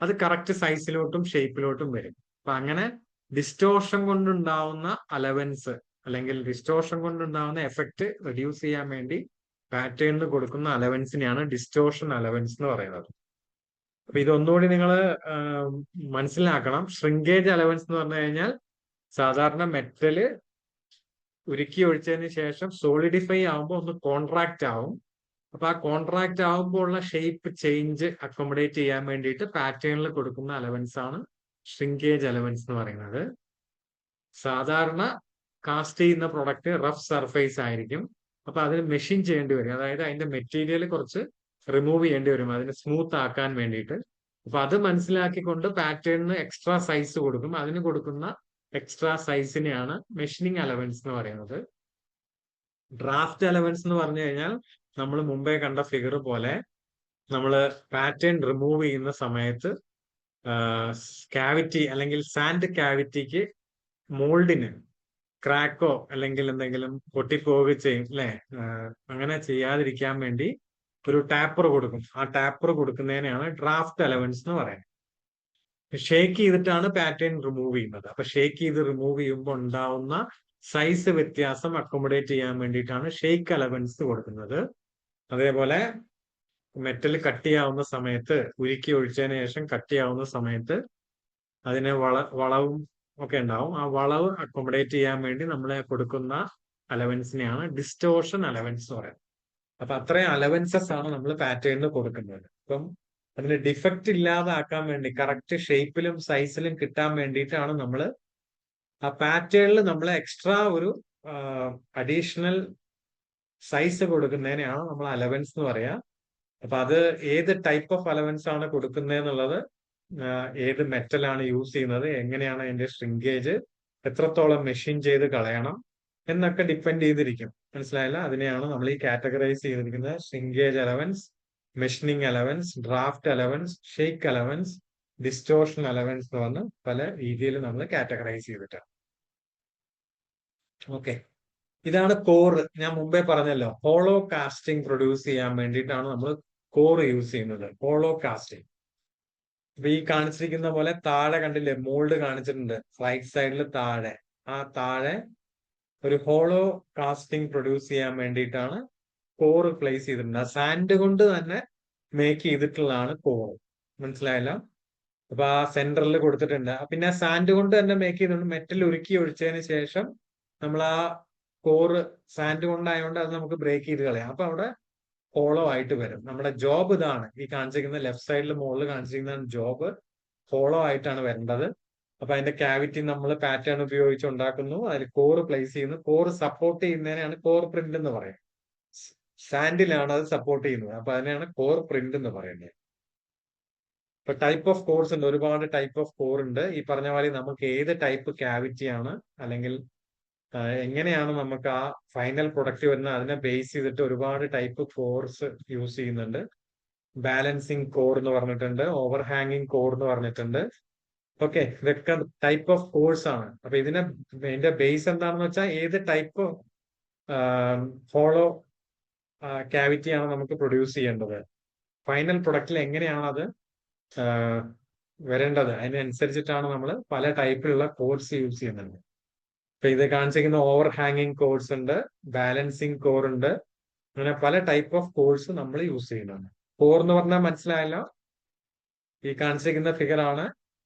അത് കറക്റ്റ് സൈസിലോട്ടും ഷേപ്പിലോട്ടും വരും. അപ്പൊ അങ്ങനെ ഡിസ്റ്റോർഷൻ കൊണ്ടുണ്ടാവുന്ന അലവൻസ് അല്ലെങ്കിൽ ഡിസ്റ്റോർഷൻ കൊണ്ടുണ്ടാവുന്ന എഫക്റ്റ് റെഡ്യൂസ് ചെയ്യാൻ വേണ്ടി പാറ്റേണിന് കൊടുക്കുന്ന അലവൻസിനെയാണ് ഡിസ്റ്റോർഷൻ അലവൻസ് എന്ന് പറയുന്നത്. അപ്പൊ ഇതൊന്നുകൂടി നിങ്ങൾ മനസ്സിലാക്കണം. ഷ്രിങ്കേജ് അലവൻസ് എന്ന് പറഞ്ഞു കഴിഞ്ഞാൽ സാധാരണ മെറ്റല് ഉരുക്കി ഒഴിച്ചതിന് ശേഷം സോളിഡിഫൈ ആവുമ്പോൾ ഒന്ന് കോൺട്രാക്ട് ആവും. അപ്പൊ ആ കോൺട്രാക്ട് ആവുമ്പോൾ ഉള്ള ഷേപ്പ് ചേഞ്ച് അക്കോമഡേറ്റ് ചെയ്യാൻ വേണ്ടിയിട്ട് പാറ്റേണിൽ കൊടുക്കുന്ന അലവൻസ് ആണ് ഷ്രിങ്കേജ് അലവൻസ് എന്ന് പറയുന്നത്. സാധാരണ കാസ്റ്റ് ചെയ്യുന്ന പ്രൊഡക്റ്റ് റഫ് സർഫേസ് ആയിരിക്കും. അപ്പൊ അതിന് മെഷീൻ ചെയ്യേണ്ടി വരും. അതായത് അതിന്റെ മെറ്റീരിയൽ കുറച്ച് റിമൂവ് ചെയ്യേണ്ടി വരും അതിന് സ്മൂത്ത് ആക്കാൻ വേണ്ടിയിട്ട്. അപ്പൊ അത് മനസ്സിലാക്കിക്കൊണ്ട് പാറ്റേണിന് എക്സ്ട്രാ സൈസ് കൊടുക്കും. അതിന് കൊടുക്കുന്ന എക്സ്ട്രാ സൈസിനെയാണ് മെഷീനിങ് അലവൻസ് എന്ന് പറയുന്നത്. ഡ്രാഫ്റ്റ് അലവൻസ് എന്ന് പറഞ്ഞു കഴിഞ്ഞാൽ നമ്മൾ മുമ്പേ കണ്ട ഫിഗർ പോലെ നമ്മൾ പാറ്റേൺ റിമൂവ് ചെയ്യുന്ന സമയത്ത് ക്യാവിറ്റി അല്ലെങ്കിൽ സാൻഡ് ക്യാവിറ്റിക്ക് മോൾഡിന് ക്രാക്കോ അല്ലെങ്കിൽ എന്തെങ്കിലും പൊട്ടിപ്പോവുക ചെയ്യും, അല്ലെ? അങ്ങനെ ചെയ്യാതിരിക്കാൻ വേണ്ടി ഒരു ടാപ്പർ കൊടുക്കും. ആ ടാപ്പർ കൊടുക്കുന്നതിനെയാണ് ഡ്രാഫ്റ്റ് അലവൻസ് എന്ന് പറയുന്നത്. ഷേക്ക് ചെയ്തിട്ടാണ് പാറ്റേൺ റിമൂവ് ചെയ്യുന്നത്. അപ്പൊ ഷേക്ക് ചെയ്ത് റിമൂവ് ചെയ്യുമ്പോൾ ഉണ്ടാവുന്ന സൈസ് വ്യത്യാസം അക്കോമഡേറ്റ് ചെയ്യാൻ വേണ്ടിയിട്ടാണ് ഷേക്ക് അലവൻസ് കൊടുക്കുന്നത്. അതേപോലെ മെറ്റൽ കട്ടിയാവുന്ന സമയത്ത്, ഉരുക്കി ഒഴിച്ചതിന് ശേഷം കട്ടിയാവുന്ന സമയത്ത് അതിന് വളവും ഒക്കെ ഉണ്ടാവും. ആ വളവ് അക്കോമഡേറ്റ് ചെയ്യാൻ വേണ്ടി നമ്മൾ കൊടുക്കുന്ന അലവൻസിനെയാണ് ഡിസ്റ്റോർഷൻ അലവൻസ് എന്ന് പറയുന്നത്. അപ്പൊ അത്രയും അലവൻസസ് ആണ് നമ്മൾ പാറ്റേണിന് കൊടുക്കുന്നത്. അപ്പം അതിന് ഡിഫക്റ്റ് ഇല്ലാതാക്കാൻ വേണ്ടി കറക്റ്റ് ഷേപ്പിലും സൈസിലും കിട്ടാൻ വേണ്ടിയിട്ടാണ് നമ്മൾ ആ പാറ്റേണിൽ നമ്മൾ എക്സ്ട്രാ ഒരു അഡീഷണൽ സൈസ് കൊടുക്കുന്നതിനെയാണ് നമ്മൾ അലവൻസ് എന്ന് പറയാ. അപ്പൊ അത് ഏത് ടൈപ്പ് ഓഫ് അലവൻസ് ആണ് കൊടുക്കുന്നത് എന്നുള്ളത്, ഏത് മെറ്റലാണ് യൂസ് ചെയ്യുന്നത്, എങ്ങനെയാണ് അതിന്റെ ഷ്രിങ്കേജ്, എത്രത്തോളം മെഷീൻ ചെയ്ത് കളയണം എന്നൊക്കെ ഡിപ്പെൻഡ് ചെയ്തിരിക്കും. മനസ്സിലായില്ല? അതിനെയാണ് നമ്മൾ ഈ കാറ്റഗറൈസ് ചെയ്തിരിക്കുന്നത്. Shrinkage allowance, machining allowance, draft allowance, shake allowance, distortion allowance എന്ന് പറഞ്ഞ് പല രീതിയിൽ നമ്മൾ കാറ്റഗറൈസ് ചെയ്തിട്ടാണ്. ഓക്കെ, ഇതാണ് കോർ. ഞാൻ മുമ്പേ പറഞ്ഞല്ലോ, ഹോളോ കാസ്റ്റിംഗ് പ്രൊഡ്യൂസ് ചെയ്യാൻ വേണ്ടിയിട്ടാണ് നമ്മൾ കോർ യൂസ് ചെയ്യുന്നത്. Hollow casting. അപ്പൊ ഈ കാണിച്ചിരിക്കുന്ന പോലെ താഴെ കണ്ടില്ലേ, മോൾഡ് കാണിച്ചിട്ടുണ്ട് റൈറ്റ് സൈഡിൽ താഴെ. ആ താഴെ ഒരു ഹോളോ കാസ്റ്റിംഗ് പ്രൊഡ്യൂസ് ചെയ്യാൻ വേണ്ടിയിട്ടാണ് കോർ പ്ലേസ് ചെയ്തിട്ടുണ്ട്. ആ സാൻഡ് കൊണ്ട് തന്നെ മേക്ക് ചെയ്തിട്ടുള്ളതാണ് കോർ. മനസ്സിലായല്ലോ? അപ്പൊ ആ സെന്ററിൽ കൊടുത്തിട്ടുണ്ട്. പിന്നെ ആ സാൻഡ് കൊണ്ട് തന്നെ മേക്ക് ചെയ്തിട്ടുണ്ട്. മെറ്റൽ ഉരുക്കി ഒഴിച്ചതിന് ശേഷം നമ്മൾ ആ കോറ് സാൻഡ് കൊണ്ടായതുകൊണ്ട് അത് നമുക്ക് ബ്രേക്ക് ചെയ്ത് കളയാം. അപ്പൊ അവിടെ ഹോളോ ആയിട്ട് വരും. നമ്മുടെ ജോബ് ഇതാണ്. ഈ കാണിച്ചിരിക്കുന്ന ലെഫ്റ്റ് സൈഡിൽ മുകളിൽ കാണിച്ചിരിക്കുന്ന ജോബ് ഹോളോ ആയിട്ടാണ് വരേണ്ടത്. അപ്പൊ അതിന്റെ ക്യാവിറ്റി നമ്മൾ പാറ്റേൺ ഉപയോഗിച്ച് ഉണ്ടാക്കുന്നു. അതിൽ കോർ പ്ലേസ് ചെയ്യുന്നു. കോർ സപ്പോർട്ട് ചെയ്യുന്നതിനാണ് കോർ പ്രിന്റ് എന്ന് പറയുന്നത്. സാൻഡിലാണ് അത് സപ്പോർട്ട് ചെയ്യുന്നത്. അപ്പൊ അതിനെയാണ് കോർ പ്രിന്റ് എന്ന് പറയുന്നത്. ഇപ്പൊ ടൈപ്പ് ഓഫ് കോർസ് ഉണ്ട്, ഒരുപാട് ടൈപ്പ് ഓഫ് കോർ ഉണ്ട്. ഈ പറഞ്ഞ പോലെ നമുക്ക് ഏത് ടൈപ്പ് ക്യാവിറ്റി ആണ്, അല്ലെങ്കിൽ എങ്ങനെയാണ് നമുക്ക് ആ ഫൈനൽ പ്രൊഡക്റ്റ് വരുന്നത്, അതിനെ ബേസ് ചെയ്തിട്ട് ഒരുപാട് ടൈപ്പ് കോർസ് യൂസ് ചെയ്യുന്നുണ്ട്. ബാലൻസിങ് കോർ എന്ന് പറഞ്ഞിട്ടുണ്ട്, ഓവർ ഹാങ്ങിങ് കോർ എന്ന് പറഞ്ഞിട്ടുണ്ട്. ഓക്കെ, ഇതൊക്കെ ടൈപ്പ് ഓഫ് കോഴ്സ് ആണ്. അപ്പൊ ഇതിന്റെ ബേസ് എന്താണെന്ന് വെച്ചാൽ ഏത് ടൈപ്പ് ഹോളോ ക്യാവിറ്റി ആണ് നമുക്ക് പ്രൊഡ്യൂസ് ചെയ്യേണ്ടത്, ഫൈനൽ പ്രൊഡക്റ്റിൽ എങ്ങനെയാണ് അത് വരേണ്ടത്, അതിനനുസരിച്ചിട്ടാണ് നമ്മൾ പല ടൈപ്പിലുള്ള കോഴ്സ് യൂസ് ചെയ്യുന്നുണ്ട്. ഇപ്പൊ ഇത് കാണിച്ചിരിക്കുന്ന ഓവർ ഹാങ്ങിങ് കോഴ്സ് ഉണ്ട്, ബാലൻസിങ് കോർ ഉണ്ട്, അങ്ങനെ പല ടൈപ്പ് ഓഫ് കോഴ്സ് നമ്മൾ യൂസ് ചെയ്യുന്നുണ്ട്. കോർ എന്ന് പറഞ്ഞാൽ മനസ്സിലായല്ലോ, ഈ കാണിച്ചിരിക്കുന്ന ഫിഗർ ആണ്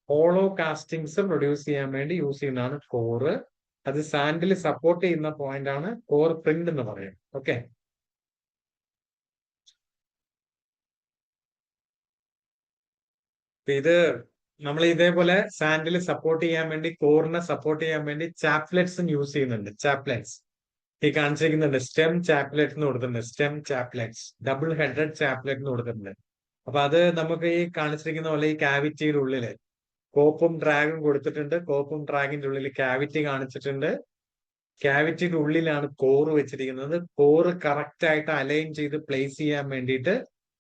ഹോളോ കാസ്റ്റിംഗ്സ് പ്രൊഡ്യൂസ് ചെയ്യാൻ വേണ്ടി യൂസ് ചെയ്യുന്നതാണ് കോറ്. അത് സാൻഡിൽ സപ്പോർട്ട് ചെയ്യുന്ന പോയിന്റ് ആണ് കോർ പ്രിന്റ് എന്ന് പറയും. ഓക്കെ, ഇത് നമ്മൾ ഇതേപോലെ സാൻഡിൽ സപ്പോർട്ട് ചെയ്യാൻ വേണ്ടി, കോറിനെ സപ്പോർട്ട് ചെയ്യാൻ വേണ്ടി ചാപ്ലെറ്റ്സും യൂസ് ചെയ്യുന്നുണ്ട്. ചാപ്ലെറ്റ്സ് ഈ കാണിച്ചിരിക്കുന്നുണ്ട്, സ്റ്റെം ചാപ്ലെറ്റ് എന്ന് കൊടുത്തിട്ടുണ്ട്. സ്റ്റെം ചാപ്ലെറ്റ്സ്, ഡബിൾ ഹെഡഡ് ചാപ്ലെറ്റ് എന്ന് കൊടുത്തിട്ടുണ്ട്. അപ്പൊ അത് നമുക്ക് ഈ കാണിച്ചിരിക്കുന്ന പോലെ ഈ ക്യാവിറ്റിയുടെ ഉള്ളില് കോപ്പും ഡ്രാഗും കൊടുത്തിട്ടുണ്ട്. കോപ്പും ഡ്രാഗിന്റെ ഉള്ളിൽ ക്യാവിറ്റി കാണിച്ചിട്ടുണ്ട്. ക്യാവിറ്റിയുടെ ഉള്ളിലാണ് കോറ് വെച്ചിരിക്കുന്നത്. കോറ് കറക്റ്റ് ആയിട്ട് അലൈൻ ചെയ്ത് പ്ലേസ് ചെയ്യാൻ വേണ്ടിയിട്ട്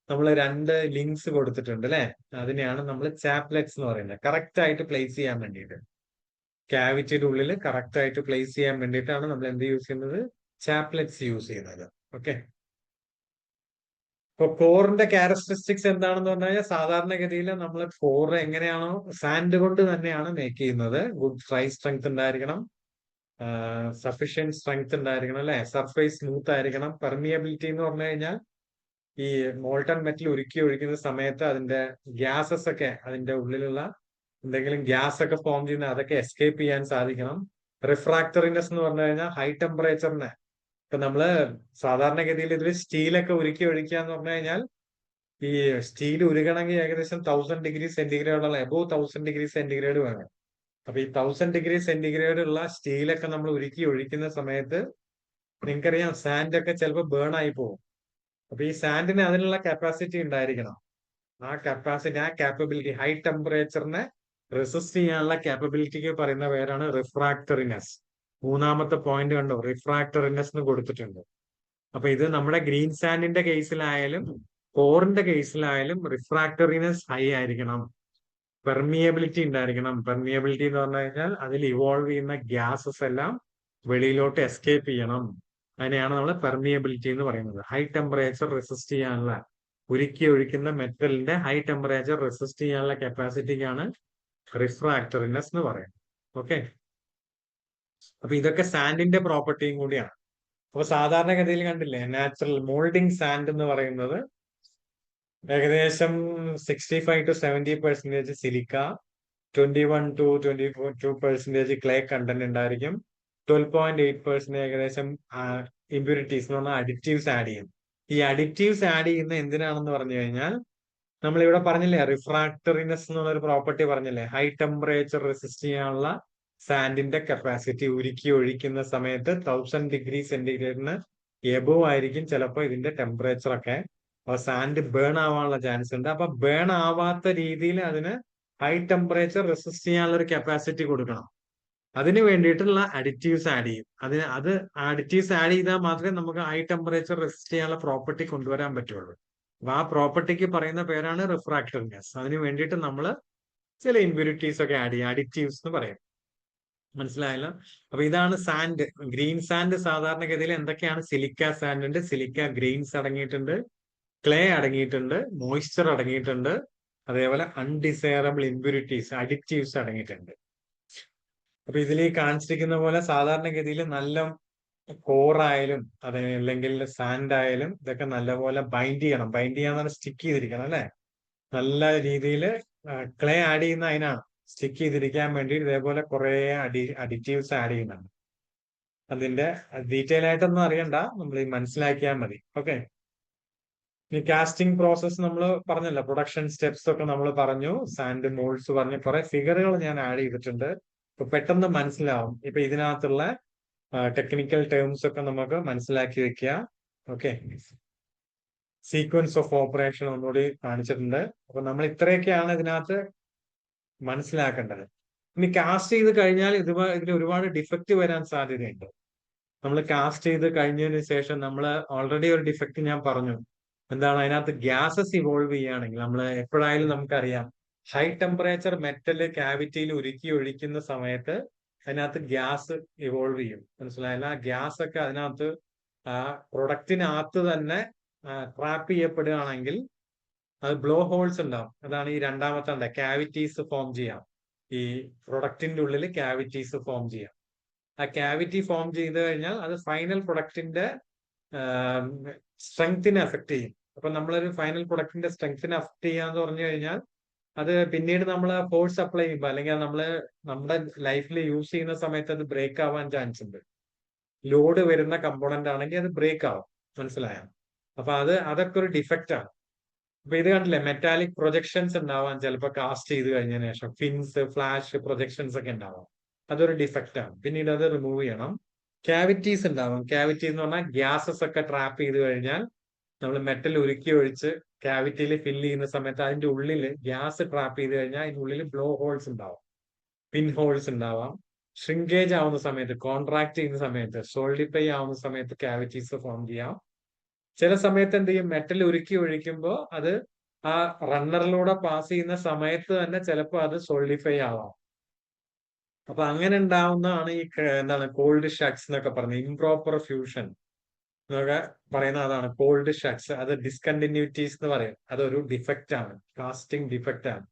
നമ്മൾ 2 ലിങ്ക്സ് കൊടുത്തിട്ടുണ്ട് അല്ലെ. അതിനെയാണ് നമ്മൾ ചാപ്ലെറ്റ്സ് എന്ന് പറയുന്നത്. കറക്റ്റ് ആയിട്ട് പ്ലേസ് ചെയ്യാൻ വേണ്ടിയിട്ട്, ക്യാവിറ്റിയുടെ ഉള്ളിൽ കറക്റ്റ് ആയിട്ട് പ്ലേസ് ചെയ്യാൻ വേണ്ടിയിട്ടാണ് നമ്മൾ എന്ത് യൂസ് ചെയ്യുന്നത്, ചാപ്ലെറ്റ്സ് യൂസ് ചെയ്യുന്നത്. ഓക്കെ, ഇപ്പൊ കോറിന്റെ ക്യാരക്ടറിസ്റ്റിക്സ് എന്താണെന്ന് പറഞ്ഞു കഴിഞ്ഞാൽ, സാധാരണഗതിയിൽ നമ്മൾ കോർ എങ്ങനെയാണോ സാൻഡ് കൊണ്ട് തന്നെയാണ് മേക്ക് ചെയ്യുന്നത്. ഗുഡ് ഡ്രൈ സ്ട്രെങ്ത് ഉണ്ടായിരിക്കണം, സഫിഷ്യന്റ് സ്ട്രെങ്ത് ഉണ്ടായിരിക്കണം അല്ലെ, സർഫേസ് സ്മൂത്ത് ആയിരിക്കണം. പെർമിയബിലിറ്റി എന്ന് പറഞ്ഞു കഴിഞ്ഞാൽ ഈ മോൾട്ടൺ മെറ്റൽ ഉരുക്കി ഒഴിക്കുന്ന സമയത്ത് അതിന്റെ ഗ്യാസസ് ഒക്കെ, അതിന്റെ ഉള്ളിലുള്ള എന്തെങ്കിലും ഗ്യാസ് ഒക്കെ ഫോം ചെയ്യുന്ന അതൊക്കെ എസ്കേപ്പ് ചെയ്യാൻ സാധിക്കണം. റിഫ്രാക്ടറിനെസ് എന്ന് പറഞ്ഞു കഴിഞ്ഞാൽ ഹൈ ടെമ്പറേച്ചറിനെ, ഇപ്പൊ നമ്മള് സാധാരണഗതിയിൽ ഇതിൽ സ്റ്റീലൊക്കെ ഉരുക്കി ഒഴിക്കുക എന്ന് പറഞ്ഞു കഴിഞ്ഞാൽ, ഈ സ്റ്റീൽ ഉരുകണമെങ്കിൽ ഏകദേശം 1000 ഡിഗ്രി സെന്റിഗ്രേഡ് ഉള്ള എബോവ് 1000 ഡിഗ്രി സെന്റിഗ്രേഡ് വേണം. അപ്പൊ ഈ 1000 ഡിഗ്രി സെന്റിഗ്രേഡ് ഉള്ള സ്റ്റീലൊക്കെ നമ്മൾ ഉരുക്കി ഒഴിക്കുന്ന സമയത്ത് നിങ്ങൾക്കറിയാം സാൻഡ് ഒക്കെ ചിലപ്പോൾ ബേൺ ആയി പോകും. അപ്പൊ ഈ സാൻഡിന് അതിനുള്ള കപ്പാസിറ്റി ഉണ്ടായിരിക്കണം. ആ കപ്പാസിറ്റി, ആ കാപ്പബിലിറ്റി, ഹൈ ടെമ്പറേച്ചറിനെ റെസിസ്റ്റ് ചെയ്യാനുള്ള കാപ്പബിലിറ്റിക്ക് പറയുന്ന പേരാണ് റിഫ്രാക്ടറിനെസ്. 3ാമത്തെ പോയിന്റ് കണ്ടോ, റിഫ്രാക്ടറിനെസ് എന്ന് കൊടുത്തിട്ടുണ്ട്. അപ്പൊ ഇത് നമ്മുടെ ഗ്രീൻ സാൻഡിന്റെ കേസിലായാലും കോറിന്റെ കേസിലായാലും റിഫ്രാക്ടറിനെസ് ഹൈ ആയിരിക്കണം, പെർമിയബിലിറ്റി ഉണ്ടായിരിക്കണം. പെർമിയബിലിറ്റി എന്ന് പറഞ്ഞു കഴിഞ്ഞാൽ അതിൽ ഇവോൾവ് ചെയ്യുന്ന ഗ്യാസസ് എല്ലാം വെളിയിലോട്ട് എസ്കേപ്പ് ചെയ്യണം. അതിനെയാണ് നമ്മൾ പെർമിയബിലിറ്റി എന്ന് പറയുന്നത്. ഹൈ ടെമ്പറേച്ചർ റെസിസ്റ്റ് ചെയ്യാനുള്ള, ഉരുക്കി ഒഴിക്കുന്ന മെറ്റലിന്റെ ഹൈ ടെമ്പറേച്ചർ റെസിസ്റ്റ് ചെയ്യാനുള്ള കപ്പാസിറ്റിക്കാണ് റിഫ്രാക്ടറിനെസ് എന്ന് പറയുന്നത്. ഓക്കെ, അപ്പൊ ഇതൊക്കെ സാൻഡിന്റെ പ്രോപ്പർട്ടിയും കൂടിയാണ്. അപ്പൊ സാധാരണഗതിയിൽ കണ്ടില്ലേ, നാച്ചുറൽ മോൾഡിംഗ് സാൻഡ് എന്ന് പറയുന്നത് ഏകദേശം 65 to 70% silica, 21 to 22% clay content ഉണ്ടായിരിക്കും. 12.8% ഏകദേശം ഇമ്പ്യൂരിറ്റീസ് എന്ന് പറഞ്ഞാൽ അഡിറ്റീവ്സ് ആഡ് ചെയ്യും. ഈ അഡിറ്റീവ്സ് ആഡ് ചെയ്യുന്ന എന്തിനാണെന്ന് പറഞ്ഞു കഴിഞ്ഞാൽ, നമ്മൾ ഇവിടെ പറഞ്ഞില്ലേ റിഫ്രാക്ടറിനെസ് എന്നുള്ളൊരു പ്രോപ്പർട്ടി പറഞ്ഞില്ലേ, ഹൈ ടെമ്പറേച്ചർ റെസിസ്റ്റ് ചെയ്യാനുള്ള സാൻഡിന്റെ കപ്പാസിറ്റി ഉരുക്കി ഒഴിക്കുന്ന സമയത്ത് 1000 ഡിഗ്രി സെന്റിഗ്രേഡിന് എബോവ് ആയിരിക്കും ചിലപ്പോൾ ഇതിന്റെ ടെമ്പറേച്ചർ ഒക്കെ. അപ്പൊ സാൻഡ് ബേൺ ആവാനുള്ള ചാൻസ് ഉണ്ട്. അപ്പൊ ബേൺ ആവാത്ത രീതിയിൽ അതിന് ഹൈ ടെമ്പറേച്ചർ റെസിസ്റ്റ് ചെയ്യാനുള്ള ഒരു കപ്പാസിറ്റി കൊടുക്കണം. അതിന് വേണ്ടിയിട്ടുള്ള അഡിറ്റീവ്സ് ആഡ് ചെയ്യും. അത് അഡിറ്റീവ്സ് ആഡ് ചെയ്താൽ മാത്രമേ നമുക്ക് ഹൈ ടെമ്പറേച്ചർ റെസിസ്റ്റ് ചെയ്യാനുള്ള പ്രോപ്പർട്ടി കൊണ്ടുവരാൻ പറ്റുള്ളൂ. അപ്പൊ ആ പ്രോപ്പർട്ടിക്ക് പറയുന്ന പേരാണ് റിഫ്രാക്ടറിനെസ്. അതിന് വേണ്ടിയിട്ട് നമ്മൾ ചില ഇമ്പ്യൂരിറ്റീസ് ഒക്കെ ആഡ് ചെയ്യും, അഡിറ്റീവ്സ് എന്ന് പറയും. മനസ്സിലായല്ലോ. അപ്പൊ ഇതാണ് സാൻഡ്. ഗ്രീൻ സാൻഡ് സാധാരണഗതിയിൽ എന്തൊക്കെയാണ്, സിലിക്ക സാൻഡ് ഉണ്ട്, സിലിക്ക ഗ്രെയിൻസ് അടങ്ങിയിട്ടുണ്ട്, ക്ലേ അടങ്ങിയിട്ടുണ്ട്, മോയ്സ്ചർ അടങ്ങിയിട്ടുണ്ട്, അതേപോലെ അൺഡിസൈറബിൾ ഇമ്പ്യൂരിറ്റീസ്, അഡിറ്റീവ്സ് അടങ്ങിയിട്ടുണ്ട്. അപ്പൊ ഇതിൽ കാണിച്ചിരിക്കുന്ന പോലെ സാധാരണഗതിയിൽ നല്ല കോറായാലും അല്ലെങ്കിൽ സാൻഡ് ആയാലും ഇതൊക്കെ നല്ലപോലെ ബൈൻഡ് ചെയ്യണം. ബൈൻഡ് ചെയ്യാന്ന് സ്റ്റിക്ക് ചെയ്തിരിക്കണം അല്ലെ. നല്ല രീതിയിൽ ക്ലേ ആഡ് ചെയ്യുന്ന അതിനാണ്, സ്റ്റിക്ക് ചെയ്തിരിക്കാൻ വേണ്ടി ഇതേപോലെ കുറെ അഡിറ്റീവ്സ് ആഡ് ചെയ്യുന്നുണ്ട്. അതിന്റെ ഡീറ്റെയിൽ ആയിട്ടൊന്നും അറിയണ്ട, നമ്മൾ മനസ്സിലാക്കിയാൽ മതി. ഓക്കെ, ഈ കാസ്റ്റിംഗ് പ്രോസസ് നമ്മൾ പറഞ്ഞല്ലോ, പ്രൊഡക്ഷൻ സ്റ്റെപ്സ് ഒക്കെ നമ്മൾ പറഞ്ഞു, സാൻഡ് മോൾഡ്സ് പറഞ്ഞു, കുറെ ഫിഗറുകൾ ഞാൻ ആഡ് ചെയ്തിട്ടുണ്ട്. ഇപ്പൊ പെട്ടെന്ന് മനസ്സിലാവും. ഇപ്പൊ ഇതിനകത്തുള്ള ടെക്നിക്കൽ ടേംസ് ഒക്കെ നമുക്ക് മനസ്സിലാക്കി വെക്കുക. ഓക്കെ, സീക്വൻസ് ഓഫ് ഓപ്പറേഷൻ ഒന്നുകൂടി കാണിച്ചിട്ടുണ്ട്. അപ്പൊ നമ്മൾ ഇത്രയൊക്കെയാണ് ഇതിനകത്ത് മനസ്സിലാക്കേണ്ടത്. ഇനി കാസ്റ്റ് ചെയ്ത് കഴിഞ്ഞാൽ ഇതിൽ ഒരുപാട് ഡിഫക്റ്റ് വരാൻ സാധ്യതയുണ്ട്. നമ്മൾ കാസ്റ്റ് ചെയ്ത് കഴിഞ്ഞതിന് ശേഷം നമ്മൾ ഓൾറെഡി ഒരു ഡിഫക്റ്റ് ഞാൻ പറഞ്ഞു. എന്താണ് അതിനകത്ത് ഗ്യാസസ് ഇവോൾവ് ചെയ്യുകയാണെങ്കിൽ നമ്മൾ എപ്പോഴായാലും നമുക്കറിയാം ഹൈ ടെമ്പറേച്ചർ മെറ്റല് ക്യാവിറ്റിയിൽ ഉരുക്കി ഒഴിക്കുന്ന സമയത്ത് അതിനകത്ത് ഗ്യാസ് ഇവോൾവ് ചെയ്യും. മനസ്സിലായില്ല? ആ ഗ്യാസ് ഒക്കെ അതിനകത്ത് ആ പ്രൊഡക്റ്റിനകത്ത് തന്നെ ട്രാപ്പ് ചെയ്യപ്പെടുകയാണെങ്കിൽ അത് ബ്ലോ ഹോൾസ് ഉണ്ടാവും. അതാണ് ഈ രണ്ടാമത്തെ ക്യാവിറ്റീസ് ഫോം ചെയ്യാം. ഈ പ്രൊഡക്റ്റിന്റെ ഉള്ളിൽ ക്യാവിറ്റീസ് ഫോം ചെയ്യാം. ആ ക്യാവിറ്റി ഫോം ചെയ്ത് കഴിഞ്ഞാൽ അത് ഫൈനൽ പ്രൊഡക്റ്റിന്റെ സ്ട്രെങ്തിനെ എഫക്ട് ചെയ്യും. അപ്പൊ നമ്മളൊരു ഫൈനൽ പ്രൊഡക്റ്റിന്റെ സ്ട്രെങ്തിനെ എഫക്ട് ചെയ്യാന്ന് പറഞ്ഞു കഴിഞ്ഞാൽ അത് പിന്നീട് നമ്മൾ ഫോഴ്സ് അപ്ലൈ ചെയ്യുമ്പോൾ അല്ലെങ്കിൽ നമ്മുടെ ലൈഫിൽ യൂസ് ചെയ്യുന്ന സമയത്ത് അത് ബ്രേക്ക് ആവാൻ ചാൻസ് ഉണ്ട്. ലോഡ് വരുന്ന കമ്പോണന്റ് ആണെങ്കിൽ അത് ബ്രേക്ക് ആവും. മനസ്സിലായോ? അപ്പൊ അതൊക്കെ ഒരു ഡിഫക്റ്റ് ആണ്. അപ്പൊ ഇത് കണ്ടില്ലേ, മെറ്റാലിക് പ്രൊജക്ഷൻസ് ഉണ്ടാവാൻ ചിലപ്പോൾ കാസ്റ്റ് ചെയ്ത് കഴിഞ്ഞതിന് ശേഷം ഫിൻസ്, ഫ്ലാഷ് പ്രൊജക്ഷൻസ് ഒക്കെ ഉണ്ടാവാം. അതൊരു ഡിഫക്റ്റ് ആണ്. പിന്നീട് അത് റിമൂവ് ചെയ്യണം. ക്യാവിറ്റീസ് ഉണ്ടാവും. ക്യാവിറ്റി എന്ന് പറഞ്ഞാൽ ഗ്യാസസ് ഒക്കെ ട്രാപ്പ് ചെയ്ത് കഴിഞ്ഞാൽ നമ്മൾ മെറ്റൽ ഉരുക്കി ഒഴിച്ച് ക്യാവിറ്റിയിൽ ഫില്ല് ചെയ്യുന്ന സമയത്ത് അതിന്റെ ഉള്ളിൽ ഗ്യാസ് ട്രാപ്പ് ചെയ്ത് കഴിഞ്ഞാൽ അതിന്റെ ഉള്ളിൽ ബ്ലോ ഹോൾസ് ഉണ്ടാവും, പിൻ ഹോൾസ് ഉണ്ടാവാം. ഷ്രിങ്കേജ് ആവുന്ന സമയത്ത്, കോൺട്രാക്ട് ചെയ്യുന്ന സമയത്ത്, സോൾഡിഫൈ ആവുന്ന സമയത്ത് ക്യാവിറ്റീസ് ഫോം ചെയ്യാം. ചില സമയത്ത് എന്ത് ചെയ്യും, മെറ്റൽ ഉരുക്കി ഒഴിക്കുമ്പോൾ അത് ആ റണ്ണറിലൂടെ പാസ് ചെയ്യുന്ന സമയത്ത് തന്നെ ചിലപ്പോൾ അത് സോൾഡിഫൈ ആവാം. അപ്പൊ അങ്ങനെ ഉണ്ടാവുന്നതാണ് ഈ എന്താണ് കോൾഡ് ഷട്ട്സ് എന്നൊക്കെ പറയുന്നത്. ഇംപ്രോപ്പർ ഫ്യൂഷൻ എന്നൊക്കെ പറയുന്ന അതാണ് കോൾഡ് ഷട്ട്സ്. അത് ഡിസ്കണ്ടിന്യൂറ്റീസ് എന്ന് പറയും. അതൊരു ഡിഫക്റ്റ് ആണ്, കാസ്റ്റിംഗ് ഡിഫക്റ്റ് ആണ്,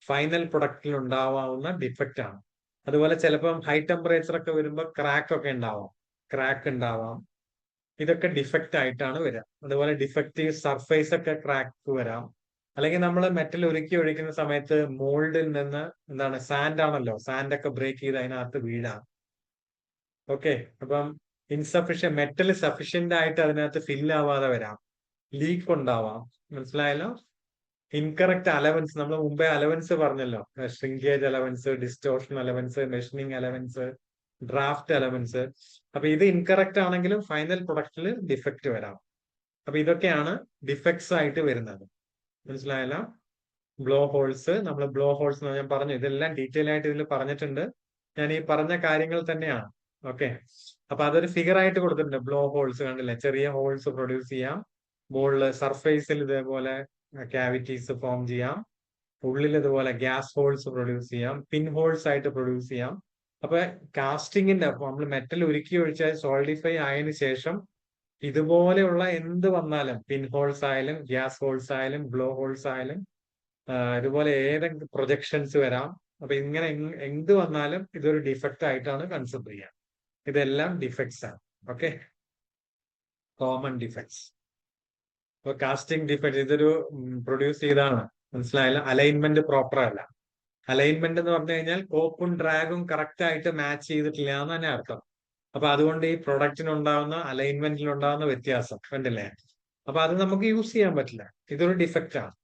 ഫൈനൽ പ്രൊഡക്റ്റിൽ ഉണ്ടാവാവുന്ന ഡിഫക്റ്റ് ആണ്. അതുപോലെ ചിലപ്പം ഹൈ ടെമ്പറേച്ചർ ഒക്കെ വരുമ്പോൾ ക്രാക്ക് ഒക്കെ ഉണ്ടാവാം, ക്രാക്ക് ഉണ്ടാവാം. ഇതൊക്കെ ഡിഫക്റ്റ് ആയിട്ടാണ് വരിക. അതുപോലെ ഡിഫക്റ്റീവ് സർഫേസ് ഒക്കെ ക്രാക്ക് വരാം. അല്ലെങ്കിൽ നമ്മൾ മെറ്റൽ ഉരുക്കി ഒഴിക്കുന്ന സമയത്ത് മോൾഡിൽ നിന്ന് എന്താണ് സാൻഡ് ആണല്ലോ, സാൻഡ് ഒക്കെ ബ്രേക്ക് ചെയ്ത് അതിനകത്ത് വീഴാം. ഓക്കെ, അപ്പം ഇൻസഫിഷ്യന്റ് മെറ്റൽ സഫിഷ്യന്റ് ആയിട്ട് അതിനകത്ത് ഫില്ല് ആവാതെ വരാം, ലീക്ക് ഉണ്ടാവാം. മനസ്സിലായല്ലോ? ഇൻകറക്റ്റ് അലവൻസ്, നമ്മൾ മുമ്പേ അലവൻസ് പറഞ്ഞല്ലോ, shrinkage allowance, distortion allowance, machining allowance, draft allowance. അപ്പൊ ഇത് ഇൻകറക്റ്റ് ആണെങ്കിലും ഫൈനൽ പ്രൊഡക്റ്റിൽ ഡിഫക്റ്റ് വരാം. അപ്പൊ ഇതൊക്കെയാണ് ഡിഫക്ട്സ് ആയിട്ട് വരുന്നത്. മനസ്സിലായല്ലോ? ബ്ലോ ഹോൾസ്, നമ്മൾ ബ്ലോ ഹോൾസ് ഞാൻ പറഞ്ഞു, ഇതെല്ലാം ഡീറ്റെയിൽ ആയിട്ട് ഇതിൽ പറഞ്ഞിട്ടുണ്ട്. ഞാൻ ഈ പറഞ്ഞ കാര്യങ്ങൾ തന്നെയാണ്. ഓക്കെ, അപ്പൊ അതൊരു ഫിഗർ ആയിട്ട് കൊടുത്തിട്ടുണ്ട്. ബ്ലോ ഹോൾസ് കണ്ടില്ലേ, ചെറിയ ഹോൾസ് പ്രൊഡ്യൂസ് ചെയ്യാം. മുകളില് സർഫേസിൽ ഇതേപോലെ ക്യാവിറ്റീസ് ഫോം ചെയ്യാം. ഉള്ളിൽ ഇതുപോലെ ഗ്യാസ് ഹോൾസ് പ്രൊഡ്യൂസ് ചെയ്യാം, പിൻ ഹോൾസ് ആയിട്ട് പ്രൊഡ്യൂസ് ചെയ്യാം. അപ്പൊ കാസ്റ്റിങ്ങിന്റെ നമ്മൾ മെറ്റൽ ഉരുക്കി ഒഴിച്ചാൽ സോൾഡിഫൈ ആയതിനു ശേഷം ഇതുപോലെയുള്ള എന്ത് വന്നാലും, പിൻ ഹോൾസ് ആയാലും ഗ്യാസ് ഹോൾസ് ആയാലും ബ്ലോ ഹോൾസ് ആയാലും ഇതുപോലെ ഏതെങ്കിലും പ്രൊജക്ഷൻസ് വരാം. അപ്പൊ ഇങ്ങനെ എന്ത് വന്നാലും ഇതൊരു ഡിഫക്റ്റ് ആയിട്ടാണ് കൺസിഡർ ചെയ്യുക. ഇതെല്ലാം ഡിഫക്ട്സ് ആണ്. Okay, common defects. അപ്പൊ കാസ്റ്റിംഗ് ഡിഫക്ട് ഇതൊരു പ്രൊഡ്യൂസ് ചെയ്താണ്. മനസ്സിലായില്ല? അലൈൻമെന്റ് പ്രോപ്പർ അല്ല. അലൈൻമെന്റ് എന്ന് പറഞ്ഞു കഴിഞ്ഞാൽ കോപ്പും ഡ്രാഗും കറക്റ്റ് ആയിട്ട് മാച്ച് ചെയ്തിട്ടില്ല എന്ന് തന്നെ അർത്ഥം. അപ്പൊ അതുകൊണ്ട് ഈ പ്രൊഡക്റ്റിനുണ്ടാവുന്ന അലൈൻമെന്റിലുണ്ടാവുന്ന വ്യത്യാസം കണ്ടില്ലേ? അപ്പൊ അത് നമുക്ക് യൂസ് ചെയ്യാൻ പറ്റില്ല. ഇതൊരു ഡിഫക്റ്റ് ആണ്.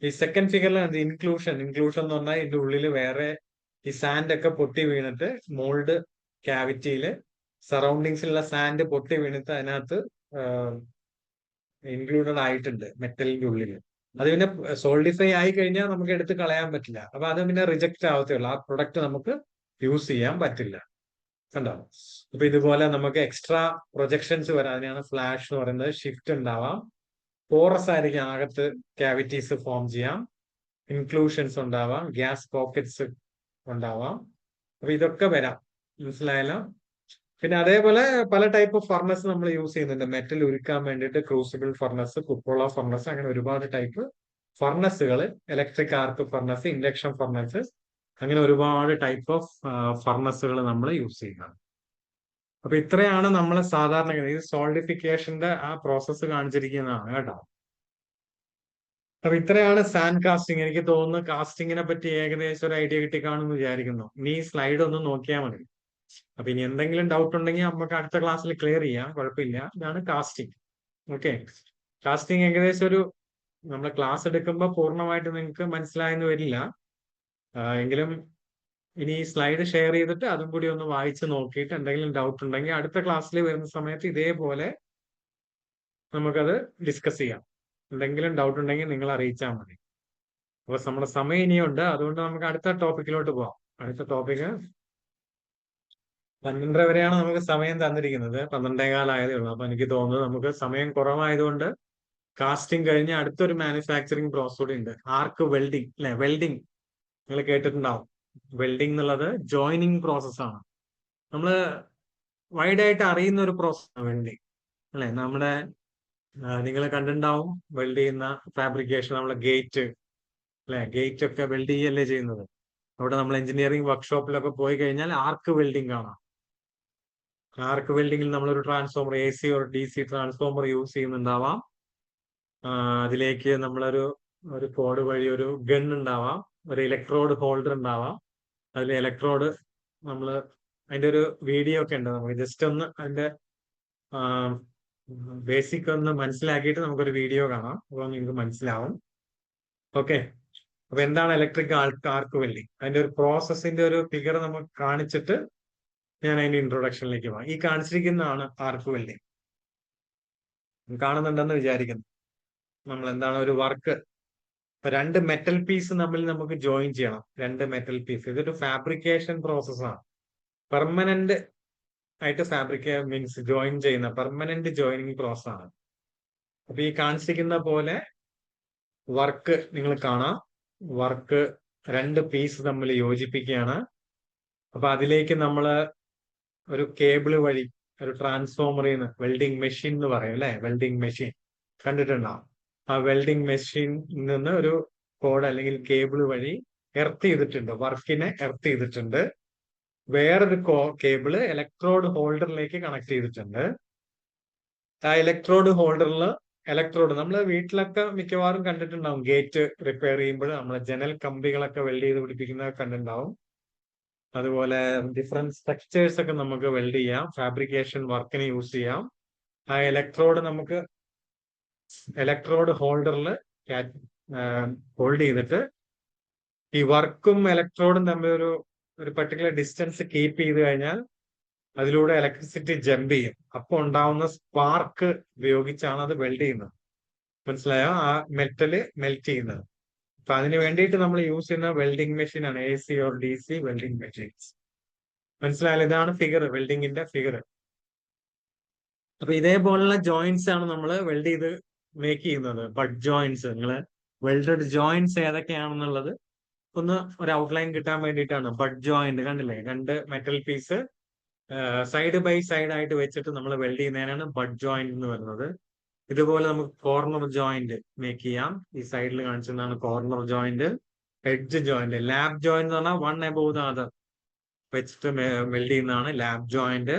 ഈ സെക്കൻഡ് ഫിഗറിലാണ് ഇൻക്ലൂഷൻ. ഇൻക്ലൂഷൻ എന്ന് പറഞ്ഞാൽ ഇതിന്റെ ഉള്ളിൽ വേറെ ഈ സാൻഡ് ഒക്കെ പൊട്ടി വീണിട്ട് മോൾഡ് ക്യാവിറ്റിയില് സറൗണ്ടിങ്സിലുള്ള സാൻഡ് പൊട്ടി വീണിട്ട് അതിനകത്ത് ഇൻക്ലൂഡഡ് ആയിട്ടുണ്ട് മെറ്റലിന്റെ ഉള്ളിൽ. അത് പിന്നെ സോൾഡിഫൈ ആയി കഴിഞ്ഞാൽ നമുക്ക് എടുത്ത് കളയാൻ പറ്റില്ല. അപ്പൊ അത് പിന്നെ റിജക്ട് ആവത്തേ ഉള്ളൂ. ആ പ്രൊഡക്റ്റ് നമുക്ക് യൂസ് ചെയ്യാൻ പറ്റില്ല. കണ്ടോ? അപ്പൊ ഇതുപോലെ നമുക്ക് എക്സ്ട്രാ പ്രൊജക്ഷൻസ് വരാം. അതിനാണ് ഫ്ലാഷ് എന്ന് പറയുന്നത്. ഷിഫ്റ്റ് ഉണ്ടാവാം, പോറസ് ആയിരിക്കും, അകത്ത് ക്യാവിറ്റീസ് ഫോം ചെയ്യാം, ഇൻക്ലൂഷൻസ് ഉണ്ടാവാം, ഗ്യാസ് പോക്കറ്റ്സ് ഉണ്ടാവാം. അപ്പൊ ഇതൊക്കെ വരാം. മനസ്സിലായല്ലോ? പിന്നെ അതേപോലെ പല ടൈപ്പ് ഓഫ് ഫർണസ് നമ്മൾ യൂസ് ചെയ്യുന്നുണ്ട്. മെറ്റൽ ഉരുക്കാൻ വേണ്ടിയിട്ട് ക്രൂസിബിൾ ഫർണസ്, കുപ്പോള ഫർണസ്, അങ്ങനെ ഒരുപാട് ടൈപ്പ് ഫർണസുകൾ, electric arc furnace, induction furnace, അങ്ങനെ ഒരുപാട് ടൈപ്പ് ഓഫ് ഫർണസുകൾ നമ്മൾ യൂസ് ചെയ്യുന്നത്. അപ്പൊ ഇത്രയാണ് നമ്മൾ സാധാരണ ഇത് സോൾഡിഫിക്കേഷന്റെ ആ പ്രോസസ്സ് കാണിച്ചിരിക്കുന്നതാണ് കേട്ടോ. അപ്പൊ ഇത്രയാണ് സാൻഡ് കാസ്റ്റിംഗ്. എനിക്ക് തോന്നുന്നു കാസ്റ്റിങ്ങിനെ പറ്റി ഏകദേശം ഒരു ഐഡിയ കിട്ടി കാണുമെന്ന് വിചാരിക്കുന്നു. ഇനി ഈ സ്ലൈഡ് ഒന്ന് നോക്കിയാൽ മതി. അപ്പൊ ഇനി എന്തെങ്കിലും ഡൗട്ട് ഉണ്ടെങ്കിൽ നമുക്ക് അടുത്ത ക്ലാസ്സിൽ ക്ലിയർ ചെയ്യാം, കുഴപ്പമില്ല. ഇതാണ് കാസ്റ്റിംഗ്. ഓക്കെ, കാസ്റ്റിംഗ് ഏകദേശം ഒരു നമ്മൾ ക്ലാസ് എടുക്കുമ്പോൾ പൂർണ്ണമായിട്ട് നിങ്ങൾക്ക് മനസ്സിലായെന്ന് വരില്ല. എങ്കിലും ഇനി ഈ സ്ലൈഡ് ഷെയർ ചെയ്തിട്ട് അതും കൂടി ഒന്ന് വായിച്ച് നോക്കിയിട്ട് എന്തെങ്കിലും ഡൗട്ട് ഉണ്ടെങ്കിൽ അടുത്ത ക്ലാസ്സിൽ വരുന്ന സമയത്ത് ഇതേപോലെ നമുക്കത് ഡിസ്കസ് ചെയ്യാം. എന്തെങ്കിലും ഡൗട്ട് ഉണ്ടെങ്കിൽ നിങ്ങൾ അറിയിച്ചാൽ മതി. അപ്പൊ നമ്മുടെ സമയം ഇനിയുണ്ട്, അതുകൊണ്ട് നമുക്ക് അടുത്ത ടോപ്പിക്കിലോട്ട് പോവാം. അടുത്ത ടോപ്പിക്ക് 12 വരെയാണ് നമുക്ക് സമയം തന്നിരിക്കുന്നത്. 12:15 ആയതേ ഉള്ളൂ. അപ്പൊ എനിക്ക് തോന്നുന്നത് നമുക്ക് സമയം കുറവായതുകൊണ്ട് കാസ്റ്റിംഗ് കഴിഞ്ഞ് അടുത്തൊരു മാനുഫാക്ചറിങ് പ്രോസസ് കൂടി ഉണ്ട്, ആർക്ക് വെൽഡിംഗ്. അല്ലെ, വെൽഡിംഗ് നിങ്ങൾ കേട്ടിട്ടുണ്ടാവും. വെൽഡിംഗ് എന്നുള്ളത് ജോയിനിങ് പ്രോസസ്സാണ്. നമ്മള് വൈഡായിട്ട് അറിയുന്ന ഒരു പ്രോസസ്സാണ് വെൽഡിംഗ്. അല്ലെ, നമ്മുടെ നിങ്ങൾ കണ്ടിട്ടുണ്ടാവും വെൽഡ് ചെയ്യുന്ന ഫാബ്രിക്കേഷൻ, നമ്മളെ ഗേറ്റ്. അല്ലെ, ഗേറ്റ് ഒക്കെ വെൽഡ് ചെയ്യല്ലേ ചെയ്യുന്നത്. അവിടെ നമ്മൾ എഞ്ചിനീയറിംഗ് വർക്ക്ഷോപ്പിലൊക്കെ പോയി കഴിഞ്ഞാൽ ആർക്ക് വെൽഡിംഗ് കാണാം. ആർക്ക് വെൽഡിങ്ങിൽ നമ്മളൊരു ട്രാൻസ്ഫോമർ, AC ഒരു DC ട്രാൻസ്ഫോമർ യൂസ് ചെയ്യുന്നുണ്ടാവാം. അതിലേക്ക് ഒരു കോഡ് വഴി ഒരു ഗൺ ഉണ്ടാവാം, ഒരു ഇലക്ട്രോഡ് ഹോൾഡർ ഉണ്ടാവാം. അതിൽ ഇലക്ട്രോഡ് അതിന്റെ ഒരു വീഡിയോ ഒക്കെ ഉണ്ട്. നമുക്ക് ജസ്റ്റ് ഒന്ന് അതിന്റെ ബേസിക് ഒന്ന് മനസ്സിലാക്കിയിട്ട് നമുക്കൊരു വീഡിയോ കാണാം, അപ്പോൾ നിങ്ങൾക്ക് മനസ്സിലാവും. ഓക്കെ, അപ്പൊ എന്താണ് ഇലക്ട്രിക് ആർക്ക് വെൽഡിംഗ്, അതിന്റെ ഒരു പ്രോസസ്സിന്റെ ഒരു ഫിഗർ നമുക്ക് കാണിച്ചിട്ട് ഞാൻ അതിന്റെ ഇൻട്രൊഡക്ഷനിലേക്ക് പോകാം. ഈ കാണിച്ചിരിക്കുന്നതാണ് ആർക്ക് വെൽഡിംഗ്. കാണുന്നുണ്ടെന്ന് വിചാരിക്കുന്നു. നമ്മൾ എന്താണ് ഒരു വർക്ക്, രണ്ട് മെറ്റൽ പീസ് തമ്മിൽ നമുക്ക് ജോയിൻ ചെയ്യണം. രണ്ട് മെറ്റൽ പീസ്, ഇതൊരു ഫാബ്രിക്കേഷൻ പ്രോസസ്സാണ്. പെർമനന്റ് ആയിട്ട് മീൻസ് ജോയിൻ ചെയ്യുന്ന പെർമനന്റ് ജോയിനിങ് പ്രോസസ്സാണ്. അപ്പൊ ഈ കാണിച്ചിരിക്കുന്ന പോലെ വർക്ക് നിങ്ങൾ കാണാം. വർക്ക് രണ്ട് പീസ് തമ്മിൽ യോജിപ്പിക്കുകയാണ്. അപ്പൊ അതിലേക്ക് നമ്മള് ഒരു കേബിള് വഴി ഒരു ട്രാൻസ്ഫോമറിൽ നിന്ന്, വെൽഡിംഗ് മെഷീൻ എന്ന് പറയും അല്ലെ, വെൽഡിംഗ് മെഷീൻ കണ്ടിട്ടുണ്ടാവും. ആ വെൽഡിംഗ് മെഷീനിൽ നിന്ന് ഒരു കോഡ് അല്ലെങ്കിൽ കേബിള് വഴി എർത്ത് ചെയ്തിട്ടുണ്ട്, വർക്കിനെ എർത്ത് ചെയ്തിട്ടുണ്ട്. വേറൊരു കേബിള് ഇലക്ട്രോഡ് ഹോൾഡറിലേക്ക് കണക്ട് ചെയ്തിട്ടുണ്ട്. ആ ഇലക്ട്രോഡ് ഹോൾഡറിൽ നമ്മൾ വീട്ടിലൊക്കെ മിക്കവാറും കണ്ടിട്ടുണ്ടാവും. ഗേറ്റ് റിപ്പയർ ചെയ്യുമ്പോൾ നമ്മൾ ജനൽ കമ്പികളൊക്കെ വെൽഡ് ചെയ്ത് പിടിപ്പിക്കുന്നത് കണ്ടിട്ടുണ്ടാവും. അതുപോലെ ഡിഫറെന്റ് സ്ട്രക്ചേഴ്സ് ഒക്കെ നമുക്ക് വെൽഡ് ചെയ്യാം, ഫാബ്രിക്കേഷൻ വർക്കിന് യൂസ് ചെയ്യാം. ആ ഇലക്ട്രോഡ് ഹോൾഡറിൽ ഹോൾഡ് ചെയ്തിട്ട് ഈ വർക്കും ഇലക്ട്രോഡും തമ്മിൽ ഒരു പർട്ടിക്കുലർ ഡിസ്റ്റൻസ് കീപ്പ് ചെയ്ത് കഴിഞ്ഞാൽ അതിലൂടെ ഇലക്ട്രിസിറ്റി ജമ്പ് ചെയ്യും. അപ്പൊ ഉണ്ടാവുന്ന സ്പാർക്ക് ഉപയോഗിച്ചാണ് അത് വെൽഡ് ചെയ്യുന്നത്. മനസ്സിലായോ? ആ മെറ്റല് മെൽറ്റ് ചെയ്യുന്നത്. അപ്പൊ അതിന് വേണ്ടിയിട്ട് നമ്മൾ യൂസ് ചെയ്യുന്ന വെൽഡിംഗ് മെഷീൻ ആണ് AC or DC welding machines. മനസ്സിലായാലും ഇതാണ് ഫിഗർ, വെൽഡിങ്ങിന്റെ ഫിഗർ. അപ്പൊ ഇതേപോലുള്ള ജോയിന്റ്സ് ആണ് നമ്മൾ വെൽഡ് ചെയ്ത് മേക്ക് ചെയ്യുന്നത്. ബഡ് ജോയിന്റ്സ്, നിങ്ങൾ വെൽഡഡ് ജോയിന്റ്സ് ഏതൊക്കെയാണെന്നുള്ളത് ഒന്ന് ഒരു ഔട്ട്ലൈൻ കിട്ടാൻ വേണ്ടിയിട്ടാണ്. ബഡ് ജോയിന്റ് കണ്ടില്ലേ, രണ്ട് metal piece side by side ആയിട്ട് വെച്ചിട്ട് നമ്മൾ വെൽഡ് ചെയ്യുന്നതിനാണ് ബഡ് ജോയിന്റ് എന്ന് പറയുന്നത്. ഇതുപോലെ നമുക്ക് കോർണർ ജോയിന്റ് മേക്ക് ചെയ്യാം. ഈ സൈഡിൽ കാണിച്ചതാണ് corner joint. Edge joint, lap joint എന്ന് പറഞ്ഞാൽ വൺ എബോവ് ദ അതർ വെച്ചിട്ട് വെൽഡ് ചെയ്യുന്നതാണ് ലാബ് ജോയിന്റ്.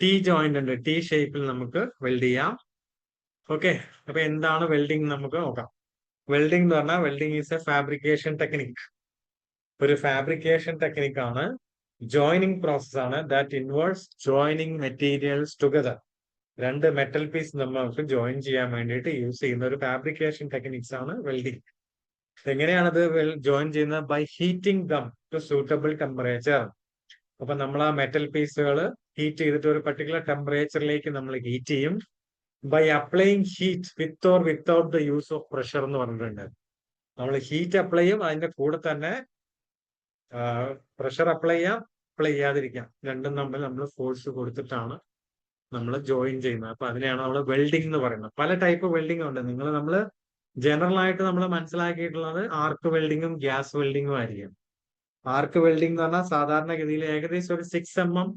T ജോയിന്റ് ഉണ്ട്, T ഷേപ്പിൽ നമുക്ക് വെൽഡ് ചെയ്യാം. ഓക്കെ, അപ്പൊ എന്താണ് വെൽഡിംഗ് നമുക്ക് നോക്കാം. വെൽഡിംഗ് എന്ന് പറഞ്ഞാൽ welding is a fabrication technique. ഒരു ഫാബ്രിക്കേഷൻ ടെക്നിക് ആണ്, ജോയിനിങ് പ്രോസസ് ആണ്. That involves joining materials together. രണ്ട് മെറ്റൽ പീസ് നമുക്ക് ജോയിൻ ചെയ്യാൻ വേണ്ടിയിട്ട് യൂസ് ചെയ്യുന്ന ഒരു ഫാബ്രിക്കേഷൻ ടെക്നിക്സ് ആണ് വെൽഡിംഗ്. എങ്ങനെയാണത് ജോയിൻ ചെയ്യുന്നത്? By heating them to suitable temperature. അപ്പൊ നമ്മൾ ആ മെറ്റൽ പീസുകൾ ഹീറ്റ് ചെയ്തിട്ട് ഒരു പർട്ടിക്കുലർ ടെമ്പറേച്ചറിലേക്ക് നമ്മൾ ഹീറ്റ് ചെയ്യും. By applying heat with or without the use of pressure എന്ന് പറഞ്ഞിട്ടുണ്ട്. നമ്മൾ ഹീറ്റ് അപ്ലൈ ചെയ്യും, അതിന്റെ കൂടെ തന്നെ പ്രഷർ അപ്ലൈ ചെയ്യാതിരിക്കാം. രണ്ടും തമ്മിൽ നമ്മൾ ഫോഴ്സ് കൊടുത്തിട്ടാണ് നമ്മൾ ജോയിൻ ചെയ്യുന്നത്. അപ്പൊ അതിനെയാണ് നമ്മൾ വെൽഡിംഗ് എന്ന് പറയുന്നത്. പല ടൈപ്പ് വെൽഡിംഗ് ഉണ്ട്. നമ്മൾ ജനറൽ ആയിട്ട് നമ്മൾ മനസ്സിലാക്കിയിട്ടുള്ളത് ആർക്ക് വെൽഡിങ്ങും ഗ്യാസ് വെൽഡിങ്ങും ആയിരിക്കും. ആർക്ക് വെൽഡിംഗ് എന്ന് പറഞ്ഞാൽ സാധാരണഗതിയിൽ ഏകദേശം ഒരു 6 mm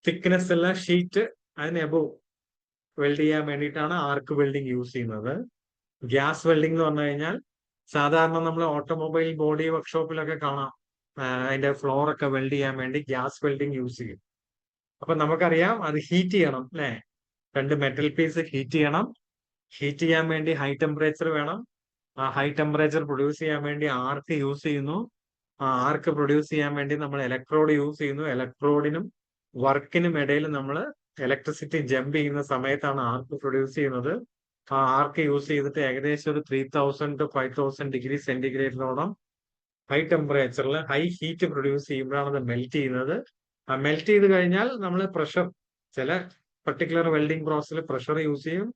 തിക്നെസ് ഉള്ള ഷീറ്റ് അതിന് എബോവ് വെൽഡ് ചെയ്യാൻ വേണ്ടിയിട്ടാണ് ആർക്ക് വെൽഡിംഗ് യൂസ് ചെയ്യുന്നത്. ഗ്യാസ് വെൽഡിംഗ് എന്ന് പറഞ്ഞു കഴിഞ്ഞാൽ സാധാരണ നമ്മൾ ഓട്ടോമൊബൈൽ ബോഡി വർക്ക്ഷോപ്പിലൊക്കെ കാണാം, അതിന്റെ ഫ്ലോർ ഒക്കെ വെൽഡ് ചെയ്യാൻ വേണ്ടി ഗ്യാസ് വെൽഡിംഗ് യൂസ് ചെയ്യും. അപ്പൊ നമുക്കറിയാം അത് ഹീറ്റ് ചെയ്യണം അല്ലെ, രണ്ട് മെറ്റൽ പീസ് ഹീറ്റ് ചെയ്യണം. ഹീറ്റ് ചെയ്യാൻ വേണ്ടി ഹൈ ടെമ്പറേച്ചർ വേണം. ആ ഹൈ ടെമ്പറേച്ചർ പ്രൊഡ്യൂസ് ചെയ്യാൻ വേണ്ടി ആർക്ക് യൂസ് ചെയ്യുന്നു. ആ ആർക്ക് പ്രൊഡ്യൂസ് ചെയ്യാൻ വേണ്ടി നമ്മൾ ഇലക്ട്രോഡ് യൂസ് ചെയ്യുന്നു. ഇലക്ട്രോഡിനും വർക്കിനും ഇടയിൽ നമ്മൾ ഇലക്ട്രിസിറ്റി ജമ്പ് ചെയ്യുന്ന സമയത്താണ് ആർക്ക് പ്രൊഡ്യൂസ് ചെയ്യുന്നത്. ആ ആർക്ക് യൂസ് ചെയ്തിട്ട് ഏകദേശം ഒരു 3000 to 5000 ഡിഗ്രി സെന്റിഗ്രേഡിനോളം ഹൈ ടെമ്പറേച്ചറിൽ ഹൈ ഹീറ്റ് പ്രൊഡ്യൂസ് ചെയ്യുമ്പോഴാണ് അത് മെൽറ്റ് ചെയ്യുന്നത്. ആ മെൽറ്റ് ചെയ്ത് കഴിഞ്ഞാൽ നമ്മൾ പ്രഷർ, ചില പർട്ടിക്കുലർ വെൽഡിംഗ് പ്രോസസ്സിൽ പ്രഷർ യൂസ് ചെയ്യും,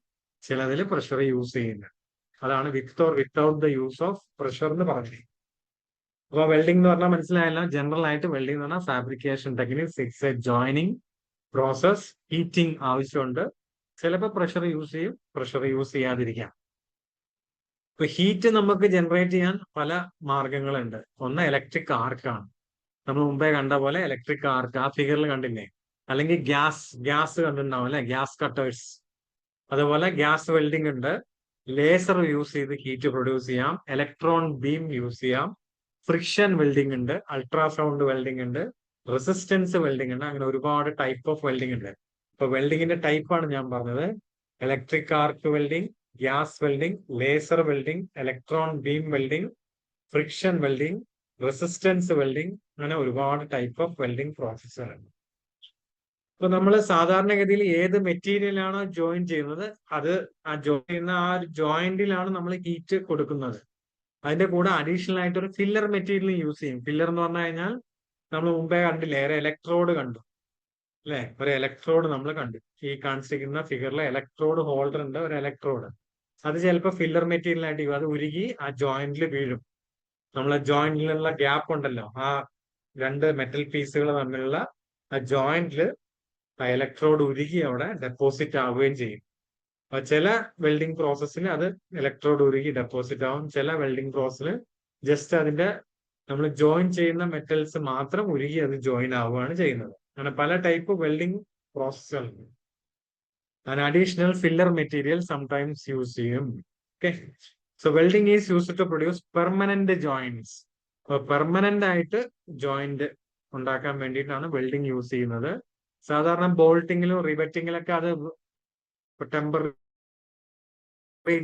ചിലതിൽ പ്രഷർ യൂസ് ചെയ്യുന്നു. അതാണ് വിത്ത് or without the use of pressure എന്ന് പറഞ്ഞത്. അപ്പൊ വെൽഡിംഗ് എന്ന് പറഞ്ഞാൽ മനസ്സിലായല്ലോ. ജനറൽ ആയിട്ട് വെൽഡിംഗ് എന്ന് പറഞ്ഞാൽ fabrication techniques, it's A joining process. Heating ആവശ്യമുണ്ട്. ചിലപ്പോൾ പ്രഷർ യൂസ് ചെയ്യും, പ്രഷർ യൂസ് ചെയ്യാതിരിക്കാം. ഇപ്പൊ ഹീറ്റ് നമുക്ക് ജനറേറ്റ് ചെയ്യാൻ പല മാർഗങ്ങളുണ്ട്. ഒന്ന് ഇലക്ട്രിക് ആർക്കാണ്. നമ്മൾ മുമ്പേ കണ്ട പോലെ ഇലക്ട്രിക് ആർക്ക് ആ ഫിഗറിൽ കണ്ടില്ലേ? അല്ലെങ്കിൽ ഗ്യാസ് കണ്ടിട്ടുണ്ടാവും അല്ലെ, ഗ്യാസ് കട്ടേഴ്സ്. അതുപോലെ ഗ്യാസ് വെൽഡിംഗ് ഉണ്ട്. ലേസർ യൂസ് ചെയ്ത് ഹീറ്റ് പ്രൊഡ്യൂസ് ചെയ്യാം. ഇലക്ട്രോൺ ബീം യൂസ് ചെയ്യാം. ഫ്രിക്ഷൻ വെൽഡിംഗ് ഉണ്ട്. അൾട്രാസൗണ്ട് വെൽഡിംഗ് ഉണ്ട്. റെസിസ്റ്റൻസ് വെൽഡിംഗ് ഉണ്ട്. അങ്ങനെ ഒരുപാട് ടൈപ്പ് ഓഫ് വെൽഡിംഗ് ഉണ്ട്. ഇപ്പൊ വെൽഡിങ്ങിന്റെ ടൈപ്പാണ് ഞാൻ പറഞ്ഞത്. Electric arc welding, gas welding, laser welding, electron beam welding, friction welding, resistance welding, അങ്ങനെ ഒരുപാട് ടൈപ്പ് ഓഫ് വെൽഡിംഗ് പ്രോസസ്സുകളുണ്ട്. ഇപ്പൊ നമ്മൾ സാധാരണഗതിയിൽ ഏത് മെറ്റീരിയലാണോ ജോയിൻ ചെയ്യുന്നത്, അത് ആ ജോയിൻ ചെയ്യുന്ന ആ ഒരു ജോയിന്റിലാണ് നമ്മൾ ഹീറ്റ് കൊടുക്കുന്നത്. അതിന്റെ കൂടെ അഡീഷണൽ ആയിട്ട് ഒരു ഫില്ലർ മെറ്റീരിയൽ യൂസ് ചെയ്യും. ഫില്ലർ എന്ന് പറഞ്ഞു കഴിഞ്ഞാൽ നമ്മൾ മുമ്പേ കണ്ടില്ലേ, ഒരു ഇലക്ട്രോഡ് കണ്ടു അല്ലെ? ഒരു ഇലക്ട്രോഡ് നമ്മൾ കണ്ടു. ഈ കാണിച്ചിരിക്കുന്ന ഫിഗറിലെ ഇലക്ട്രോഡ് ഹോൾഡർ ഉണ്ട്, ഒരു ഇലക്ട്രോഡ്. അത് ചിലപ്പോൾ ഫില്ലർ മെറ്റീരിയൽ ആയിട്ട് അത് ഉരുകി ആ ജോയിന്റിൽ വീഴും. നമ്മളെ ജോയിന്റിലുള്ള ഗ്യാപ്പ് ഉണ്ടല്ലോ, ആ രണ്ട് മെറ്റൽ പീസുകൾ തമ്മിലുള്ള ആ ജോയിന്റില് ആ ഇലക്ട്രോഡ് ഉരുകി അവിടെ ഡെപ്പോസിറ്റ് ആവുകയും ചെയ്യും. അപ്പൊ ചില വെൽഡിംഗ് പ്രോസസ്സിൽ അത് ഇലക്ട്രോഡ് ഉരുകി ഡെപ്പോസിറ്റ് ആവും. ചില വെൽഡിംഗ് പ്രോസസ്സിൽ ജസ്റ്റ് അതിന്റെ നമ്മൾ ജോയിൻ ചെയ്യുന്ന മെറ്റൽസ് മാത്രം ഉരുകി അത് ജോയിൻ ആവുകയാണ് ചെയ്യുന്നത്. അങ്ങനെ പല ടൈപ്പ് വെൽഡിംഗ് പ്രോസസ്സുകളുണ്ട്. Additional filler material sometimes use ചെയ്യും. Okay, so welding is used to produce permanent joints. Permanent ആയിട്ട് ജോയിന്റ് ഉണ്ടാക്കാൻ വേണ്ടിയിട്ടാണ് വെൽഡിംഗ് യൂസ് ചെയ്യുന്നത്. സാധാരണ ബോൾട്ടിങ്ങിലും റിവറ്റിങ്ങിലൊക്കെ അത് ടെമ്പററി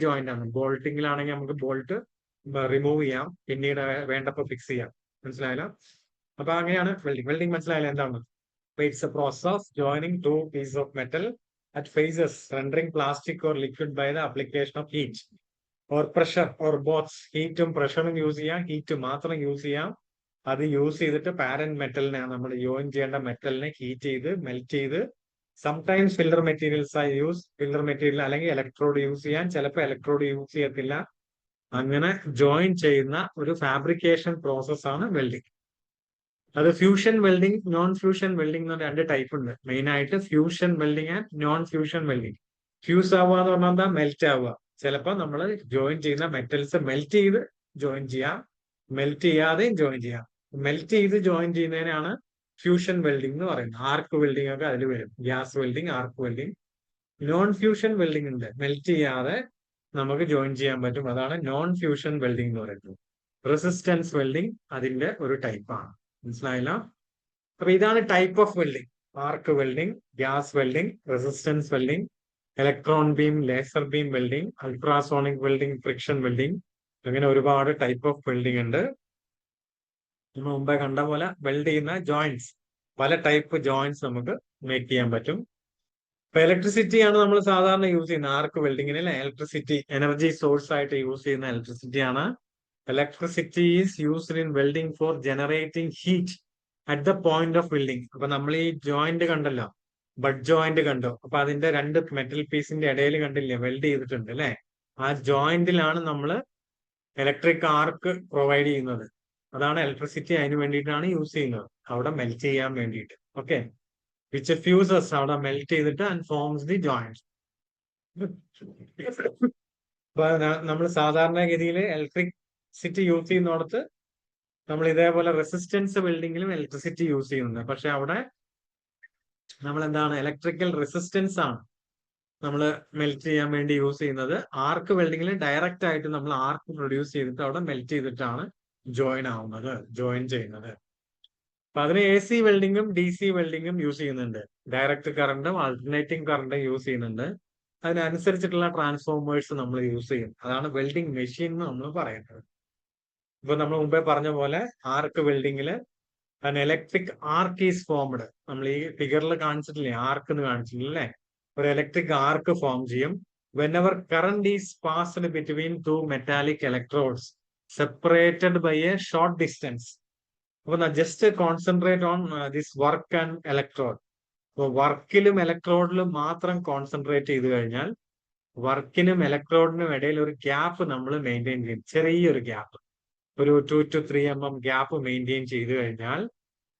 ജോയിന്റ് ആണ്. ബോൾട്ടിങ്ങിലാണെങ്കിൽ നമുക്ക് ബോൾട്ട് റിമൂവ് ചെയ്യാം, പിന്നീട് വേണ്ടപ്പോൾ ഫിക്സ് ചെയ്യാം. മനസ്സിലായല്ലോ? അപ്പൊ അങ്ങനെയാണ് വെൽഡിംഗ്. വെൽഡിംഗ് മനസ്സിലായാലോ എന്താണ്? It's a process of joining two piece of metal at phases, rendering plastic or liquid by the application of heat or pressure or both. ഹീറ്റും പ്രഷറും യൂസ് ചെയ്യാം, ഹീറ്റ് മാത്രം യൂസ് ചെയ്യാം. അത് യൂസ് ചെയ്തിട്ട് പാരന്റ് മെറ്റലിനെ, നമ്മൾ join ചെയ്യേണ്ട മെറ്റലിനെ ഹീറ്റ് ചെയ്ത് melt ചെയ്ത്, സംടൈംസ് ഫില്ലർ മെറ്റീരിയൽസ് ആയി യൂസ്, ഫില്ലർ മെറ്റീരിയൽ അല്ലെങ്കിൽ ഇലക്ട്രോഡ് യൂസ് ചെയ്യാൻ, ചിലപ്പോൾ ഇലക്ട്രോഡ് യൂസ് ചെയ്യത്തില്ല. അങ്ങനെ ജോയിൻ ചെയ്യുന്ന ഒരു ഫാബ്രിക്കേഷൻ പ്രോസസ് ആണ് വെൽഡിംഗ്. അത് fusion welding, non fusion welding എന്ന് രണ്ട് ടൈപ്പ് ഉണ്ട്. മെയിൻ ആയിട്ട് fusion welding and non fusion welding. Fuse ആവുക എന്ന് പറഞ്ഞാൽ എന്താ? മെൽറ്റ് ആവുക. ചിലപ്പോൾ നമ്മൾ ജോയിൻ ചെയ്യുന്ന മെറ്റൽസ് മെൽറ്റ് ചെയ്ത് ജോയിൻ ചെയ്യാം, മെൽറ്റ് ചെയ്യാതെയും ജോയിൻ ചെയ്യാം. മെൽറ്റ് ചെയ്ത് ജോയിൻ ചെയ്യുന്നതിനാണ് ഫ്യൂഷൻ വെൽഡിംഗ് എന്ന് പറയുന്നത്. ആർക്ക് വെൽഡിംഗ് ഒക്കെ അതിൽ വരും. Gas welding, arc welding. Non fusion welding ഉണ്ട്, മെൽറ്റ് ചെയ്യാതെ നമുക്ക് ജോയിൻ ചെയ്യാൻ പറ്റും. അതാണ് നോൺ ഫ്യൂഷൻ വെൽഡിംഗ് എന്ന് പറയുന്നത്. റെസിസ്റ്റൻസ് വെൽഡിംഗ് അതിന്റെ ഒരു ടൈപ്പാണ്. മനസ്സിലായില്ല? അപ്പൊ ഇതാണ് type of welding. Arc welding, gas welding, resistance welding, electron beam, laser beam welding, ultrasonic welding, friction welding. അങ്ങനെ ഒരുപാട് ടൈപ്പ് ഓഫ് വെൽഡിംഗ് ഉണ്ട്. നമ്മൾ മുമ്പേ കണ്ട പോലെ വെൽഡ് ചെയ്യുന്ന ജോയിന്റ്സ്, പല ടൈപ്പ് ജോയിന്റ്സ് നമുക്ക് മേക്ക് ചെയ്യാൻ പറ്റും. ഇപ്പൊ ഇലക്ട്രിസിറ്റി ആണ് നമ്മൾ സാധാരണ യൂസ് ചെയ്യുന്നത് ആർക്ക് വെൽഡിങ്ങിന് അല്ലെ? ഇലക്ട്രിസിറ്റി എനർജി സോഴ്സ് ആയിട്ട് യൂസ് ചെയ്യുന്ന ഇലക്ട്രിസിറ്റി ആണ്. Electricity is used in welding for generating heat at the point of welding. അപ്പൊ നമ്മൾ ഈ ജോയിന്റ് കണ്ടല്ലോ, ബഡ് ജോയിന്റ് കണ്ടോ? അപ്പൊ അതിന്റെ രണ്ട് മെറ്റൽ പീസിന്റെ ഇടയിൽ കണ്ടില്ലേ വെൽഡ് ചെയ്തിട്ടുണ്ട് അല്ലെ? ആ ജോയിന്റിലാണ് നമ്മൾ ഇലക്ട്രിക് ആർക്ക് പ്രൊവൈഡ് ചെയ്യുന്നത്. അതാണ് ഇലക്ട്രിസിറ്റി അതിന് വേണ്ടിയിട്ടാണ് യൂസ് ചെയ്യുന്നത്, അവിടെ മെൽറ്റ് ചെയ്യാൻ വേണ്ടിയിട്ട്. ഓക്കെ, വിച്ച് ഫ്യൂസസ് അവിടെ മെൽറ്റ് ചെയ്തിട്ട് ആൻഡ് ഫോംസ് ദി ജോയിന്റ്. അപ്പൊ നമ്മൾ സാധാരണഗതിയിൽ ഇലക്ട്രിസിറ്റി യൂസ് ചെയ്യുന്നിടത്ത് നമ്മൾ ഇതേപോലെ റെസിസ്റ്റൻസ് വെൽഡിങ്ങിലും ഇലക്ട്രിസിറ്റി യൂസ് ചെയ്യുന്നുണ്ട്. പക്ഷെ അവിടെ നമ്മൾ എന്താണ്, ഇലക്ട്രിക്കൽ റെസിസ്റ്റൻസ് ആണ് നമ്മൾ മെൽറ്റ് ചെയ്യാൻ വേണ്ടി യൂസ് ചെയ്യുന്നത്. ആർക്ക് വെൽഡിങ്ങിൽ ഡയറക്റ്റ് ആയിട്ട് നമ്മൾ ആർക്ക് പ്രൊഡ്യൂസ് ചെയ്തിട്ട് അവിടെ മെൽറ്റ് ചെയ്തിട്ടാണ് ജോയിൻ ചെയ്യുന്നത്. അപ്പൊ അതിന് AC വെൽഡിങ്ങും DC വെൽഡിങ്ങും യൂസ് ചെയ്യുന്നുണ്ട്. ഡയറക്റ്റ് കറണ്ടും ആൾട്ടർനേറ്റിംഗ് കറണ്ടും യൂസ് ചെയ്യുന്നുണ്ട്. അതിനനുസരിച്ചിട്ടുള്ള ട്രാൻസ്ഫോമേഴ്സ് നമ്മൾ യൂസ് ചെയ്യും. അതാണ് വെൽഡിംഗ് മെഷീൻ എന്ന് നമ്മൾ പറയുന്നത്. ഇപ്പൊ നമ്മൾ മുമ്പേ പറഞ്ഞ പോലെ ആർക്ക് വെൽഡിങ്ങില് ഇലക്ട്രിക് ആർക്ക് ഈസ് ഫോംഡ്. നമ്മൾ ഈ ഫിഗറിൽ കാണിച്ചിട്ടില്ലേ, ആർക്ക് എന്ന് കാണിച്ചിട്ടില്ല അല്ലെ? ഒരു ഇലക്ട്രിക് ആർക്ക് ഫോം ചെയ്യും whenever current is passed between two metallic electrodes separated by a short distance. അപ്പൊ just concentrate on this work and electrode. അപ്പൊ വർക്കിലും ഇലക്ട്രോഡിലും മാത്രം കോൺസെൻട്രേറ്റ് ചെയ്ത് കഴിഞ്ഞാൽ വർക്കിനും ഇലക്ട്രോഡിനും ഇടയിൽ ഒരു ഗ്യാപ്പ് നമ്മൾ മെയിൻറ്റെയിൻ ചെയ്യും, ചെറിയൊരു ഗ്യാപ്പ്, ഒരു 2 to 3 mm ഗ്യാപ്പ് മെയിൻറ്റെയിൻ ചെയ്തു കഴിഞ്ഞാൽ,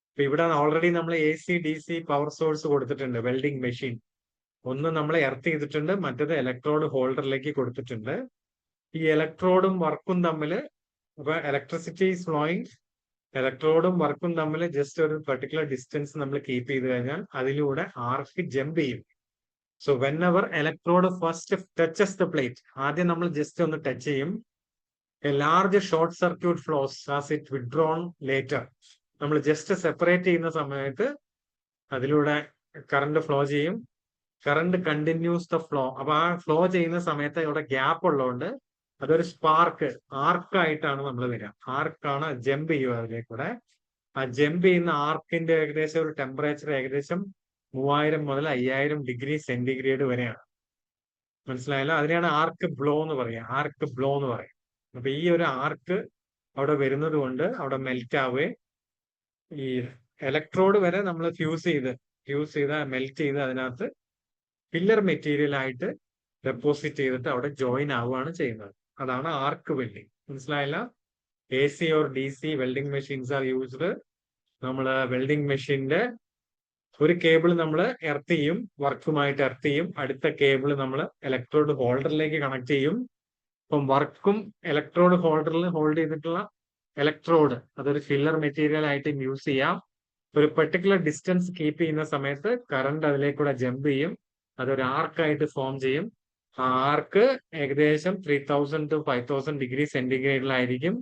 ഇപ്പൊ ഇവിടെ ഓൾറെഡി നമ്മൾ AC DC പവർ സോഴ്സ് കൊടുത്തിട്ടുണ്ട്. വെൽഡിംഗ് മെഷീൻ ഒന്ന് നമ്മൾ എർത്ത് ചെയ്തിട്ടുണ്ട്, മറ്റത് ഇലക്ട്രോഡ് ഹോൾഡറിലേക്ക് കൊടുത്തിട്ടുണ്ട്. ഈ ഇലക്ട്രോഡും വർക്കും തമ്മിൽ, ഇപ്പൊ ഇലക്ട്രിസിറ്റി ഈസ് ഫ്ലോയിങ്, ഇലക്ട്രോഡും വർക്കും തമ്മിൽ ജസ്റ്റ് ഒരു പെർട്ടിക്കുലർ ഡിസ്റ്റൻസ് നമ്മൾ കീപ്പ് ചെയ്ത് കഴിഞ്ഞാൽ അതിലൂടെ ആർക്ക് ജമ്പ് ചെയ്യും. So whenever electrode first touches the plate, ആദ്യം നമ്മൾ ജസ്റ്റ് ഒന്ന് ടച്ച് ചെയ്യും. A large short circuit flows as it withdrawn later. നമ്മൾ ജസ്റ്റ് സെപ്പറേറ്റ് ചെയ്യുന്ന സമയത്ത് അതിലൂടെ കറണ്ട് ഫ്ലോ ചെയ്യും. Current continues the flow. അപ്പൊ ആ ഫ്ലോ ചെയ്യുന്ന സമയത്ത് ഇവിടെ ഗ്യാപ്പ് ഉള്ളതുകൊണ്ട് അതൊരു സ്പാർക്ക്, ആർക്കായിട്ടാണ് നമ്മൾ വരിക. ആർക്കാണ് ജമ്പ് ചെയ്യുക അതിലേക്കൂടെ. ആ ജമ്പ് ചെയ്യുന്ന ആർക്കിന്റെ ഏകദേശം ഒരു ടെമ്പറേച്ചർ ഏകദേശം 3000 മുതൽ 5000 ഡിഗ്രി സെന്റിഗ്രേഡ് വരെയാണ്. മനസ്സിലായല്ലോ? അതിനെയാണ് ആർക്ക് ബ്ലോ എന്ന് പറയുക. ആർക്ക് ബ്ലോ എന്ന് പറയും. അപ്പൊ ഈ ഒരു ആർക്ക് അവിടെ വരുന്നത് കൊണ്ട് അവിടെ മെൽറ്റ് ആവുകയും ഈ ഇലക്ട്രോഡ് വരെ നമ്മൾ ഫ്യൂസ് ചെയ്ത് മെൽറ്റ് ചെയ്ത് അതിനകത്ത് ഫില്ലർ മെറ്റീരിയൽ ആയിട്ട് ഡെപ്പോസിറ്റ് ചെയ്തിട്ട് അവിടെ ജോയിൻ ആവുകയാണ് ചെയ്യുന്നത്. അതാണ് ആർക്ക് വെൽഡിങ്. മനസ്സിലായില്ല? AC or DC welding machines are used. നമ്മൾ വെൽഡിംഗ് മെഷീന്റെ ഒരു കേബിൾ നമ്മൾ എർത്ത് ചെയ്യും, വർക്കുമായിട്ട് എർത്ത് ചെയ്യും. അടുത്ത കേബിൾ നമ്മൾ ഇലക്ട്രോഡ് ഹോൾഡറിലേക്ക് കണക്ട് ചെയ്യും. അപ്പം വർക്കും ഇലക്ട്രോഡ് ഹോൾഡറിൽ ഹോൾഡ് ചെയ്തിട്ടുള്ള ഇലക്ട്രോഡ് അതൊരു ഫില്ലർ മെറ്റീരിയൽ ആയിട്ട് യൂസ് ചെയ്യാം. ഒരു പെർട്ടിക്കുലർ ഡിസ്റ്റൻസ് കീപ്പ് ചെയ്യുന്ന സമയത്ത് കറണ്ട് അതിലേക്കൂടെ ജമ്പ് ചെയ്യും. അതൊരു ആർക്കായിട്ട് ഫോം ചെയ്യും. ആ ആർക്ക് ഏകദേശം 3000 to 5000 ഡിഗ്രി സെന്റിഗ്രേഡിലായിരിക്കും.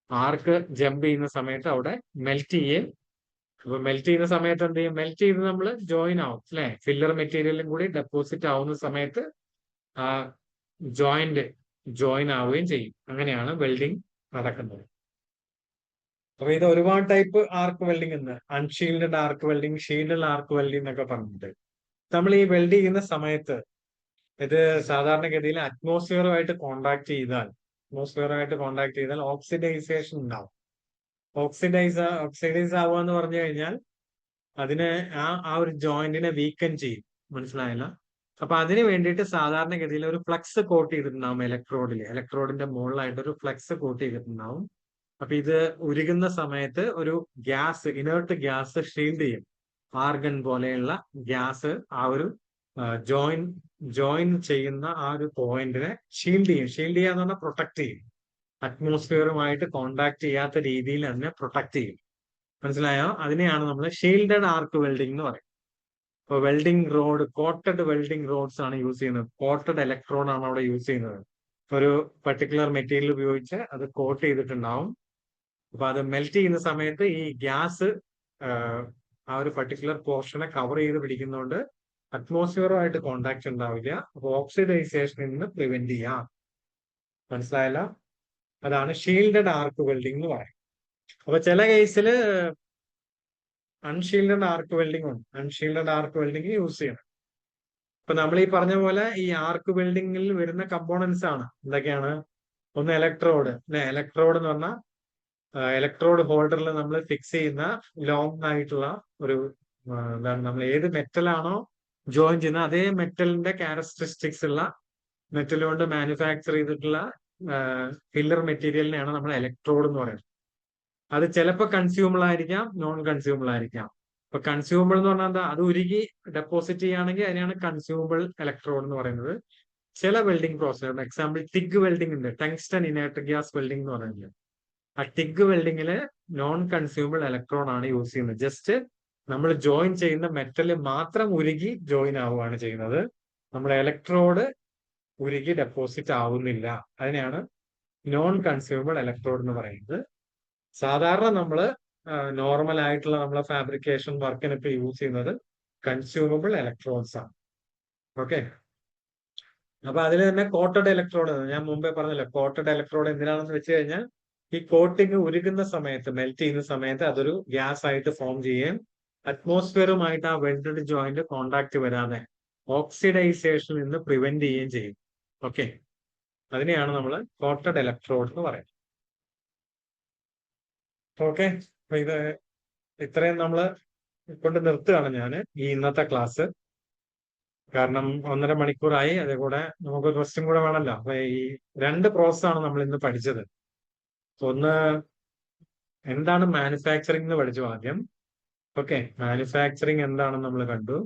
ആർക്ക് ജമ്പ് ചെയ്യുന്ന സമയത്ത് അവിടെ മെൽറ്റ് ചെയ്യും. അപ്പൊ മെൽറ്റ് ചെയ്യുന്ന സമയത്ത് എന്ത് ചെയ്യും? മെൽറ്റ് ചെയ്ത് നമ്മൾ ജോയിൻ ആവും അല്ലെ? ഫില്ലർ മെറ്റീരിയലും കൂടി ഡെപ്പോസിറ്റ് ആവുന്ന സമയത്ത് ആ ജോയിൻ ആവുകയും ചെയ്യും. അങ്ങനെയാണ് വെൽഡിംഗ് നടക്കുന്നത്. അപ്പൊ ഇത് ഒരുപാട് ടൈപ്പ് ആർക്ക് വെൽഡിംഗ് ഉണ്ട്. Unshielded arc welding, shielded arc welding എന്നൊക്കെ പറഞ്ഞിട്ട് നമ്മൾ ഈ വെൽഡ് ചെയ്യുന്ന സമയത്ത് ഇത് സാധാരണഗതിയിൽ അറ്റ്മോസ്ഫിയറുമായിട്ട് കോണ്ടാക്ട് ചെയ്താൽ ഓക്സിഡൈസേഷൻ ഉണ്ടാവും. ഓക്സിഡൈസ് ആവുക എന്ന് പറഞ്ഞു കഴിഞ്ഞാൽ അതിനെ ആ ഒരു ജോയിന്റിനെ വീക്കൻ ചെയ്യും. മനസ്സിലായില്ല? അപ്പൊ അതിന് വേണ്ടിയിട്ട് സാധാരണഗതിയിൽ ഒരു ഫ്ലക്സ് കോട്ട് ചെയ്തിട്ടുണ്ടാവും ഇലക്ട്രോഡിന്റെ മുകളിലായിട്ട് ഒരു ഫ്ലക്സ് കോട്ട് ചെയ്തിട്ടുണ്ടാവും. അപ്പൊ ഇത് ഉരുകുന്ന സമയത്ത് ഒരു ഗ്യാസ്, ഇനേർട്ട് ഗ്യാസ് ഷീൽഡ് ചെയ്യും. ആർഗൺ പോലെയുള്ള ഗ്യാസ് ആ ഒരു ജോയിൻ ചെയ്യുന്ന ആ ഒരു പോയിന്റിനെ ഷീൽഡ് ചെയ്യും. ഷീൽഡ് ചെയ്യാന്ന് പറഞ്ഞാൽ പ്രൊട്ടക്ട് ചെയ്യും. അറ്റ്മോസ്ഫിയറുമായിട്ട് കോണ്ടാക്ട് ചെയ്യാത്ത രീതിയിൽ അതിനെ പ്രൊട്ടക്ട് ചെയ്യും. മനസ്സിലായോ? അതിനെയാണ് നമ്മൾ ഷീൽഡഡ് ആർക്ക് വെൽഡിംഗ് എന്ന് പറയും. ഇപ്പൊ welding rod, coated welding rods ആണ് യൂസ് ചെയ്യുന്നത്. കോട്ടഡ് ഇലക്ട്രോഡ് ആണ് അവിടെ യൂസ് ചെയ്യുന്നത്. ഒരു പർട്ടിക്കുലർ മെറ്റീരിയൽ ഉപയോഗിച്ച് അത് കോട്ട് ചെയ്തിട്ടുണ്ടാവും. അപ്പൊ അത് മെൽറ്റ് ചെയ്യുന്ന സമയത്ത് ഈ ഗ്യാസ് ആ ഒരു പർട്ടിക്കുലർ പോർഷനെ കവർ ചെയ്ത് പിടിക്കുന്നതുകൊണ്ട് അറ്റ്മോസ്ഫിയറുമായിട്ട് കോണ്ടാക്ട് ഉണ്ടാവില്ല. അപ്പൊ ഓക്സിഡൈസേഷനിൽ നിന്ന് പ്രിവെന്റ് ചെയ്യാം. മനസ്സിലായല്ലോ? അതാണ് ഷീൽഡഡ് ആർക്ക് വെൽഡിംഗ് എന്ന് പറയുന്നത്. അപ്പൊ ചില കേസിൽ അൺഷീൽഡഡ് ആർക്ക് വെൽഡിംഗ് ഉണ്ട്. അൺഷീൽഡഡ് ആർക്ക് വെൽഡിംഗ് യൂസ് ചെയ്യണം. ഇപ്പൊ നമ്മൾ ഈ പറഞ്ഞ പോലെ ഈ ആർക്ക് വെൽഡിംഗിൽ വരുന്ന കമ്പോണൻസ് ആണ് എന്തൊക്കെയാണ്? ഒന്ന് ഇലക്ട്രോഡ് അല്ലെ? ഇലക്ട്രോഡ് എന്ന് പറഞ്ഞാൽ ഇലക്ട്രോഡ് ഹോൾഡറിൽ നമ്മൾ ഫിക്സ് ചെയ്യുന്ന ലോങ് ആയിട്ടുള്ള ഒരു എന്താണ്, നമ്മൾ ഏത് മെറ്റലാണോ ജോയിൻ ചെയ്യുന്നത് അതേ മെറ്റലിന്റെ ക്യാരക്ടറിസ്റ്റിക്സ് ഉള്ള മെറ്റൽ കൊണ്ട് മാനുഫാക്ചർ ചെയ്തിട്ടുള്ള ഫില്ലർ മെറ്റീരിയലിനെയാണ് നമ്മൾ ഇലക്ട്രോഡ് എന്ന് പറയുന്നത്. അത് ചിലപ്പോൾ കൺസ്യൂമബിൾ ആയിരിക്കാം, നോൺ കൺസ്യൂമബിൾ ആയിരിക്കാം. ഇപ്പൊ കൺസ്യൂമബിൾ എന്ന് പറഞ്ഞാൽ എന്താ? അത് ഉരുകി ഡെപ്പോസിറ്റ് ചെയ്യുകയാണെങ്കിൽ അതിനാണ് കൺസ്യൂമബിൾ ഇലക്ട്രോഡ് എന്ന് പറയുന്നത്. ചില welding process, example TIG welding ഉണ്ട്, ടങ്സ്റ്റൺ ഇനേർട്ട് ഗ്യാസ് വെൽഡിംഗ് എന്ന് പറയുന്നത്. ആ ടിഗ് വെൽഡിങ്ങില് നോൺ കൺസ്യൂമബിൾ ഇലക്ട്രോഡ് ആണ് യൂസ് ചെയ്യുന്നത്. ജസ്റ്റ് നമ്മൾ ജോയിൻ ചെയ്യുന്ന മെറ്റൽ മാത്രം ഉരുകി ജോയിൻ ആവുകയാണ് ചെയ്യുന്നത്. നമ്മുടെ ഇലക്ട്രോഡ് ഉരുകി ഡെപ്പോസിറ്റ് ആവുന്നില്ല. അതിനെയാണ് നോൺ കൺസ്യൂമബിൾ ഇലക്ട്രോഡ് എന്ന് പറയുന്നത്. സാധാരണ നമ്മൾ നോർമൽ ആയിട്ടുള്ള നമ്മളെ ഫാബ്രിക്കേഷൻ വർക്കിനൊക്കെ യൂസ് ചെയ്യുന്നത് കൺസ്യൂമബിൾ ഇലക്ട്രോഡ്സ് ആണ്. ഓക്കെ. അപ്പൊ അതിൽ തന്നെ കോട്ടഡ് ഇലക്ട്രോഡ്, ഞാൻ മുമ്പേ പറഞ്ഞല്ലോ, കോട്ടഡ് ഇലക്ട്രോഡ് എന്തിനാണെന്ന് വെച്ച് കഴിഞ്ഞാൽ ഈ കോട്ടിങ് ഉരുകുന്ന സമയത്ത്, മെൽറ്റ് ചെയ്യുന്ന സമയത്ത് അതൊരു ഗ്യാസ് ആയിട്ട് ഫോം ചെയ്യുകയും അറ്റ്മോസ്ഫിയറുമായിട്ട് ആ വെൽഡഡ് ജോയിന്റ് കോണ്ടാക്ട് വരാതെ ഓക്സിഡൈസേഷനിൽ നിന്ന് പ്രിവെന്റ് ചെയ്യുകയും ചെയ്യും. ഓക്കെ. അതിനെയാണ് നമ്മൾ കോട്ടഡ് ഇലക്ട്രോഡ് എന്ന് പറയുന്നത്. ഓക്കെ. അപ്പൊ ഇത് ഇത്രയും നമ്മൾ കൊണ്ട് നിർത്തുകയാണ് ഞാൻ ഈ ഇന്നത്തെ ക്ലാസ്. കാരണം 1.5 മണിക്കൂറായി. അതേകൂടെ നമുക്ക് റെസ്റ്റും കൂടെ വേണമല്ലോ. അപ്പൊ ഈ 2 പ്രോസസ്സാണ് നമ്മൾ ഇന്ന് പഠിച്ചത്. ഒന്ന് എന്താണ് മാനുഫാക്ചറിംഗ് എന്ന് പഠിച്ചു ആദ്യം. ഓക്കെ, മാനുഫാക്ചറിംഗ് എന്താണെന്ന് നമ്മൾ കണ്ടു.